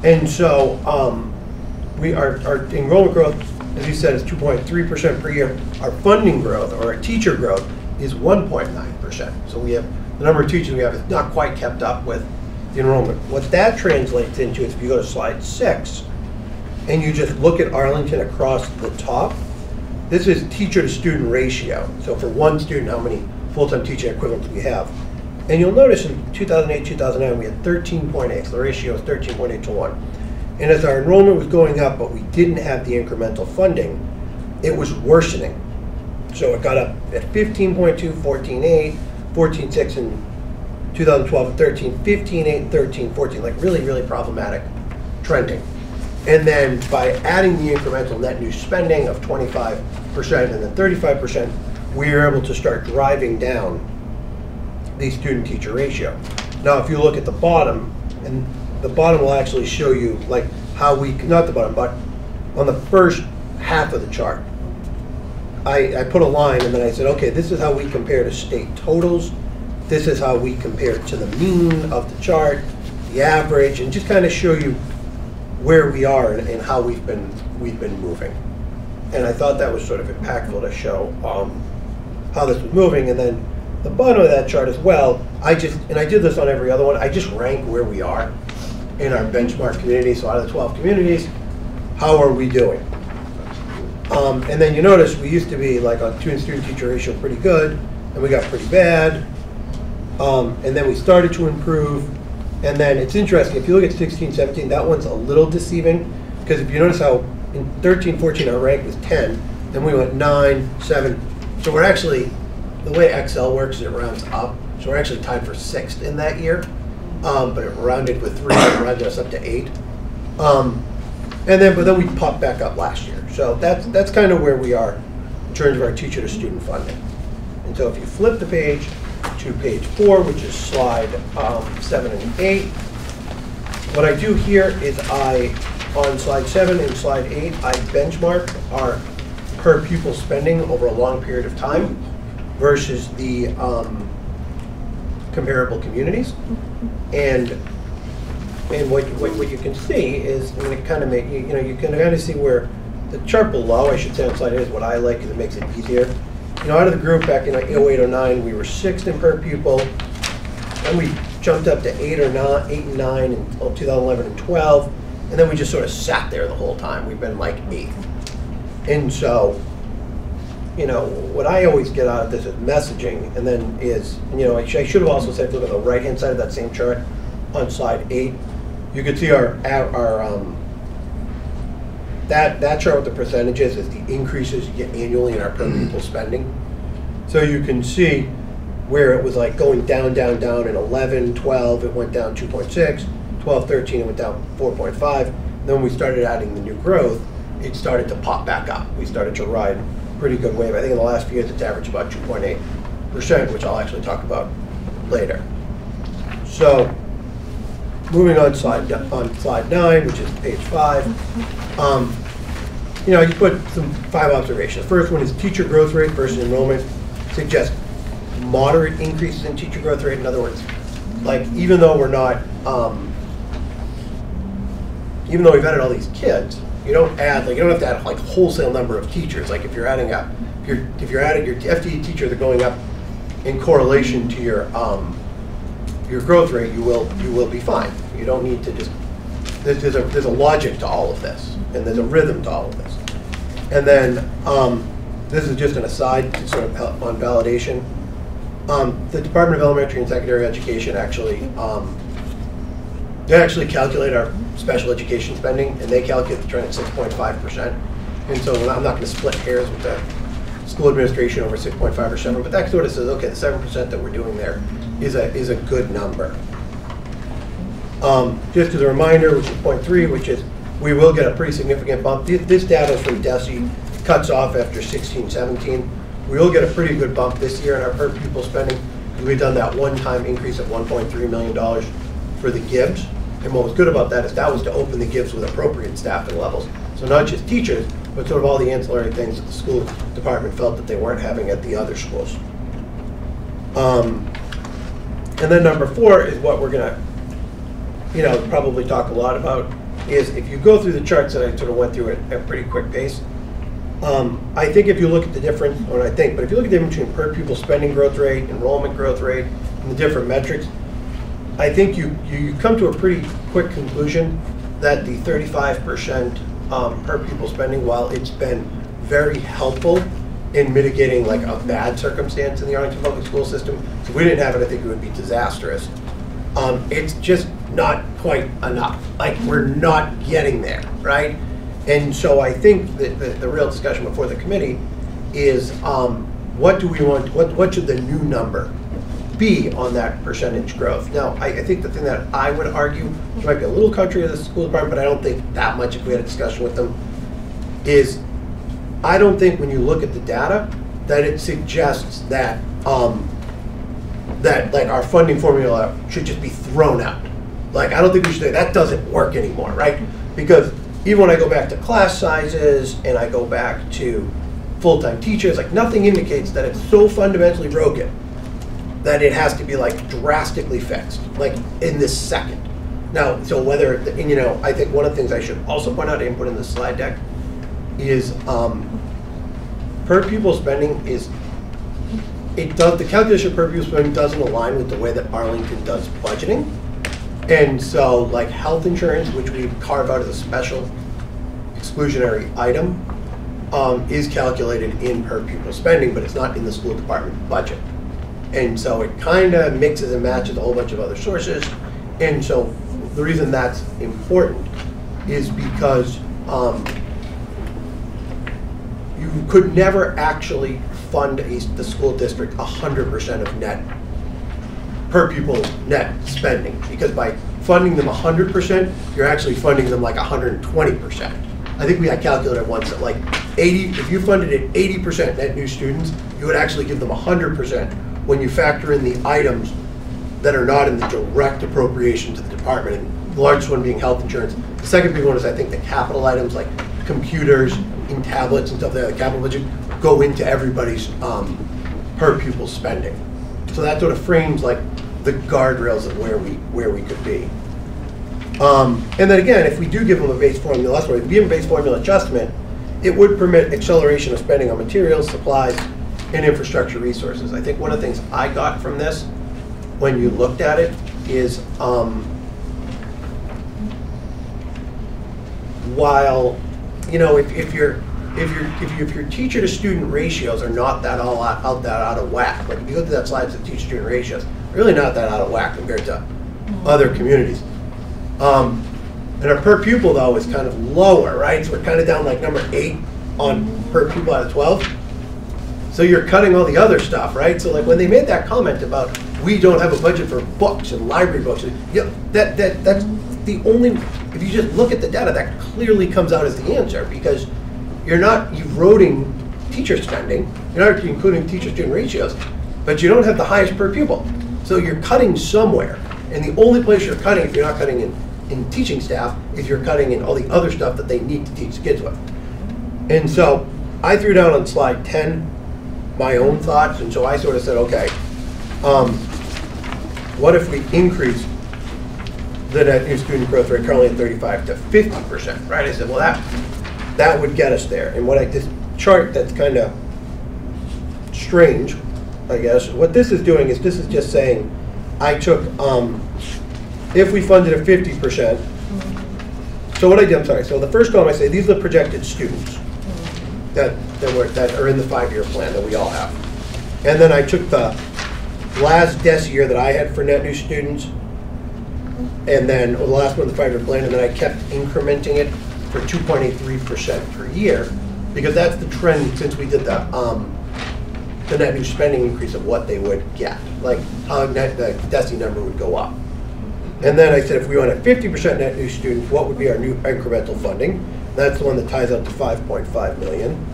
Speaker 18: And so our enrollment growth, as you said, is 2.3% per year. Our funding growth, or our teacher growth, is 1.9%. So we have, the number of teachers we have is not quite kept up with the enrollment. What that translates into is if you go to slide 6, and you just look at Arlington across the top, this is teacher to student ratio. So for one student, how many full-time teaching equivalents we have. And you'll notice in 2008, 2009, we had 13.8, so the ratio is 13.8 to 1. And as our enrollment was going up, but we didn't have the incremental funding, it was worsening. So it got up at 15.2, 14.8, 14.6 in 2012 and 13, 15.8, 13, 14, like really, really problematic trending. And then by adding the incremental net new spending of 25% and then 35%, we were able to start driving down the student-teacher ratio. Now, if you look at the bottom, and the bottom will actually show you like how we, not the bottom, but on the first half of the chart, I put a line and then I said, okay, this is how we compare to state totals. This is how we compare to the mean of the chart, the average, and just kind of show you where we are and how we've been moving. And I thought that was sort of impactful to show how this was moving. And then the bottom of that chart as well, I did this on every other one, I just rank where we are in our benchmark communities. So out of the 12 communities, how are we doing? And then you notice we used to be like on student-teacher ratio pretty good, and we got pretty bad. And then we started to improve. And then it's interesting, if you look at 16, 17, that one's a little deceiving, because if you notice how in 13, 14 our rank was 10, then we went 9, 7. So we're actually, the way Excel works is it rounds up. So we're actually tied for 6th in that year, but it rounded with 3, it rounded us up to 8. But then we popped back up last year. So that's kind of where we are in terms of our teacher to student funding. And so if you flip the page to page 4, which is slide 7 and 8, what I do here is on slide 7 and slide 8, I benchmark our per pupil spending over a long period of time versus the comparable communities. And what you can see is, I mean, it kind of make you can kind of see where the chart below, I should say on slide 8, is what I like because it makes it easier. Out of the group back in like 08, 09, we were 6th in per pupil, and we jumped up to 8 and 9 in 2011 and 12, and then we just sort of sat there the whole time. We've been like 8th. And so what I always get out of this is messaging, and then I should have also said, look at the right-hand side of that same chart on slide 8. You can see that chart with the percentages is the increases you get annually in our per pupil spending. So you can see where it was like going down, down, down in 11, 12, it went down 2.6, 12, 13, it went down 4.5. Then when we started adding the new growth, it started to pop back up. We started to ride a pretty good wave. I think in the last few years it's averaged about 2.8%, which I'll actually talk about later. So moving on slide 9, which is page 5, you put some 5 observations. First one is teacher growth rate versus enrollment suggests moderate increases in teacher growth rate. In other words, like even though we're not, even though we've added all these kids, you don't have to add like wholesale number of teachers. Like if you're adding if you're adding your FTE teachers are going up in correlation to your growth rate, you will be fine. You don't need to just. There's a logic to all of this, and there's a rhythm to all of this. And then this is just an aside to sort of help on validation. The Department of Elementary and Secondary Education actually calculate our special education spending, and they calculate the trend at 6.5%. And so I'm not going to split hairs with the school administration over 6.5 or 7, but that sort of says, okay, the 7% that we're doing there is a good number. Just as a reminder, which is point 3, which is we will get a pretty significant bump. This data is from DESI, cuts off after 16-17. We will get a pretty good bump this year in our per pupil spending because we've done that one-time increase of $1.3 million for the GIBs. And what was good about that is that was to open the GIBs with appropriate staffing levels. So not just teachers, but sort of all the ancillary things that the school department felt that they weren't having at the other schools. And then number 4 is what we're going to, probably talk a lot about, is if you go through the charts that I sort of went through at a pretty quick pace, I think if you look at the difference, but if you look at the difference between per pupil spending growth rate, enrollment growth rate, and the different metrics, I think you come to a pretty quick conclusion that the 35% per pupil spending, while it's been very helpful in mitigating like a bad circumstance in the Arlington Public School System, if we didn't have it, I think it would be disastrous. It's just not quite enough. Like we're not getting there, right? And so I think that the real discussion before the committee is what do we want, what should the new number be on that percentage growth? Now, I think the thing that I would argue, which might be a little contrary to the school department, but I don't think that much if we had a discussion with them, is I don't think when you look at the data that it suggests that that like our funding formula should just be thrown out. Like I don't think we should say that doesn't work anymore, right? Because even when I go back to class sizes and I go back to full-time teachers, like nothing indicates that it's so fundamentally broken that it has to be like drastically fixed, like in this second. Now, so whether, and I think one of the things I should also point out, I didn't put in the slide deck, is per pupil spending is, the calculation of per pupil spending doesn't align with the way that Arlington does budgeting. And so like health insurance, which we carve out as a special exclusionary item, is calculated in per pupil spending, but it's not in the school department budget. And so it kind of mixes and matches a whole bunch of other sources. And so the reason that's important is because you could never actually fund the school district 100% of net per pupil net spending, because by funding them 100%, you're actually funding them like 120%. I think we had calculated once that like 80, if you funded it 80% net new students, you would actually give them 100% when you factor in the items that are not in the direct appropriation to the department, and the largest one being health insurance. The second big one is I think the capital items like computers and tablets and stuff like that, the capital budget, go into everybody's per pupil spending. So that sort of frames like the guardrails of where we could be. And then again, if we do give them a base formula, if we give them a base formula adjustment, it would permit acceleration of spending on materials, supplies, and infrastructure resources. I think one of the things I got from this, when you looked at it, is while, if you're, if your teacher to student ratios are not that out of whack, like if you go to that slide of teacher student ratios, really not that out of whack compared to other communities. And our per pupil though is kind of lower, right? So we're kind of down like number 8 on per pupil out of 12. So you're cutting all the other stuff, right? So like when they made that comment about we don't have a budget for books and library books, that's the only, if you just look at the data, that clearly comes out as the answer, because you're not eroding teacher spending, you're not including teacher-student ratios, but you don't have the highest per pupil. So you're cutting somewhere, and the only place you're cutting, if you're not cutting in teaching staff, is you're cutting in all the other stuff that they need to teach kids with. And so I threw down on slide 10 my own thoughts, and so I sort of said, okay, what if we increase the net new student growth rate currently at 35 to 50%, right? I said, well, that would get us there. And this chart that's kind of strange, I guess, what this is doing is this is just saying, I took, if we funded at 50%, so what I did, I'm sorry, so the first column I say, these are the projected students that are in the 5-year plan that we all have. And then I took the last DES year that I had for net new students, and then the last one, the 5-year plan, and then I kept incrementing it for 2.83% per year, because that's the trend since we did the net new spending increase of what they would get, like how the DESI number would go up. And then I said, if we went at 50% net new students, what would be our new incremental funding? That's the one that ties up to 5.5 million.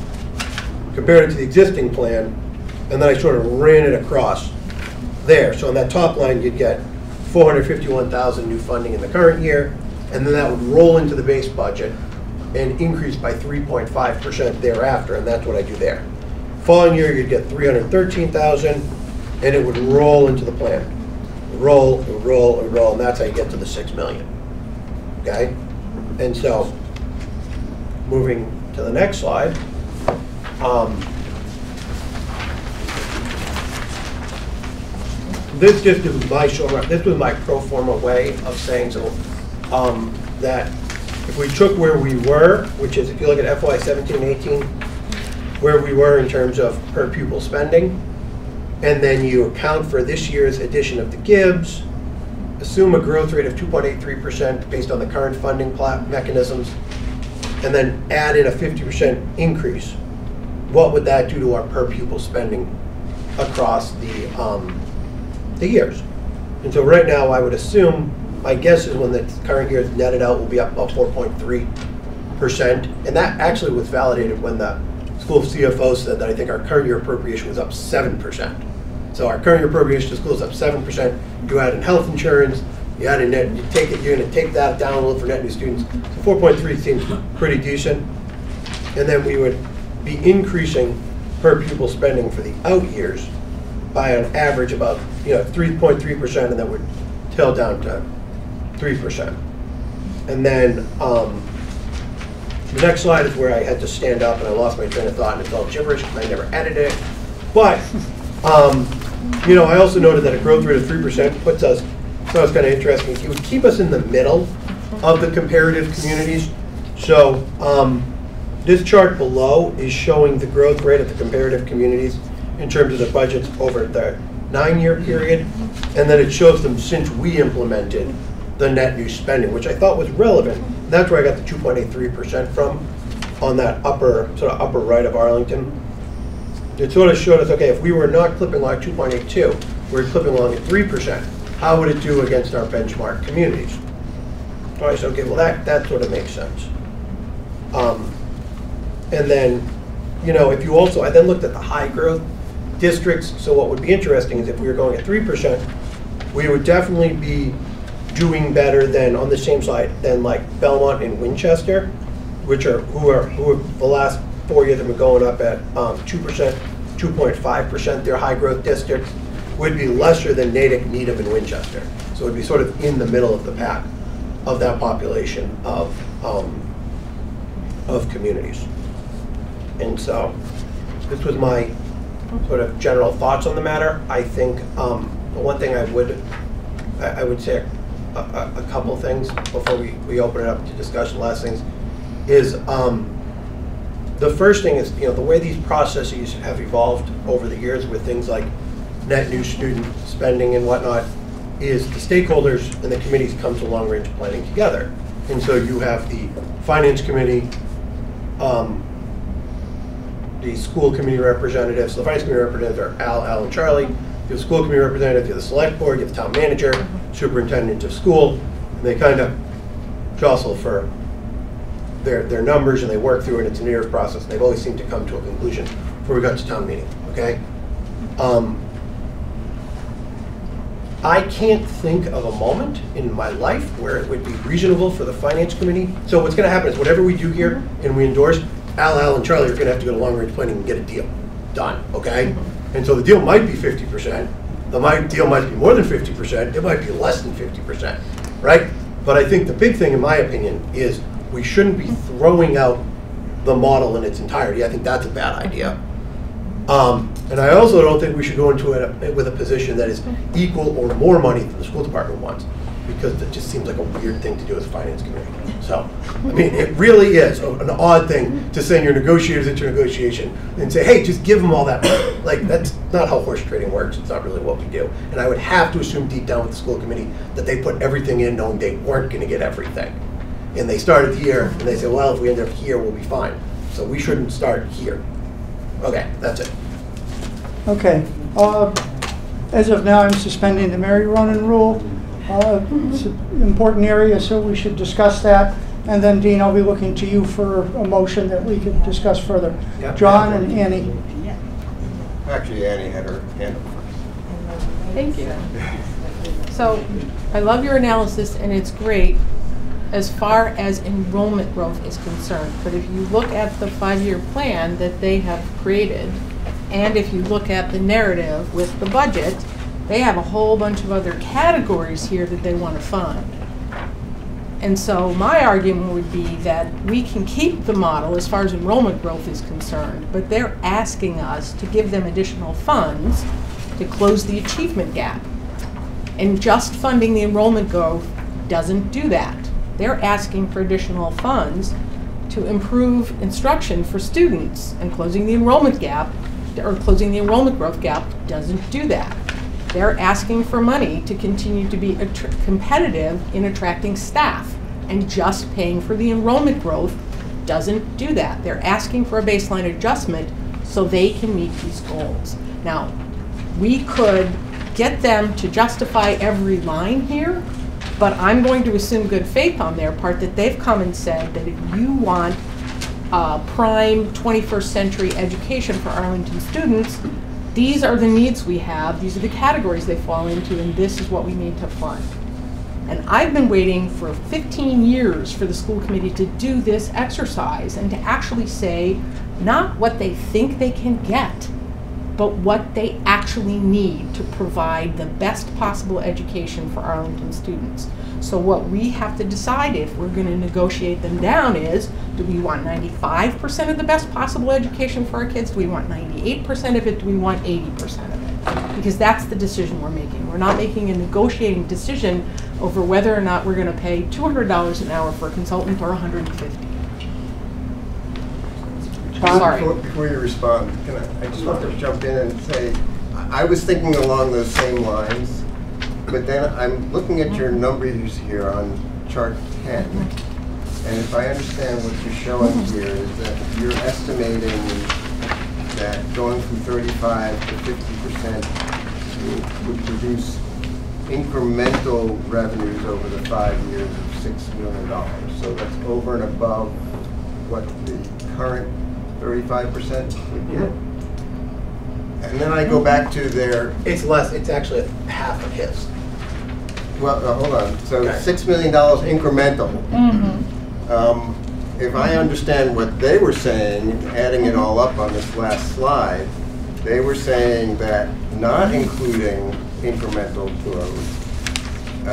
Speaker 18: Compared it to the existing plan, and then I sort of ran it across there. So on that top line, you'd get 451,000 new funding in the current year, and then that would roll into the base budget and increase by 3.5% thereafter, and that's what I do there. Following year, you'd get 313,000, and it would roll into the plan. Roll, roll, roll, and that's how you get to the 6 million. Okay? And so, moving to the next slide. This was my pro forma way of saying so that if we took where we were, which is if you look at FY 17-18, where we were in terms of per pupil spending, and then you account for this year's addition of the Gibbs, assume a growth rate of 2.83% based on the current funding mechanisms, and then add in a 50% increase, what would that do to our per pupil spending across the years? And so right now I would assume, my guess is when the current year is netted out, we'll be up about 4.3%. And that actually was validated when the school CFO said that I think our current year appropriation was up 7%. So our current year appropriation to school is up 7%. You add in health insurance, you add in net, you're going to take that down a little for net new students. So 4.3 seems pretty decent. And then we would be increasing per pupil spending for the out years by an average about 3.3%, and then would tail down to 3%. And then the next slide is where I had to stand up and I lost my train of thought, and it's all gibberish because I never edited it. But I also noted that a growth rate of 3% puts us, so it's kind of interesting, it would keep us in the middle of the comparative communities. So this chart below is showing the growth rate of the comparative communities in terms of the budgets over the 9-year period, and then it shows them since we implemented the net new spending, which I thought was relevant. And that's where I got the 2.83% from on that upper right of Arlington. It sort of showed us, okay, if we were not clipping along 2.82, we were clipping along at 3%, how would it do against our benchmark communities? All right, so okay, well that sort of makes sense. And then, if you also, I then looked at the high growth districts. So what would be interesting is if we were going at 3%, we would definitely be doing better than, on the same slide, than like Belmont and Winchester, who are the last 4 years have been going up at 2%, 2.5%. Their high growth districts would be lesser than Natick, Needham, and Winchester. So it would be sort of in the middle of the pack of that population of communities. And so this was my sort of general thoughts on the matter. I think the one thing I would say a couple things before we open it up to discussion. Last things is the first thing is, the way these processes have evolved over the years with things like net new student spending and whatnot, is the stakeholders and the committees come to long-range planning together. And so you have the finance committee, the school committee representatives. The finance committee representatives are Al, and Charlie. You have the school committee representative, you have the select board, you have the town manager, superintendent of school, and they kind of jostle for their numbers, and they work through it. It's an iterative process. They've always seemed to come to a conclusion before we got to town meeting, okay? I can't think of a moment in my life where it would be reasonable for the finance committee. So what's gonna happen is whatever we do here and we endorse, Al, and Charlie are gonna have to go to long-range planning and get a deal done, okay? And so the deal might be 50%. The deal might be more than 50%. It might be less than 50%, right? But I think the big thing, in my opinion, is we shouldn't be throwing out the model in its entirety. I think that's a bad idea. And I also don't think we should go into it with a position that is equal or more money than the school department wants, because it just seems like a weird thing to do as a finance committee. So, I mean, it really is an odd thing to send your negotiators into a negotiation and say, hey, just give them all that money. Like, that's not how horse trading works. It's not really what we do. And I would have to assume deep down with the school committee that they put everything in knowing they weren't going to get everything. And they started here, and they said, well, if we end up here, we'll be fine. So we shouldn't start here. Okay, that's it.
Speaker 1: Okay. As of now, I'm suspending the Mary Ronan rule. It's an important area, so we should discuss that. And then, Dean, I'll be looking to you for a motion that we can discuss further.
Speaker 8: Yep.
Speaker 1: John and Annie.
Speaker 10: Actually, Annie had her hand up first.
Speaker 5: Thank you. So I love your analysis, and it's great as far as enrollment growth is concerned. But if you look at the 5-year plan that they have created, and if you look at the narrative with the budget, they have a whole bunch of other categories here that they want to fund. And so my argument would be that we can keep the model as far as enrollment growth is concerned, but they're asking us to give them additional funds to close the achievement gap. And just funding the enrollment growth doesn't do that. They're asking for additional funds to improve instruction for students, and closing the enrollment gap, or closing the enrollment growth gap, doesn't do that. They're asking for money to continue to be competitive in attracting staff, and just paying for the enrollment growth doesn't do that. They're asking for a baseline adjustment so they can meet these goals. Now, we could get them to justify every line here, but I'm going to assume good faith on their part that they've come and said that if you want prime 21st century education for Arlington students, these are the needs we have, these are the categories they fall into, and this is what we need to fund. And I've been waiting for 15 years for the school committee to do this exercise and to actually say not what they think they can get, but what they actually need to provide the best possible education for Arlington students. So what we have to decide if we're going to negotiate them down is, do we want 95% of the best possible education for our kids? Do we want 98% of it? Do we want 80% of it? Because that's the decision we're making. We're not making a negotiating decision over whether or not we're going to pay $200 an hour for a consultant or $150. Sorry.
Speaker 10: Before you respond, I just want to jump in and say, I was thinking along those same lines, but then I'm looking at your numbers here on chart 10, and if I understand what you're showing here is that you're estimating that going from 35 to 50% would produce incremental revenues over the 5 years of $6 million. So that's over and above what the current 35% would get. And then I go back to their...
Speaker 18: It's less, it's actually half of his.
Speaker 10: Well, hold on. So okay. $6 million incremental. If I understand what they were saying, adding it all up on this last slide, they were saying that not including incremental growth,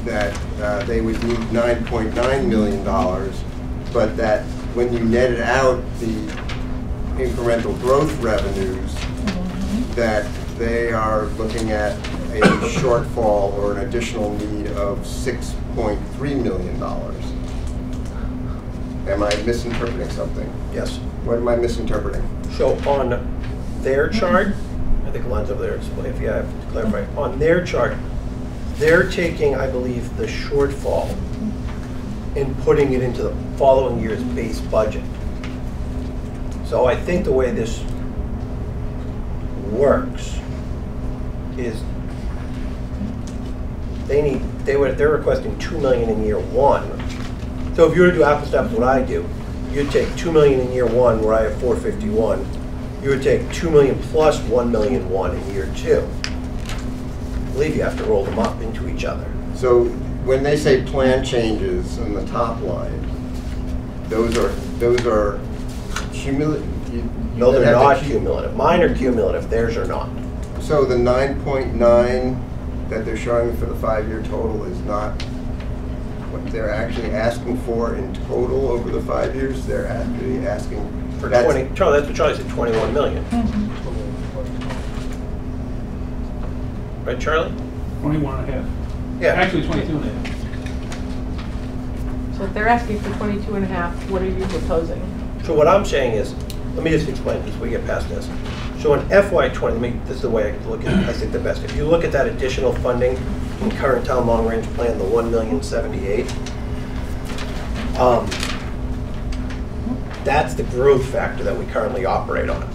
Speaker 10: that they would need $9.9 million, but that when you netted out the incremental growth revenues, that they are looking at a shortfall or an additional need of $6.3 million. am I misinterpreting something?
Speaker 8: Yes.
Speaker 10: What am I misinterpreting?
Speaker 8: So on their chart, I think the line's over there, explain if you have to clarify. On their chart, they're taking, I believe, the shortfall and putting it into the following year's base budget. So I think the way this works is they're requesting $2 million in year one. So if you were to do apples to apples, what I do, you'd take $2 million in year one where I have 451. You would take $2 million plus $1 million in year two. I believe you have to roll them up into each other.
Speaker 10: So when they say plan changes on the top line, those are cumulative.
Speaker 8: No, they're not cumulative. Mine are cumulative, theirs are not.
Speaker 10: So the 9.9 that they're showing for the 5-year total is not what they're actually asking for in total over the 5 years. They're actually asking
Speaker 8: For 20, Charlie, that's what Charlie said, 21 million. Right, Charlie?
Speaker 9: 21 and a half.
Speaker 8: Yeah.
Speaker 9: Actually, 22 and a half.
Speaker 5: So if they're asking for 22 and a half, what are you proposing?
Speaker 8: So what I'm saying is, let me just explain this, we get past this. So in FY20, this is the way I look at it, I think the best. If you look at that additional funding in current town long range plan, the $1,078,000, that's the growth factor that we currently operate on.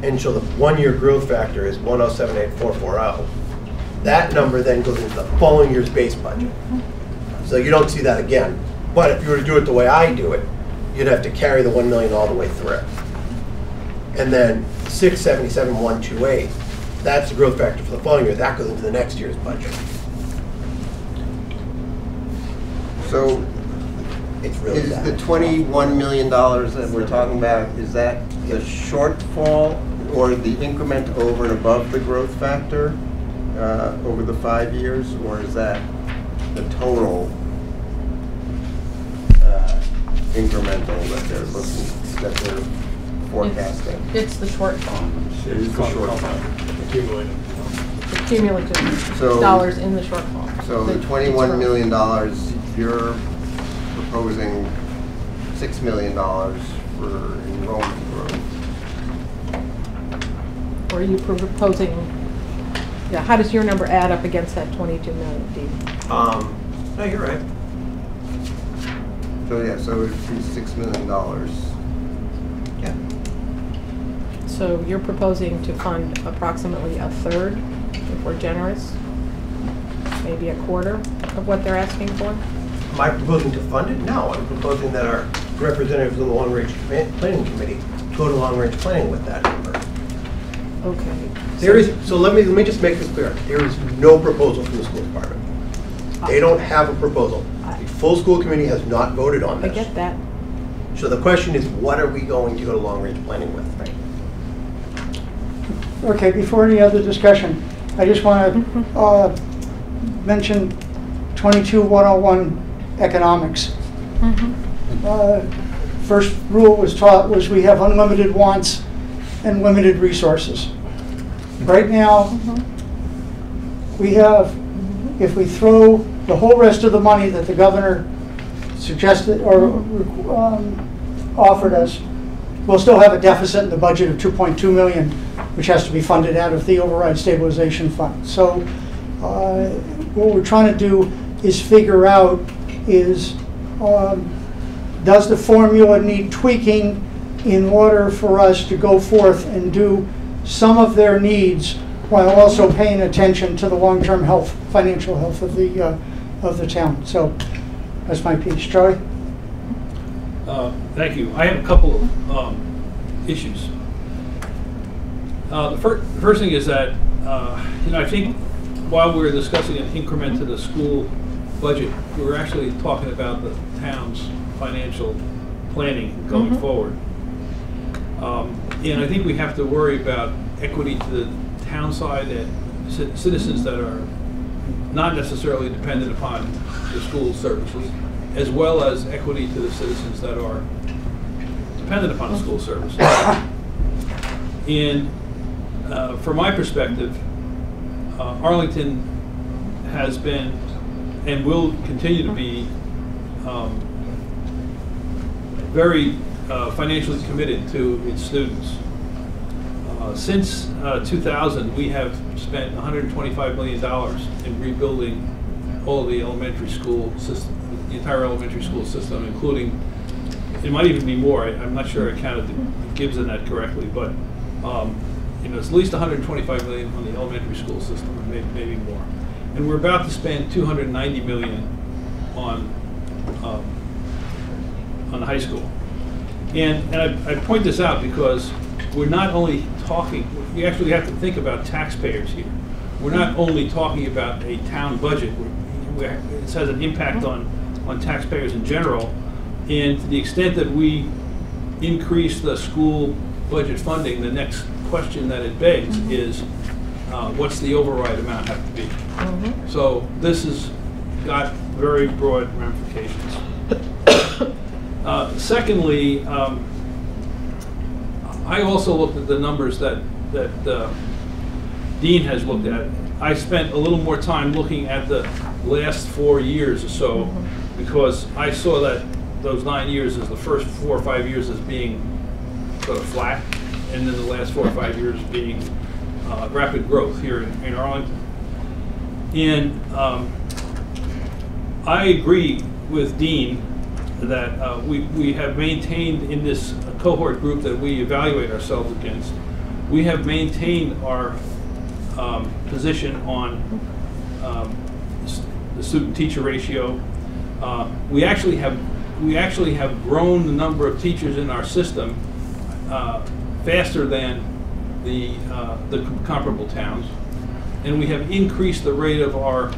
Speaker 8: And so the 1-year growth factor is 1078440. That number then goes into the following year's base budget. So you don't see that again. But if you were to do it the way I do it, you'd have to carry the 1 million all the way through. And then 677,128, that's the growth factor for the following year. That goes into the next year's budget.
Speaker 10: So
Speaker 8: It's really
Speaker 10: is
Speaker 8: that.
Speaker 10: the $21 million that we're talking about, is that the shortfall or the increment over and above the growth factor over the 5 years, or is that the total incremental that they're forecasting?
Speaker 5: It's the shortfall,
Speaker 10: It is the shortfall.
Speaker 5: the cumulative
Speaker 10: So-
Speaker 5: dollars in the shortfall.
Speaker 10: So the $21 million, you're proposing $6 million for enrollment growth.
Speaker 5: Or are you proposing, yeah, how does your number add up against that 22 million, Dee?
Speaker 8: No, you're right.
Speaker 10: So yeah, so it'd be $6 million.
Speaker 8: Yeah.
Speaker 5: So you're proposing to fund approximately a third, if we're generous, maybe a quarter of what they're asking for?
Speaker 8: Am I proposing to fund it? No, I'm proposing that our representatives of the Long Range Planning Committee go to Long Range Planning with that number.
Speaker 5: Okay.
Speaker 8: So let me just make this clear. There is no proposal from the school department. They don't have a proposal. The full school committee has not voted on
Speaker 5: I
Speaker 8: this.
Speaker 5: get that.
Speaker 8: So the question is, what are we going to go to Long Range Planning with?
Speaker 1: Okay, before any other discussion, I just want to mention 22-101 economics. First rule was taught was we have unlimited wants and limited resources. Right now, we have, if we throw the whole rest of the money that the governor suggested or offered us, we'll still have a deficit in the budget of 2.2 million, which has to be funded out of the override stabilization fund. So what we're trying to do is figure out is, does the formula need tweaking in order for us to go forth and do some of their needs while also paying attention to the long-term health, financial health of the town. So that's my piece. Charlie?
Speaker 9: Thank you. I have a couple of issues. The first thing is that, I think while we were discussing an increment to the school budget, we were actually talking about the town's financial planning going forward. And I think we have to worry about equity to the town side and citizens that are not necessarily dependent upon the school services, as well as equity to the citizens that are dependent upon the school services. And from my perspective, Arlington has been and will continue to be very financially committed to its students. Since 2000, we have spent $125 million in rebuilding all the elementary school system, the entire elementary school system, including, it might even be more, I'm not sure I counted the Gibbs in that correctly, but you know, it's at least $125 million on the elementary school system, and maybe more. And we're about to spend $290 million on the high school. And I point this out because we're not only talking, we actually have to think about taxpayers here. We're not only talking about a town budget, it has an impact on taxpayers in general, and to the extent that we increase the school budget funding, the next question that it begs is, what's the override amount have to be? So this has got very broad ramifications. Secondly, I also looked at the numbers that Dean has looked at. I spent a little more time looking at the last 4 years or so, because I saw that those 9 years as the first 4 or 5 years as being sort of flat, and then the last 4 or 5 years being rapid growth here in Arlington. And I agree with Dean that we have maintained in this cohort group that we evaluate ourselves against, we have maintained our position on the student-teacher ratio. We actually have grown the number of teachers in our system faster than the comparable towns, and we have increased the rate of our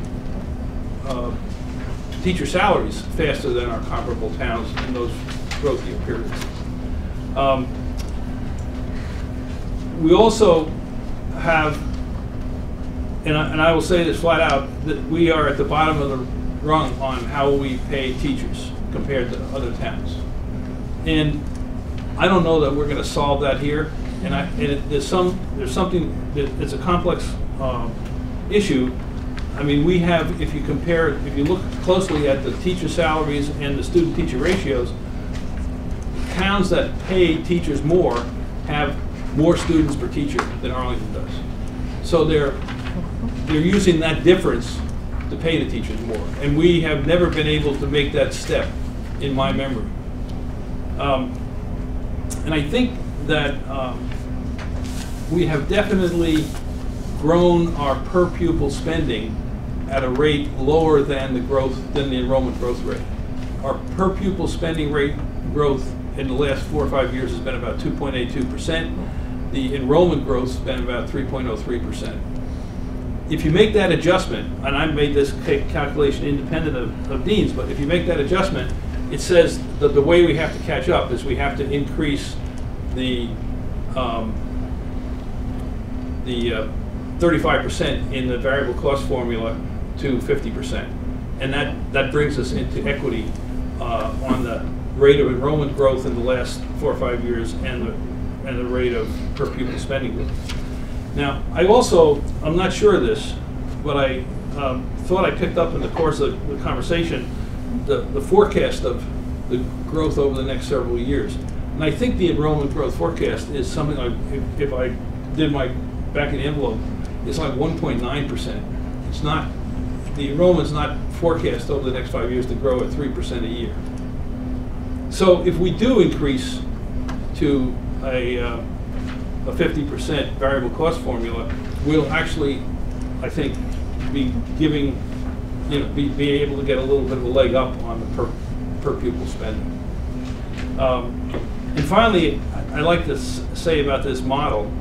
Speaker 9: teacher salaries faster than our comparable towns in those growth year periods. We also have, and I will say this flat out, that we are at the bottom of the rung on how we pay teachers compared to other towns. And I don't know that we're going to solve that here. There's something that it's a complex issue. I mean, we have, if you look closely at the teacher salaries and the student-teacher ratios, towns that pay teachers more have more students per teacher than Arlington does. So they're using that difference to pay the teachers more. And we have never been able to make that step in my memory. And I think that we have definitely grown our per pupil spending at a rate lower than the enrollment growth rate. Our per pupil spending rate growth in the last 4 or 5 years has been about 2.82%. The enrollment growth has been about 3.03%. If you make that adjustment, and I made this calculation independent of Dean's, but if you make that adjustment, it says that the way we have to catch up is we have to increase the 35% in the variable cost formula to 50%. And that brings us into equity on the rate of enrollment growth in the last 4 or 5 years and the rate of per pupil spending growth. Now, I'm not sure of this, but I thought I picked up in the course of the conversation the forecast of the growth over the next several years. And I think the enrollment growth forecast is something like, if I did my back of the envelope, it's like 1.9%. It's not, the enrollment's not forecast over the next 5 years to grow at 3% a year. So if we do increase to a 50% variable cost formula, we'll actually, I think, be giving, be able to get a little bit of a leg up on the per pupil spending. And finally, I'd like to say about this model,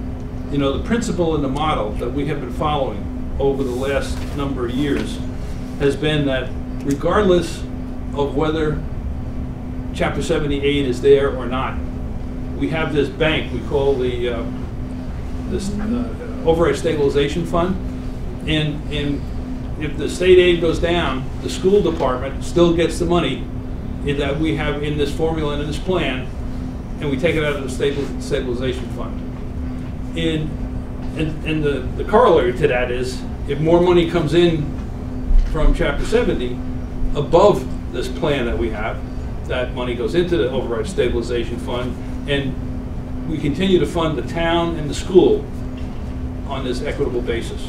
Speaker 9: the principle in the model that we have been following over the last number of years has been that regardless of whether Chapter 78 is there or not, we have this bank we call the Override Stabilization Fund, and if the state aid goes down, the school department still gets the money that we have in this formula and in this plan, and we take it out of the stabilization fund. And the corollary to that is, if more money comes in from Chapter 70 above this plan that we have, that money goes into the override stabilization fund, and we continue to fund the town and the school on this equitable basis.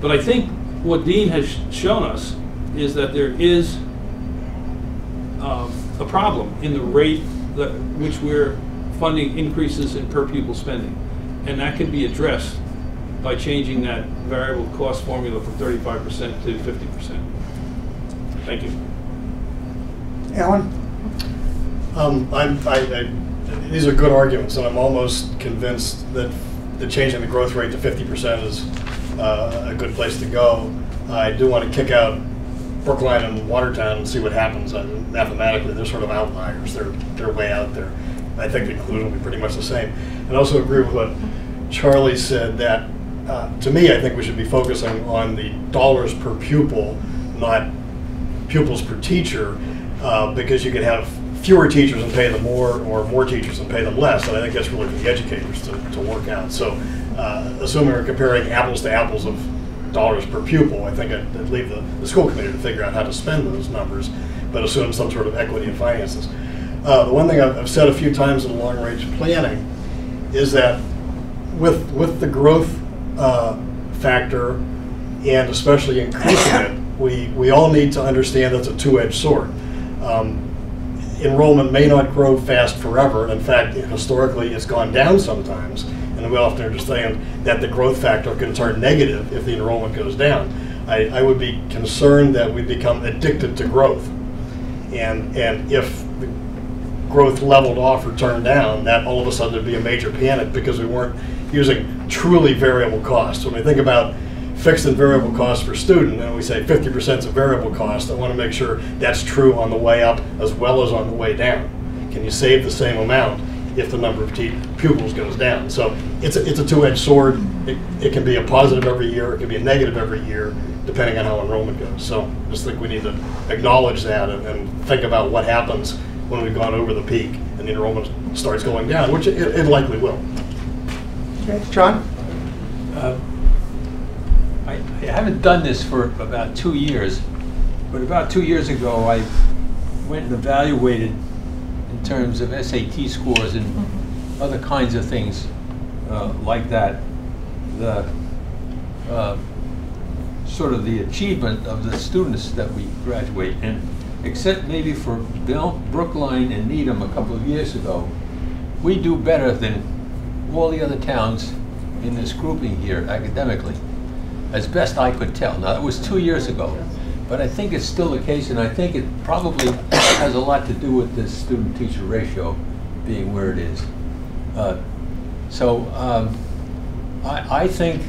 Speaker 9: But I think what Dean has shown us is that there is a problem in the rate that which we're funding increases in per pupil spending. And that can be addressed by changing that variable cost formula from 35% to 50%. Thank you.
Speaker 1: Alan?
Speaker 3: These are good arguments, and I'm almost convinced that changing the growth rate to 50% is a good place to go. I do want to kick out Brookline and Watertown and see what happens. Mathematically, they're sort of outliers. They're way out there. I think the conclusion will be pretty much the same. And also agree with what Charlie said that, to me, I think we should be focusing on the dollars per pupil, not pupils per teacher, because you could have fewer teachers and pay them more, or more teachers and pay them less, and I think that's really for the educators to work out. So assuming we're comparing apples to apples of dollars per pupil, I think I'd leave the school committee to figure out how to spend those numbers, but assume some sort of equity in finances. The one thing I've said a few times in long-range planning is that with the growth factor, and especially increasing it, we all need to understand that's a two-edged sword. Enrollment may not grow fast forever. In fact, historically, it's gone down sometimes, and we often understand that the growth factor can turn negative if the enrollment goes down. I would be concerned that we become addicted to growth, and if the growth leveled off or turned down, that all of a sudden there'd be a major panic because we weren't using truly variable costs. When we think about fixed and variable costs per student, and we say 50% is a variable cost, I want to make sure that's true on the way up as well as on the way down. Can you save the same amount if the number of pupils goes down? So it's a two-edged sword. It can be a positive every year, it can be a negative every year, depending on how enrollment goes. So I just think we need to acknowledge that and think about what happens when we've gone over the peak and the enrollment starts going down, which it likely will.
Speaker 1: Okay, John?
Speaker 15: I haven't done this for about 2 years, but about 2 years ago I went and evaluated in terms of SAT scores and other kinds of things like that, the sort of the achievement of the students that we graduate. And except maybe for Brookline and Needham a couple of years ago, we do better than all the other towns in this grouping here academically, as best I could tell. Now, that was 2 years ago, but I think it's still the case, and I think it probably has a lot to do with this student-teacher ratio being where it is. I think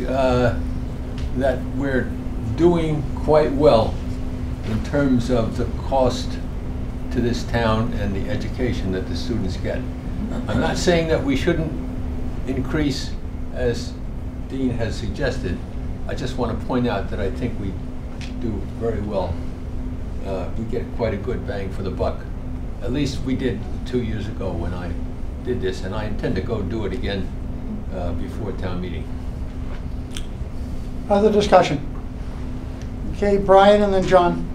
Speaker 15: that we're doing quite well in terms of the cost to this town and the education that the students get. I'm not saying that we shouldn't increase, as Dean has suggested. I just want to point out that I think we do very well. We get quite a good bang for the buck. At least we did 2 years ago when I did this, and I intend to go do it again before town meeting.
Speaker 1: Other discussion? Okay, Brian and then John.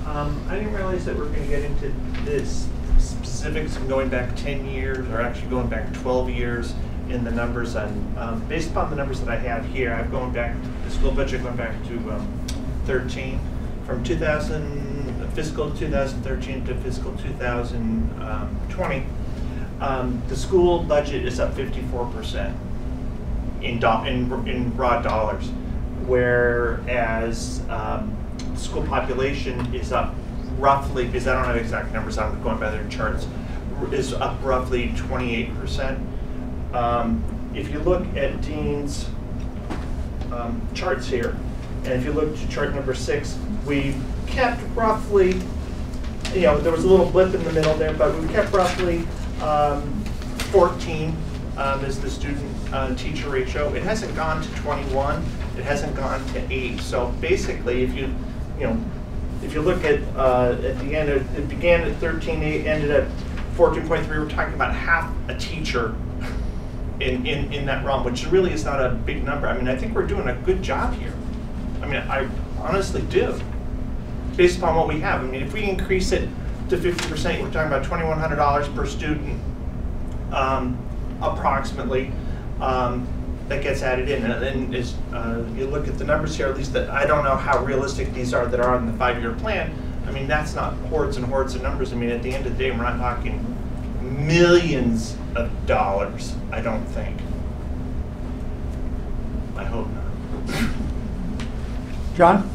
Speaker 2: I didn't realize that we're going to get into this specifics of going back 10 years, or actually going back 12 years in the numbers. And based upon the numbers that I have here, I'm going back to the school budget, going back to 13, from fiscal 2013 to fiscal 2020. The school budget is up 54% in raw dollars, whereas school population is up roughly, because I don't have exact numbers, I'm going by their charts, is up roughly 28%. If you look at Dean's charts here, and if you look to chart number 6, we kept roughly, there was a little blip in the middle there, but we kept roughly 14 is the student-teacher ratio. It hasn't gone to 21. It hasn't gone to 8. So basically, if you look at the end, it began at 13.8, ended at 14.3. We're talking about half a teacher in that realm, which really is not a big number. I mean, I think we're doing a good job here. I mean, I honestly do, based upon what we have. I mean, if we increase it to 50%, we're talking about $2,100 per student, approximately, that gets added in. And as you look at the numbers here, at least that I don't know how realistic these are that are on the 5-year plan. I mean, that's not hordes and hordes of numbers. I mean, at the end of the day, we're not talking millions of dollars, I don't think. I hope not.
Speaker 1: John?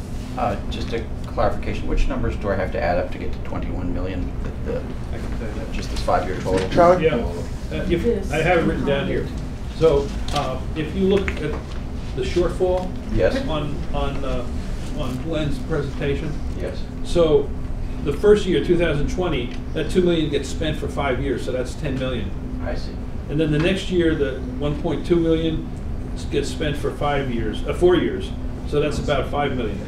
Speaker 12: Just a clarification, which numbers do I have to add up to get to 21 million?
Speaker 9: I can tell you that.
Speaker 12: Just this 5-year total?
Speaker 1: Charlie?
Speaker 9: Yeah, I have it written down here. So if you look at the shortfall
Speaker 12: Yes.
Speaker 9: on Glenn's presentation,
Speaker 12: Yes.
Speaker 9: so the first year, 2020, that $2 million gets spent for 5 years, so that's 10 million.
Speaker 12: I see.
Speaker 9: And then the next year, the 1.2 million gets spent for 4 years, so that's about 5 million.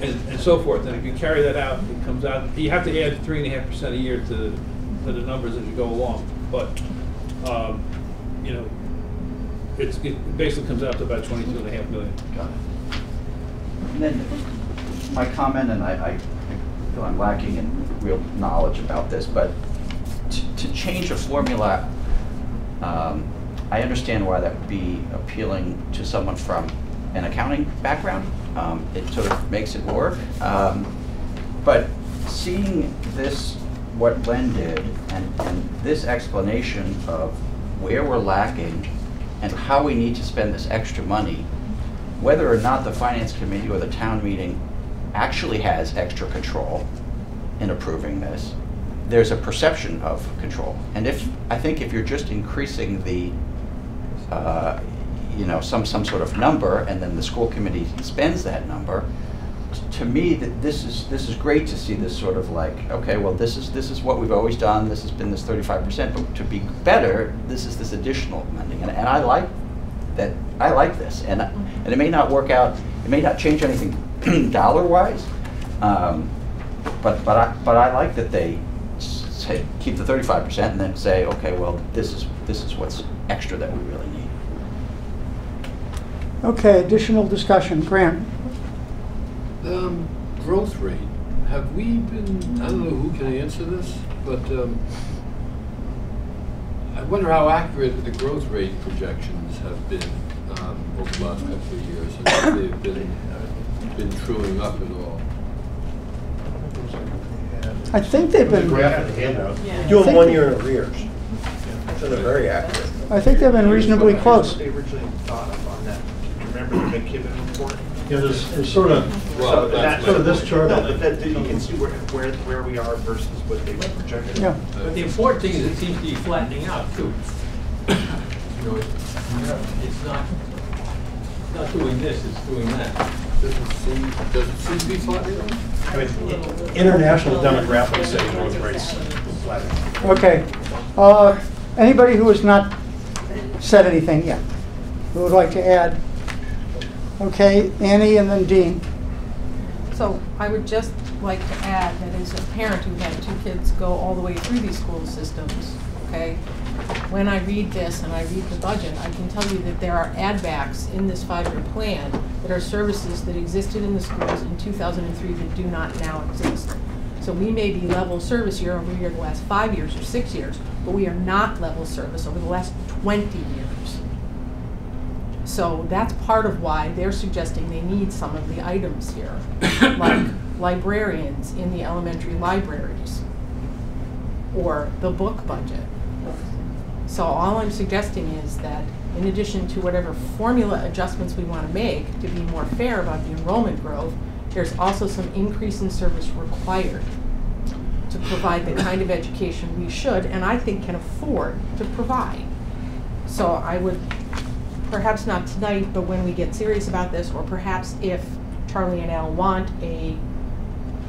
Speaker 9: And so forth. And if you carry that out, it comes out, you have to add 3.5% a year to the numbers as you go along. But, you know, it basically comes out to about 22.5 million.
Speaker 12: Got it. And then my comment, and I feel I'm lacking in real knowledge about this, but to change a formula, I understand why that would be appealing to someone from an accounting background. It sort of makes it work. But seeing this, what Len did, and this explanation of where we're lacking and how we need to spend this extra money, whether or not the finance committee or the town meeting actually has extra control in approving this, there's a perception of control. And I think if you're just increasing the, you know, some sort of number, and then the school committee spends that number, to me, that this is great to see this sort of like, okay, well, this is what we've always done. This has been this 35%, but to be better, this is this additional funding, and I like that. I like this, and it may not work out. It may not change anything dollar-wise, but I like that they say keep the 35% and then say, okay, well, this is what's extra that we really need.
Speaker 1: Okay, additional discussion. Grant?
Speaker 17: Growth rate, have we been, I don't know who can answer this, but I wonder how accurate the growth rate projections have been over the last couple of years, and if they've been truing up at all.
Speaker 1: I think they've been.
Speaker 8: Graph in the handout.
Speaker 11: Yeah.
Speaker 8: Do them 1 year in arrears. So they're very accurate.
Speaker 1: I think they've been reasonably
Speaker 2: Here's
Speaker 1: close.
Speaker 2: what they originally thought of on that. Do you remember the McKibben report?
Speaker 3: Yeah, there's sort of,
Speaker 17: Well,
Speaker 2: that's
Speaker 3: sort of this chart.
Speaker 2: No, but that, you can see where we are versus what they projected.
Speaker 1: Yeah.
Speaker 15: But the important thing is it seems to be flattening out too. You know, it's not doing this, it's doing that.
Speaker 17: Does it seem to be flattening out?
Speaker 3: I mean, international demographics say growth rates flat.
Speaker 1: Okay. Anybody who has not said anything yet, who would like to add? Okay, Annie and then Dean.
Speaker 5: So I would just like to add that as a parent who had 2 kids go all the way through these school systems, okay, when I read this and I read the budget, I can tell you that there are add-backs in this 5-year plan that are services that existed in the schools in 2003 that do not now exist. So we may be level service year over year the last 5 years or 6 years, but we are not level service over the last 20 years. So that's part of why they're suggesting they need some of the items here, like librarians in the elementary libraries or the book budget. So all I'm suggesting is that in addition to whatever formula adjustments we want to make to be more fair about the enrollment growth, there's also some increase in service required to provide the kind of education we should and I think can afford to provide. So I would, perhaps not tonight, but when we get serious about this, or perhaps if Charlie and Al want a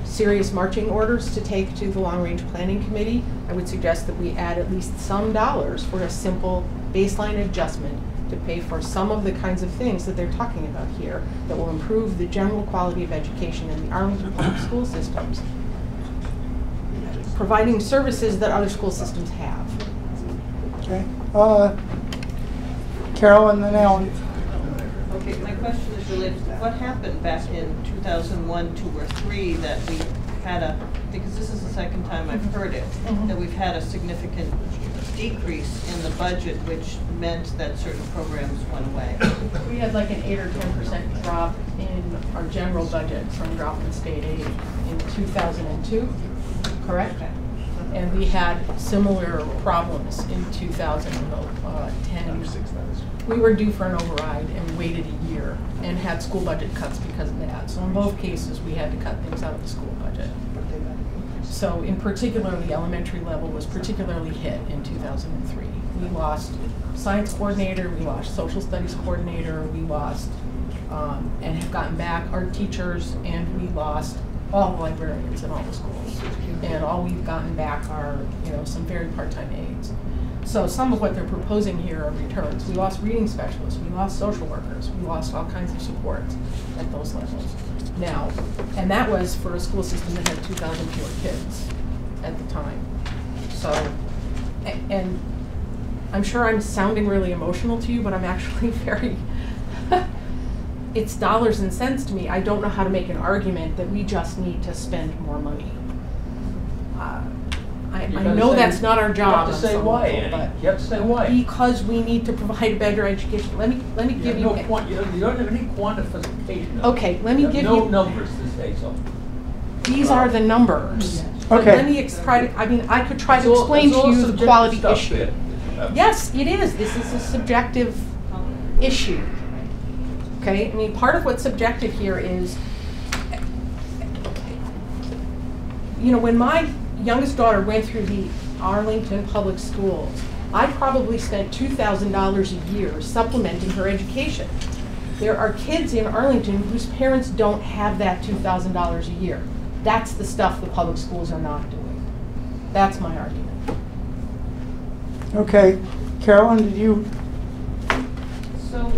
Speaker 5: serious marching orders to take to the long-range planning committee, I would suggest that we add at least some dollars for a simple baseline adjustment to pay for some of the kinds of things that they're talking about here that will improve the general quality of education in the Arlington public school systems, providing services that other school systems have.
Speaker 1: Okay. Carol and then Alan.
Speaker 11: Okay, my question is related to what happened back in 2001, 2, or 3 that we had because this is the second time I've heard it, that we've had a significant decrease in the budget, which meant that certain programs went away.
Speaker 5: We had like an 8 or 10% drop in our general budget from dropping state aid in 2002, correct?
Speaker 11: Okay.
Speaker 5: And we had similar problems in 2010. We were due for an override and waited a year and had school budget cuts because of that. So in both cases, we had to cut things out of the school budget. So in particular, the elementary level was particularly hit in 2003. We lost science coordinator, we lost social studies coordinator, we lost and have gotten back art teachers, and we lost all the librarians in all the schools. And all we've gotten back are, you know, some very part-time aides. So some of what they're proposing here are returns. We lost reading specialists, we lost social workers, we lost all kinds of supports at those levels. Now, and that was for a school system that had 2,000 fewer kids at the time. So, and I'm sure I'm sounding really emotional to you, but I'm actually very, it's dollars and cents to me. I don't know how to make an argument that we just need to spend more money. I know that's not our job.
Speaker 15: You have to say why, Annie. You have to say why.
Speaker 5: Because we need to provide a better education. Let me give you.
Speaker 15: You don't have any quantification.
Speaker 5: Okay, let me give you.
Speaker 15: No numbers to say so.
Speaker 5: These are the numbers. But
Speaker 1: Okay.
Speaker 5: let me try to. I mean, I could try to explain to you the quality issue. Yes, it is. This is a subjective issue. Okay, I mean, part of what's subjective here is, you know, when my youngest daughter went through the Arlington public schools, I probably spent $2,000 a year supplementing her education. There are kids in Arlington whose parents don't have that $2,000 a year. That's the stuff the public schools are not doing. That's my argument.
Speaker 1: Okay, Carolyn, did you?
Speaker 11: So.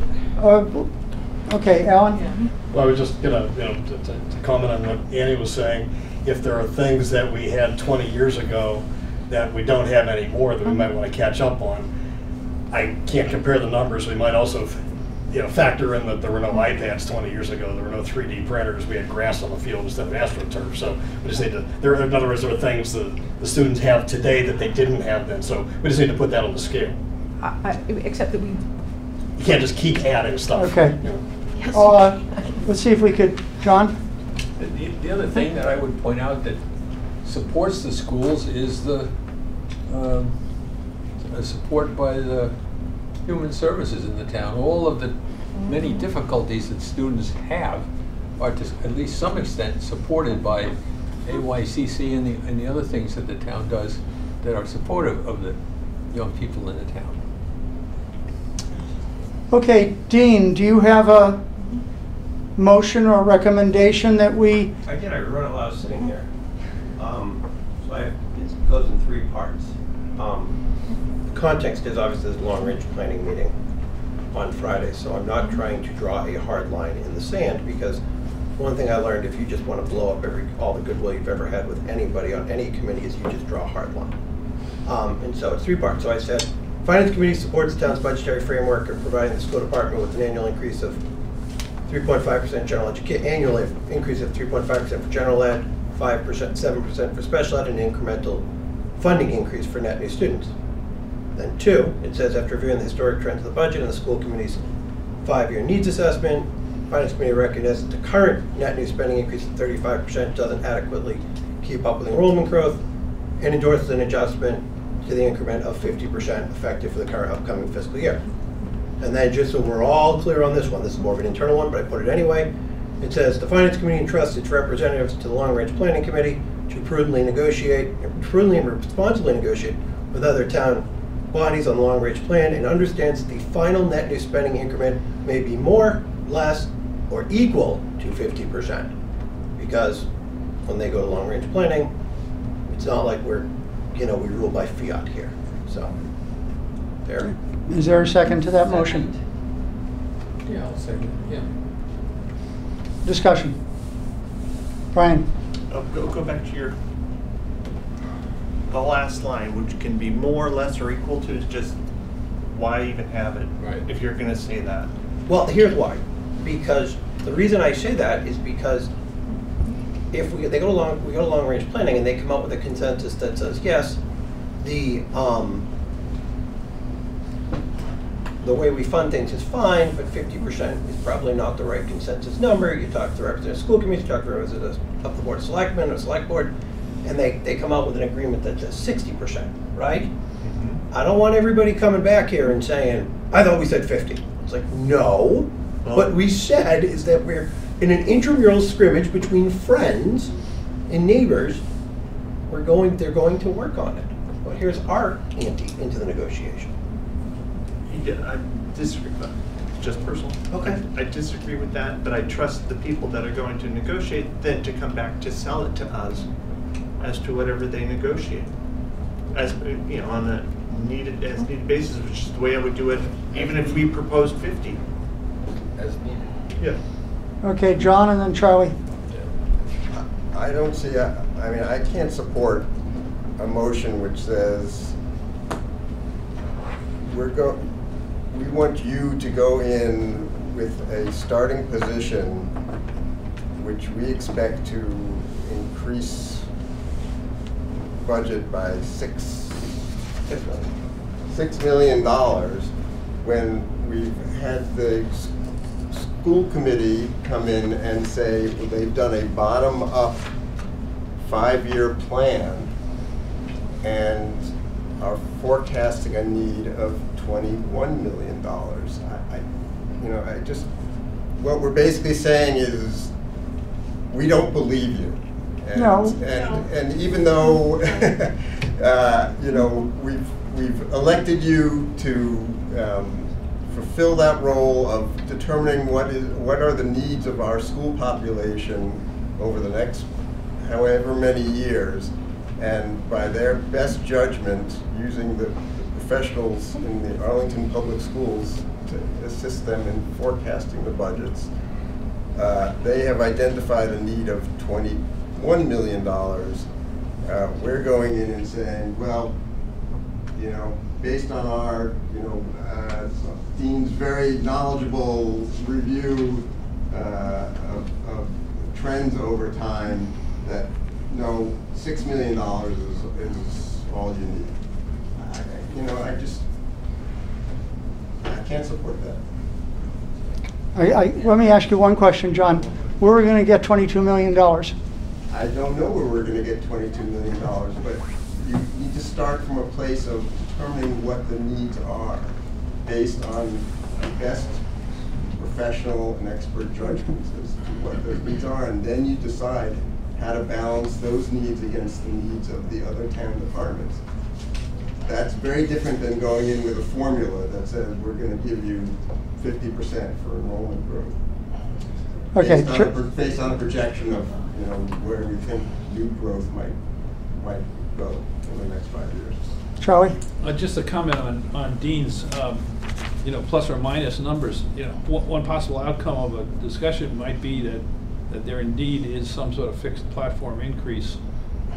Speaker 1: Okay, Alan?
Speaker 3: Well, I was just gonna, to comment on what Annie was saying. If there are things that we had 20 years ago that we don't have anymore that we might want to catch up on, I can't compare the numbers. We might also, factor in that there were no iPads 20 years ago. There were no 3D printers. We had grass on the field instead of AstroTurf. So we just need to. In other words, there are things that the students have today that they didn't have then. So we just need to put that on the scale.
Speaker 5: Except that we.
Speaker 3: You can't just keep adding stuff.
Speaker 1: Okay.
Speaker 5: Yes.
Speaker 1: Let's see if we could, John?
Speaker 15: The other thing that I would point out that supports the schools is the support by the human services in the town. All of the many difficulties that students have are to at least some extent supported by AYCC and the other things that the town does that are supportive of the young people in the town.
Speaker 1: Okay, Dean, do you have a motion or recommendation that we?
Speaker 8: I did. I wrote it while I was sitting here. It goes in three parts. The context is obviously this long-range planning meeting on Friday, so I'm not trying to draw a hard line in the sand, because one thing I learned, if you just want to blow up all the goodwill you've ever had with anybody on any committee, is you just draw a hard line. And so it's three parts. So I said, Finance Committee supports the town's budgetary framework of providing the school department with an annual increase of 3.5% general education, annual increase of 3.5% for general ed, 5%, 7% for special ed, and an incremental funding increase for net new students. Then two, it says, after reviewing the historic trends of the budget and the school committee's 5-year needs assessment, Finance Committee recognizes that the current net new spending increase of 35% doesn't adequately keep up with enrollment growth, and endorses an adjustment to the increment of 50% effective for the current upcoming fiscal year. And then, just so we're all clear on this one, this is more of an internal one, but I put it anyway. It says, the Finance Committee entrusts its representatives to the Long Range Planning Committee to prudently and responsibly negotiate with other town bodies on the Long Range Plan, and understands that the final net new spending increment may be more, less, or equal to 50%. Because when they go to Long Range Planning, it's not like we rule by fiat here. So, there.
Speaker 1: Is there a second to that motion?
Speaker 15: Yeah, I'll second. Yeah.
Speaker 1: Discussion. Brian?
Speaker 2: Go back to the last line, which can be more, less, or equal to, is just why even have it,
Speaker 17: right,
Speaker 2: if you're going to say that?
Speaker 8: Well, here's why. Because the reason I say that is because
Speaker 18: if they go to long-range planning and they come up with a consensus that says, yes, the way we fund things is fine, but 50% is probably not the right consensus number. You talk to the representative of school committee, you talk to the representative of the board of selectmen or select board, and they come out with an agreement that says 60%, right? Mm-hmm. I don't want everybody coming back here and saying, I thought we said 50. It's like, no. What we said is that we're in an intramural scrimmage between friends and neighbors. They're going to work on it. But here's our ante into the negotiation.
Speaker 2: Yeah, I disagree with that. It's just personal.
Speaker 18: Okay.
Speaker 2: I disagree with that, but I trust the people that are going to negotiate then to come back to sell it to us as to whatever they negotiate. As you know, on a needed basis, which is the way I would do it, even if we proposed 50.
Speaker 10: As needed.
Speaker 2: Yeah.
Speaker 1: Okay, John and then Charlie.
Speaker 10: I don't see, I mean, I can't support a motion which says we want you to go in with a starting position which we expect to increase budget by $6 million when we've had the school committee come in and say they've done a bottom-up 5-year plan and are forecasting a need of $21 million. What we're basically saying is we don't believe you. And even though we've elected you to fulfill that role of determining what are the needs of our school population over the next however many years, and by their best judgment, using the professionals in the Arlington Public Schools to assist them in forecasting the budgets, they have identified a need of $21 million. We're going in and saying, well, based on our, Dean's very knowledgeable review of trends over time, that no, $6 million is all you need. I can't support that.
Speaker 1: Let me ask you one question, John. Where are we going to get $22 million?
Speaker 10: I don't know where we're going to get $22 million, but you need to start from a place of determining what the needs are based on the best professional and expert judgments as to what those needs are, and then you decide how to balance those needs against the needs of the other town departments. That's very different than going in with a formula that says we're going to give you 50% for enrollment growth.
Speaker 1: Okay.
Speaker 10: Based on a projection of where we think new growth might go in the next 5 years.
Speaker 1: Charlie?
Speaker 9: Just a comment on Dean's, plus or minus numbers. One possible outcome of a discussion might be that there indeed is some sort of fixed platform increase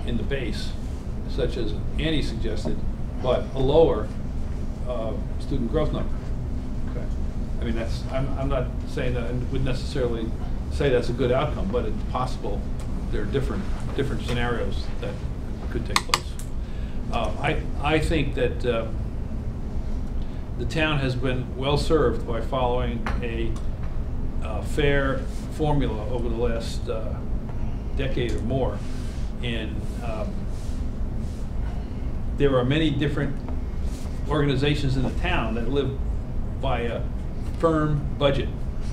Speaker 9: in the base, such as Annie suggested, but a lower student growth number. Okay. I mean, I'm not saying that I would necessarily say that's a good outcome, but it's possible there are different scenarios that could take place. I think that the town has been well served by following a fair formula over the last decade or more, and there are many different organizations in the town that live by a firm budget,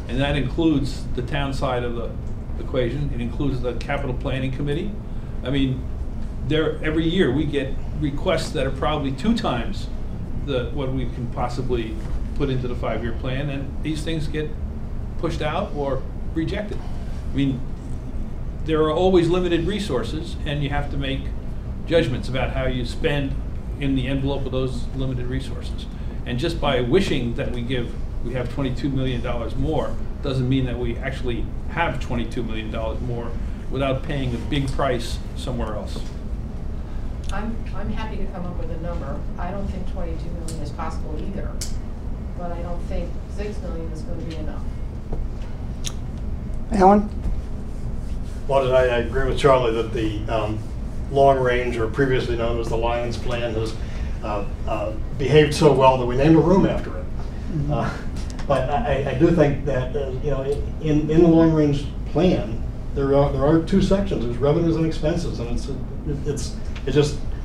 Speaker 9: and that includes the town side of the equation. It includes the capital planning committee. I mean, every year we get requests that are probably 2 times what we can possibly put into the 5-year plan, and these things get pushed out or rejected. I mean, there are always limited resources, and you have to make judgments about how you spend in the envelope of those limited resources. And just by wishing that we have $22 million more doesn't mean that we actually have $22 million more without paying a big price somewhere else.
Speaker 5: I'm happy to come up with a number. I don't think 22 million is possible either, but I don't think 6 million is going to be enough.
Speaker 1: Alan?
Speaker 3: Well, I agree with Charlie that the long range, or previously known as the Lions Plan, has behaved so well that we named a room after it. But I do think that you know, in the long range plan, there are two sections. There's revenues and expenses, and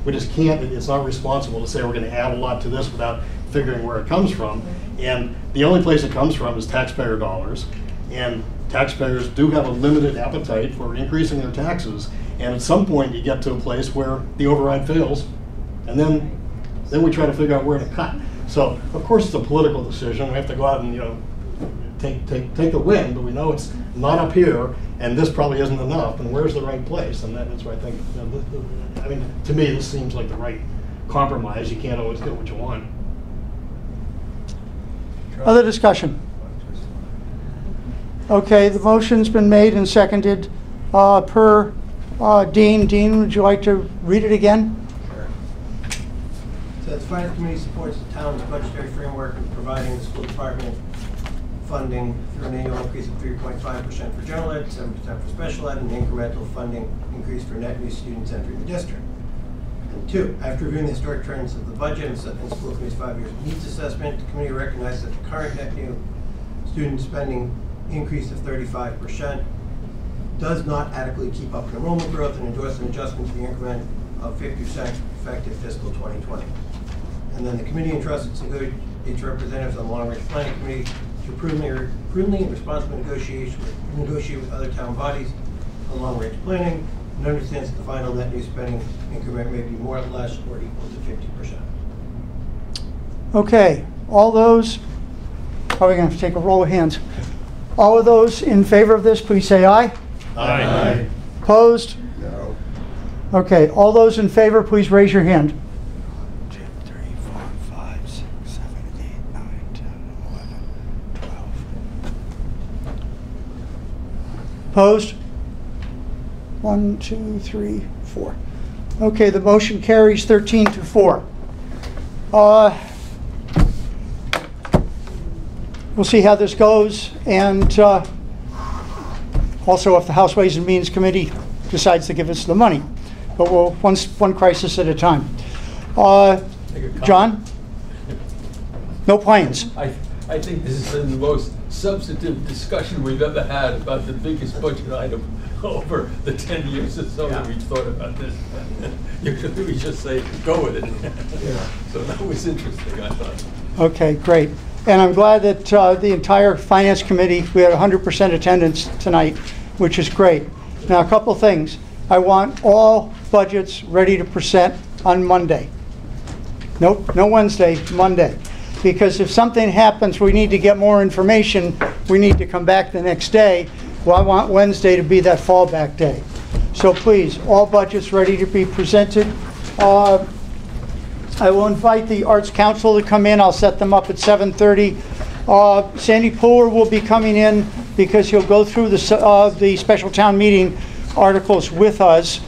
Speaker 3: we just can't. It's not responsible to say we're going to add a lot to this without figuring where it comes from. And the only place it comes from is taxpayer dollars, and taxpayers do have a limited appetite for increasing their taxes. And at some point, you get to a place where the override fails, and then we try to figure out where to cut. So, of course, it's a political decision. We have to go out and, you know, take the win, but we know it's not up here, and this probably isn't enough. And where's the right place? And that's where I think, you know, I mean, to me, this seems like the right compromise. You can't always get what you want.
Speaker 1: Other discussion? Okay, the motion's been made and seconded per Dean. Dean, would you like to read it again?
Speaker 18: Sure. So the Finance Committee supports the town's budgetary framework of providing the school department funding through an annual increase of 3.5% for general ed, 7% for special ed, and incremental funding increase for net new students entering the district. And 2, after reviewing the historic trends of the budget and school committee's 5-year needs assessment, the committee recognized that the current net new student spending increase of 35% does not adequately keep up with enrollment growth, and endorse an adjustment to the increment of 50% effective fiscal 2020. And then the committee entrusts its representatives on the Long Range Planning Committee to prudently and responsibly negotiate with other town bodies on long range planning, and understands that the final net new spending increment may be more or less or equal to 50%.
Speaker 1: Okay, all those, probably going to have to take a roll of hands. All of those in favor of this, please say aye.
Speaker 3: Aye.
Speaker 1: Opposed?
Speaker 10: No.
Speaker 1: Okay, all those in favor, please raise your hand.
Speaker 6: 2, 3, 4, 5, 6, 7, 8, 9, 10, 11, 12.
Speaker 1: Opposed? 1, 2, 3, 4. Okay, the motion carries 13-4. We'll see how this goes, and also if the House Ways and Means Committee decides to give us the money. But we'll one crisis at a time. John? No plans.
Speaker 17: I think this is the most substantive discussion we've ever had about the biggest budget item over the 10 years or so that we've thought about this. You could really just say, go with it. So that was interesting, I thought.
Speaker 1: Okay, great. And I'm glad that the entire Finance Committee, we had 100% attendance tonight, which is great. Now, a couple things. I want all budgets ready to present on Monday. Nope, no Wednesday, Monday. Because if something happens, we need to get more information, we need to come back the next day. Well, I want Wednesday to be that fallback day. So please, all budgets ready to be presented. I will invite the Arts Council to come in. I'll set them up at 7:30. Sandy Pooler will be coming in because he'll go through the special town meeting articles with us.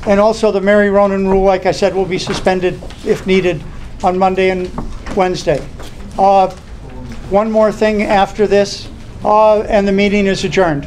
Speaker 1: And also the Mary Ronan rule, like I said, will be suspended if needed on Monday and Wednesday. One more thing after this, and the meeting is adjourned.